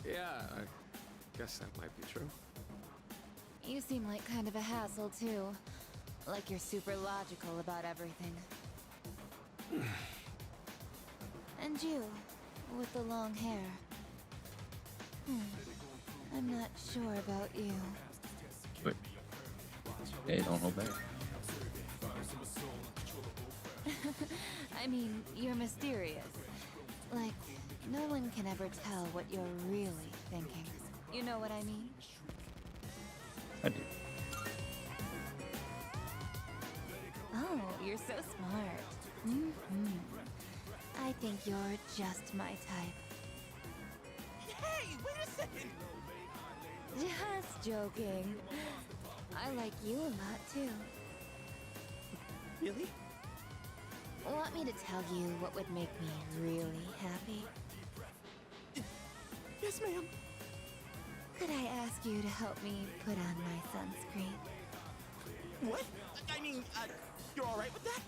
Yeah, I guess that might be true. You seem like kind of a hassle, too. Like you're super logical about everything. And you, with the long hair. I'm not sure about you. Wait. Hey, don't hold back. I mean, you're mysterious. Like, no one can ever tell what you're really thinking. You know what I mean? I do. Oh, you're so smart. I think you're just my type. Hey, wait a second! Just joking. I like you a lot, too. Really? Want me to tell you what would make me really happy? Yes, ma'am. Could I ask you to help me put on my sunscreen? What? I mean, you're alright with that?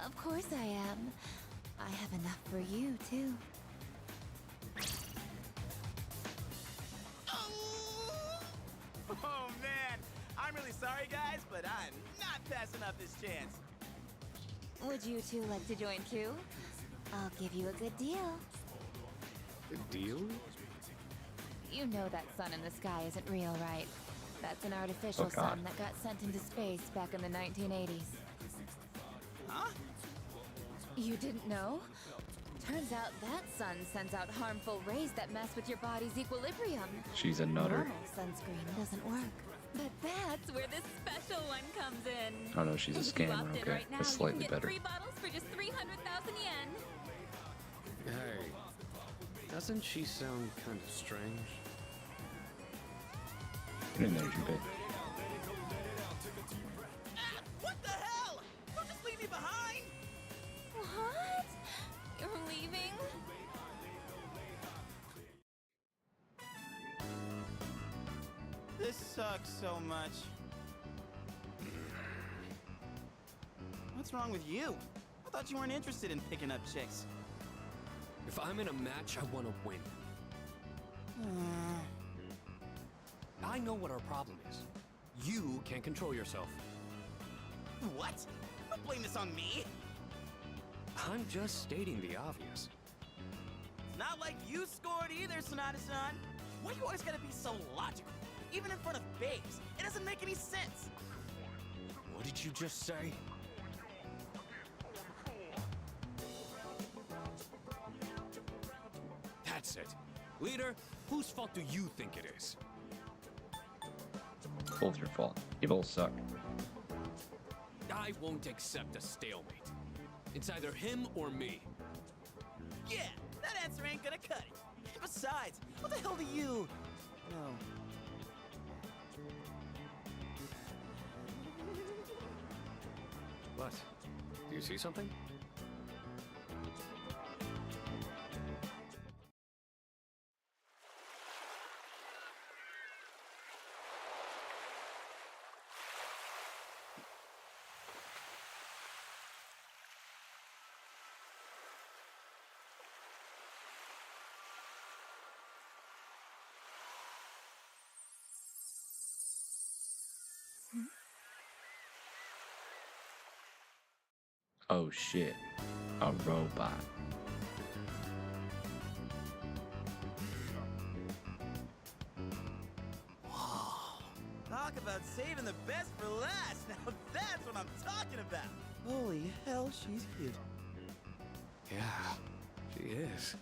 Of course I am. I have enough for you, too. Oh, man. I'm really sorry, guys, but I'm not passing up this chance. Would you two like to join too? I'll give you a good deal. A deal? You know that sun in the sky isn't real, right? That's an artificial sun that got sent into space back in the 1980s. Huh? You didn't know? Turns out that sun sends out harmful rays that mess with your body's equilibrium. She's a nutter. Normal sunscreen doesn't work. But that's where this special one comes in. Oh no, she's a And if you scammer, opt in okay. right now, That's slightly you can get better. 3 bottles for just 300,000 yen. Hey, doesn't she sound kind of strange? Get in there, Junpei. What the hell? Don't just leave me behind! What? You're leaving? This sucks so much. What's wrong with you? I thought you weren't interested in picking up chicks. If I'm in a match, I want to win. I know what our problem is. You can't control yourself. What? Don't blame this on me. I'm just stating the obvious. It's not like you scored either, Sonata-san. Why you always gotta be so logical? Even in front of babes. It doesn't make any sense. What did you just say? That's it. Leader, whose fault do you think it is? Both your fault. You both suck. I won't accept a stalemate. It's either him or me. Yeah, that answer ain't gonna cut it. And besides, what the hell do you... No. What? Do you see something? Oh shit. A robot. Talk about saving the best for last. Now that's what I'm talking about. Holy hell, she's cute. Yeah, she is.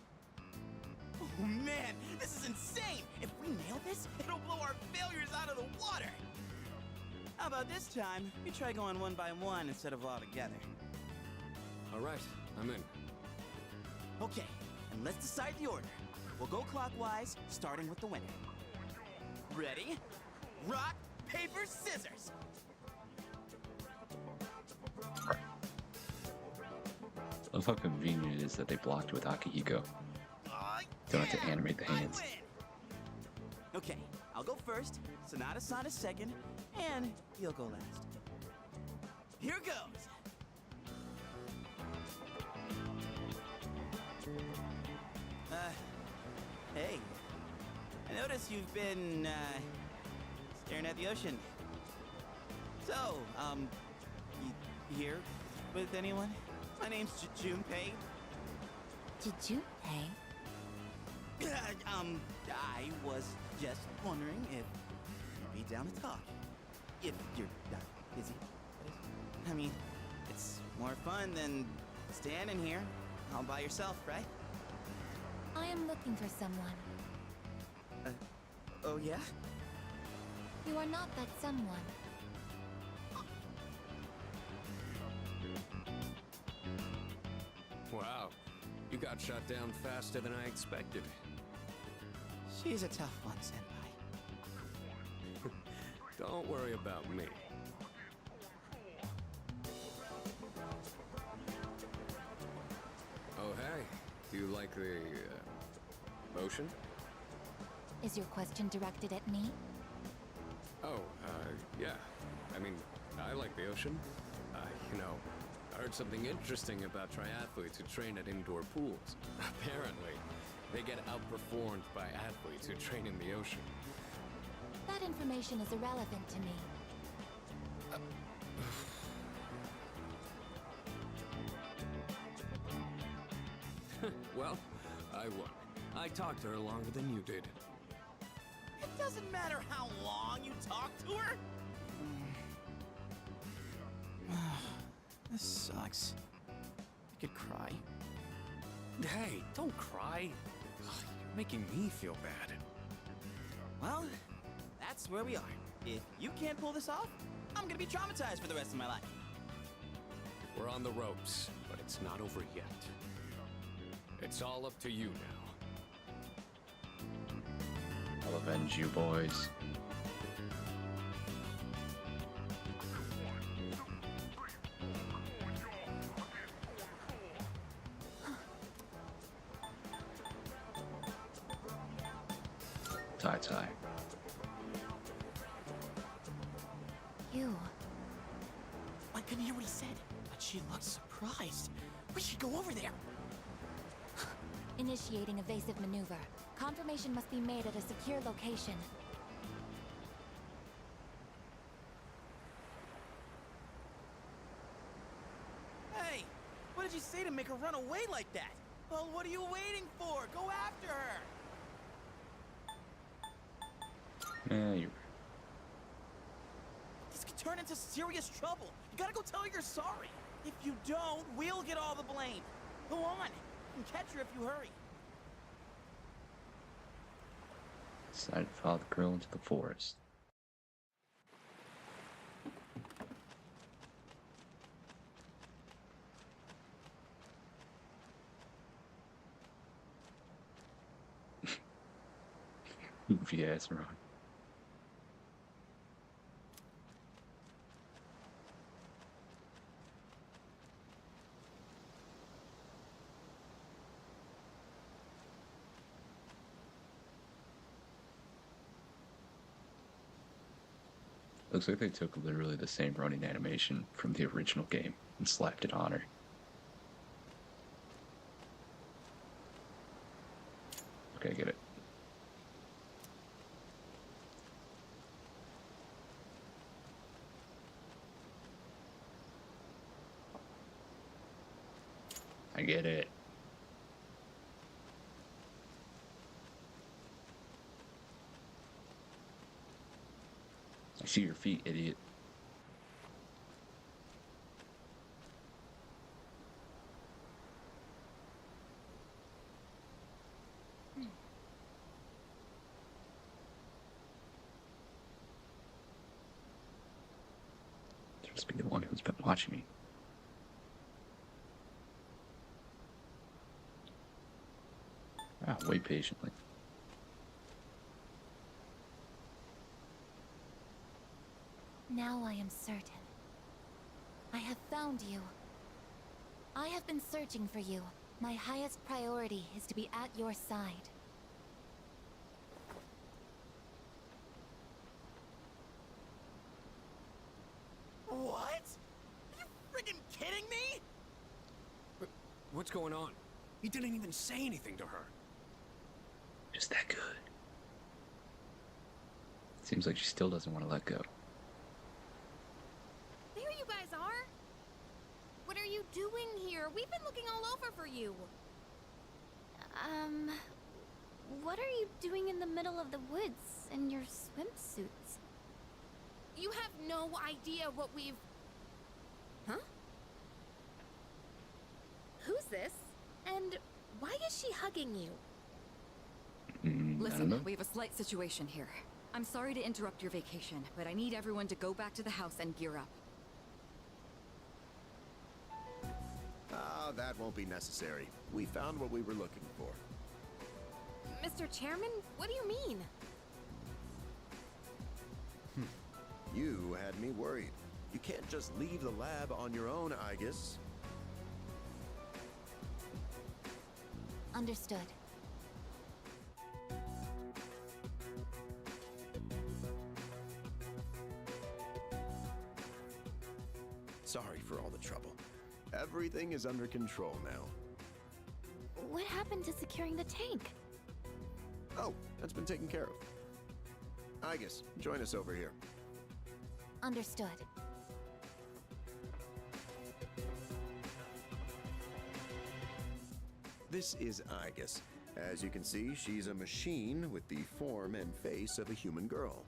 Oh man, this is insane! If we nail this, it'll blow our failures out of the water! How about this time, we try going one by one instead of all together? Alright, I'm in. Okay, and let's decide the order. We'll go clockwise, starting with the winner. Ready? Rock, paper, scissors! I love how convenient it is that they blocked with Akihiko. Don't have to animate the hands. Okay, I'll go first, Sanada-san is second, and you'll go last. Here goes! Hey. I notice you've been, staring at the ocean. So, you here with anyone? My name's Junpei. Junpei? I was just wondering if you'd be down to talk. If you're not busy. I mean, it's more fun than standing here all by yourself, right? I am looking for someone. Oh yeah? You are not that someone. Wow, you got shot down faster than I expected. She's a tough one, Senpai. Don't worry about me. Oh, hey. Do you like the, ocean? Is your question directed at me? Oh, yeah. I mean, I like the ocean. You know, I heard something interesting about triathletes who train at indoor pools. Apparently, they get outperformed by athletes who train in the ocean. That information is irrelevant to me. Well, I won. I talked to her longer than you did. It doesn't matter how long you talk to her! This sucks. I could cry. Hey, don't cry. Ugh, you're making me feel bad. Well, that's where we are. If you can't pull this off, I'm gonna be traumatized for the rest of my life. We're on the ropes, but it's not over yet. It's all up to you now. I'll avenge you, boys. Tai. You. I couldn't hear what he said, but she looked surprised. We should go over there. Initiating evasive maneuver. Confirmation must be made at a secure location. Hey, what did you say to make her run away like that? Well, what are you waiting for? Go after her! Yeah, you. This could turn into serious trouble. You gotta go tell her you're sorry. If you don't, we'll get all the blame. Go on. You can catch her if you hurry. Decided to follow the girl into the forest. Goofy ass Ron. Looks like they took literally the same running animation from the original game and slapped it on her. Okay, I get it. I get it. I see your feet, idiot. There must be the one who's been watching me. Ah, wait patiently. Now I am certain. I have found you. I have been searching for you. My highest priority is to be at your side. What? Are you friggin' kidding me? What's going on? He didn't even say anything to her. Just that good. Seems like she still doesn't want to let go. There you guys are! What are you doing here? We've been looking all over for you. What are you doing in the middle of the woods in your swimsuits? You have no idea what we've... Huh? Who's this? And why is she hugging you? I don't know. Listen, we have a slight situation here. I'm sorry to interrupt your vacation, but I need everyone to go back to the house and gear up. That won't be necessary. We found what we were looking for. Mr. Chairman, what do you mean? You had me worried. You can't just leave the lab on your own, I guess. Understood. Sorry for all the trouble. Everything is under control now. What happened to securing the tank? Oh, that's been taken care of. Igus, join us over here. Understood. This is Igus. As you can see, she's a machine with the form and face of a human girl.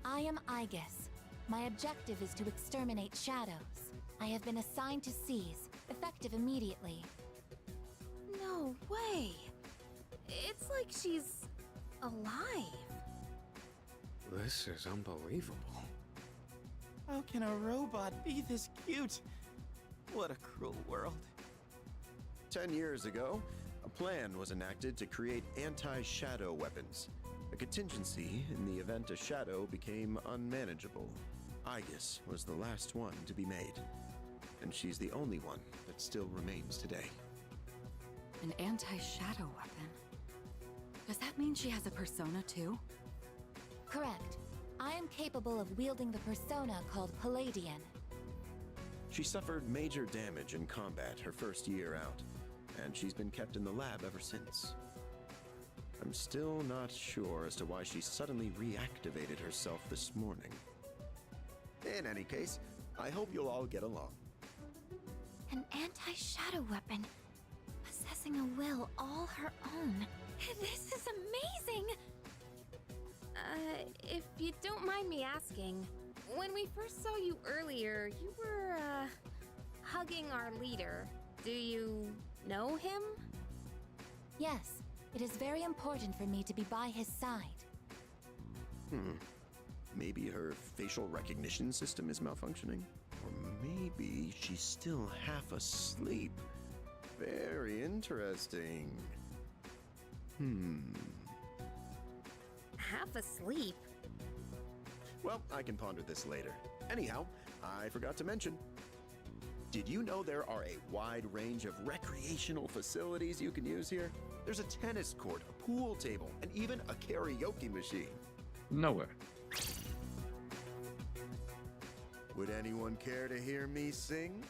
I am Igus. My objective is to exterminate shadows. I have been assigned to seize, effective immediately. No way. It's like she's alive. This is unbelievable. How can a robot be this cute? What a cruel world. 10 years ago, a plan was enacted to create anti-shadow weapons. A contingency in the event a shadow became unmanageable. Igus was the last one to be made. And she's the only one that still remains today. An anti-shadow weapon? Does that mean she has a persona too? Correct. I am capable of wielding the persona called Palladian. She suffered major damage in combat her first year out, and she's been kept in the lab ever since. I'm still not sure as to why she suddenly reactivated herself this morning. In any case, I hope you'll all get along. An anti-shadow weapon, possessing a will all her own. This is amazing! If you don't mind me asking, when we first saw you earlier, you were, hugging our leader. Do you know him? Yes, it is very important for me to be by his side. Maybe her facial recognition system is malfunctioning? Or maybe she's still half asleep. Very interesting. Half asleep? Well, I can ponder this later. Anyhow, I forgot to mention. Did you know there are a wide range of recreational facilities you can use here? There's a tennis court, a pool table, and even a karaoke machine. Nowhere. Would anyone care to hear me sing?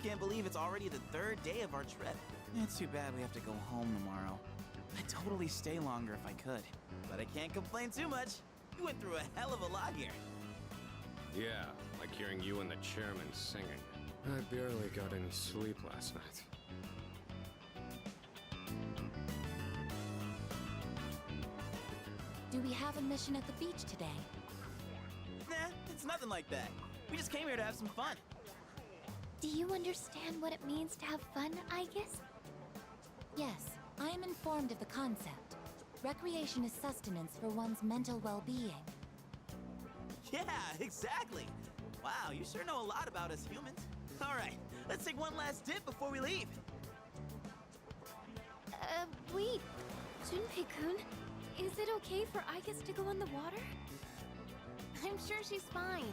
can't believe it's already the 3rd day of our trip. It's too bad we have to go home tomorrow. I'd totally stay longer if I could, but I can't complain too much. We went through a hell of a lot here. Yeah, like hearing you and the chairman singing. I barely got any sleep last night. Do we have a mission at the beach today? Nah, it's nothing like that. We just came here to have some fun. Do you understand what it means to have fun, Aegis? Yes, I am informed of the concept. Recreation is sustenance for one's mental well-being. Yeah, exactly. Wow, you sure know a lot about us humans. All right, let's take one last dip before we leave. Wait. Junpei-kun, is it okay for Aegis to go in the water? I'm sure she's fine.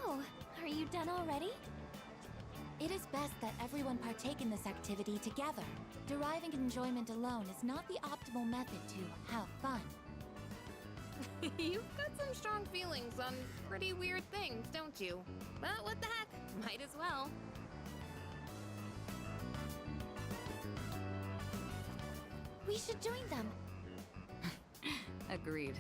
Oh, are you done already? It is best that everyone partake in this activity together. Deriving enjoyment alone is not the optimal method to have fun. You've got some strong feelings on pretty weird things, don't you? But what the heck? Might as well. We should join them. Agreed.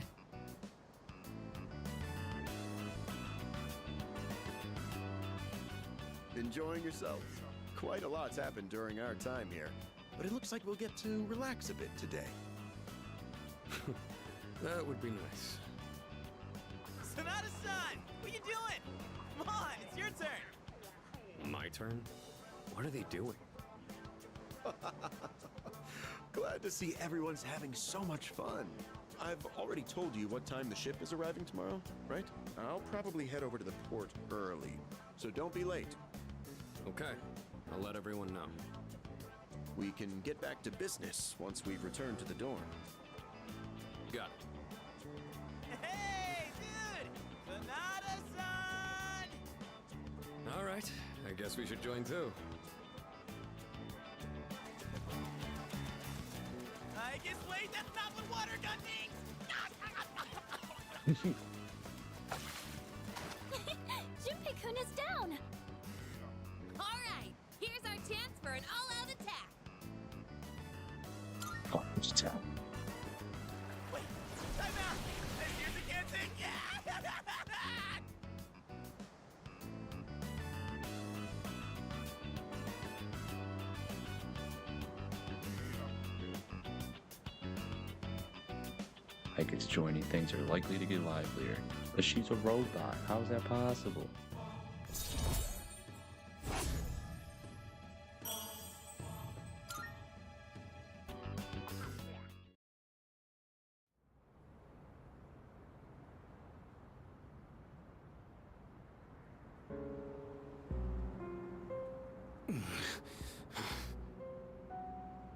Enjoying yourselves? Quite a lot's happened during our time here, but it looks like we'll get to relax a bit today. That would be nice. Sonata-san, what you doing? Come on, it's your turn. My turn? What are they doing? Glad to see everyone's having so much fun. I've already told you what time the ship is arriving tomorrow, right? I'll probably head over to the port early, so don't be late. Okay, I'll let everyone know. We can get back to business once we've returned to the dorm. Got it. Hey, dude! Sonata-san! All right, I guess we should join too. I guess wait, that's not what water gun means! Junpei-kun is down! All right, here's our chance for an all-out attack. Garbage tap. Wait, time out! Here's the dancing! Yeah! I guess joining things are likely to get livelier. But she's a robot. How is that possible?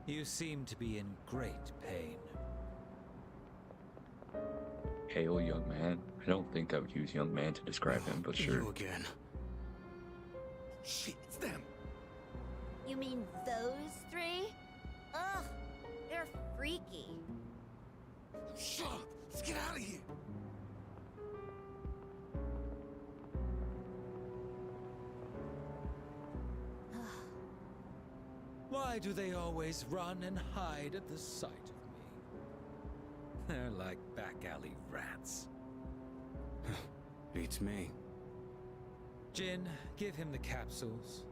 You seem to be in great pain. Hail, young man. I don't think I would use young man to describe him, but sure. You again. Shit, it's them. You mean those three? Ugh, they're freaky. Shut up! Let's get out of here! Why do they always run and hide at the sight of me? They're like back alley rats. Beats me. Jin, give him the capsules.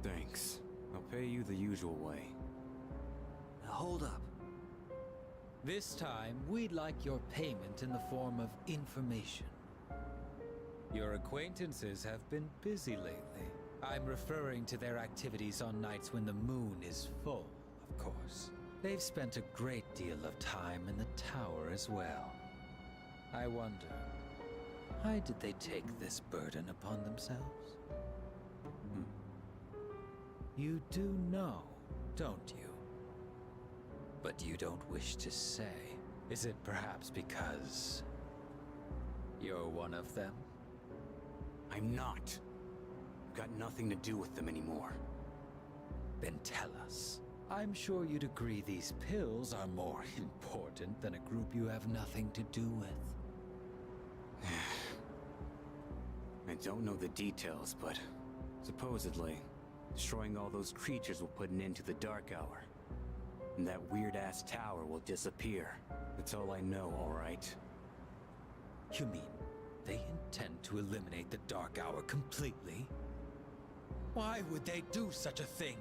Thanks. I'll pay you the usual way. Now hold up. This time, we'd like your payment in the form of information. Your acquaintances have been busy lately. I'm referring to their activities on nights when the moon is full, of course. They've spent a great deal of time in the tower as well. I wonder, why did they take this burden upon themselves? You do know, don't you? But you don't wish to say. Is it perhaps because you're one of them? I'm not. Got nothing to do with them anymore. Then tell us. I'm sure you'd agree these pills are more important than a group you have nothing to do with. I don't know the details, but supposedly, destroying all those creatures will put an end to the Dark Hour. And that weird-ass tower will disappear. That's all I know, alright? You mean they intend to eliminate the Dark Hour completely? Why would they do such a thing?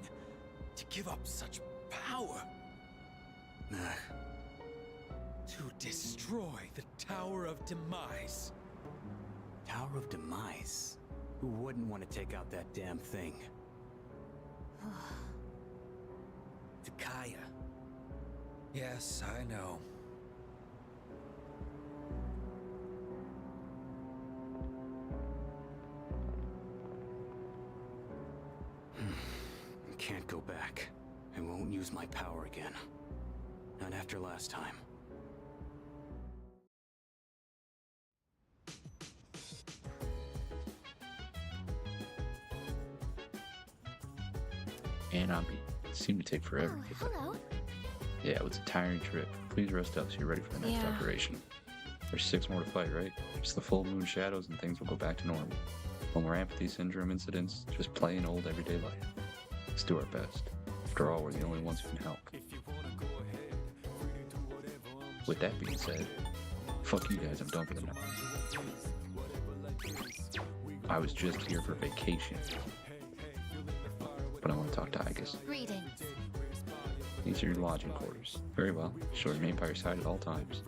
To give up such power? To destroy the Tower of Demise. Tower of Demise? Who wouldn't want to take out that damn thing? Takaya. Yes, I know. I can't go back. I won't use my power again. Not after last time. And it seemed to take forever. Oh, hello. Yeah, it was a tiring trip. Please rest up so you're ready for the next Yeah. operation. There's 6 more to fight, right? Just the full moon shadows and things will go back to normal. No more empathy syndrome incidents, just plain old everyday life. Let's do our best. After all, we're the only ones who can help. With that being said, fuck you guys, I'm done for the night. I was just here for vacation. But I want to talk to Igus. Greetings. These are your lodging quarters. Very well. She'll remain by your side at all times.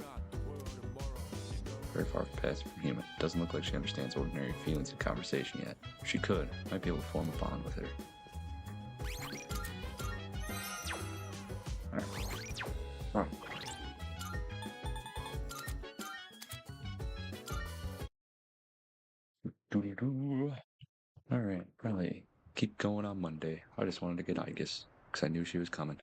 Very far past from human. Doesn't look like she understands ordinary feelings in conversation yet. If she could, might be able to form a bond with her. Alright. Alright, probably keep going on Monday. I just wanted to get Igus, because I knew she was coming.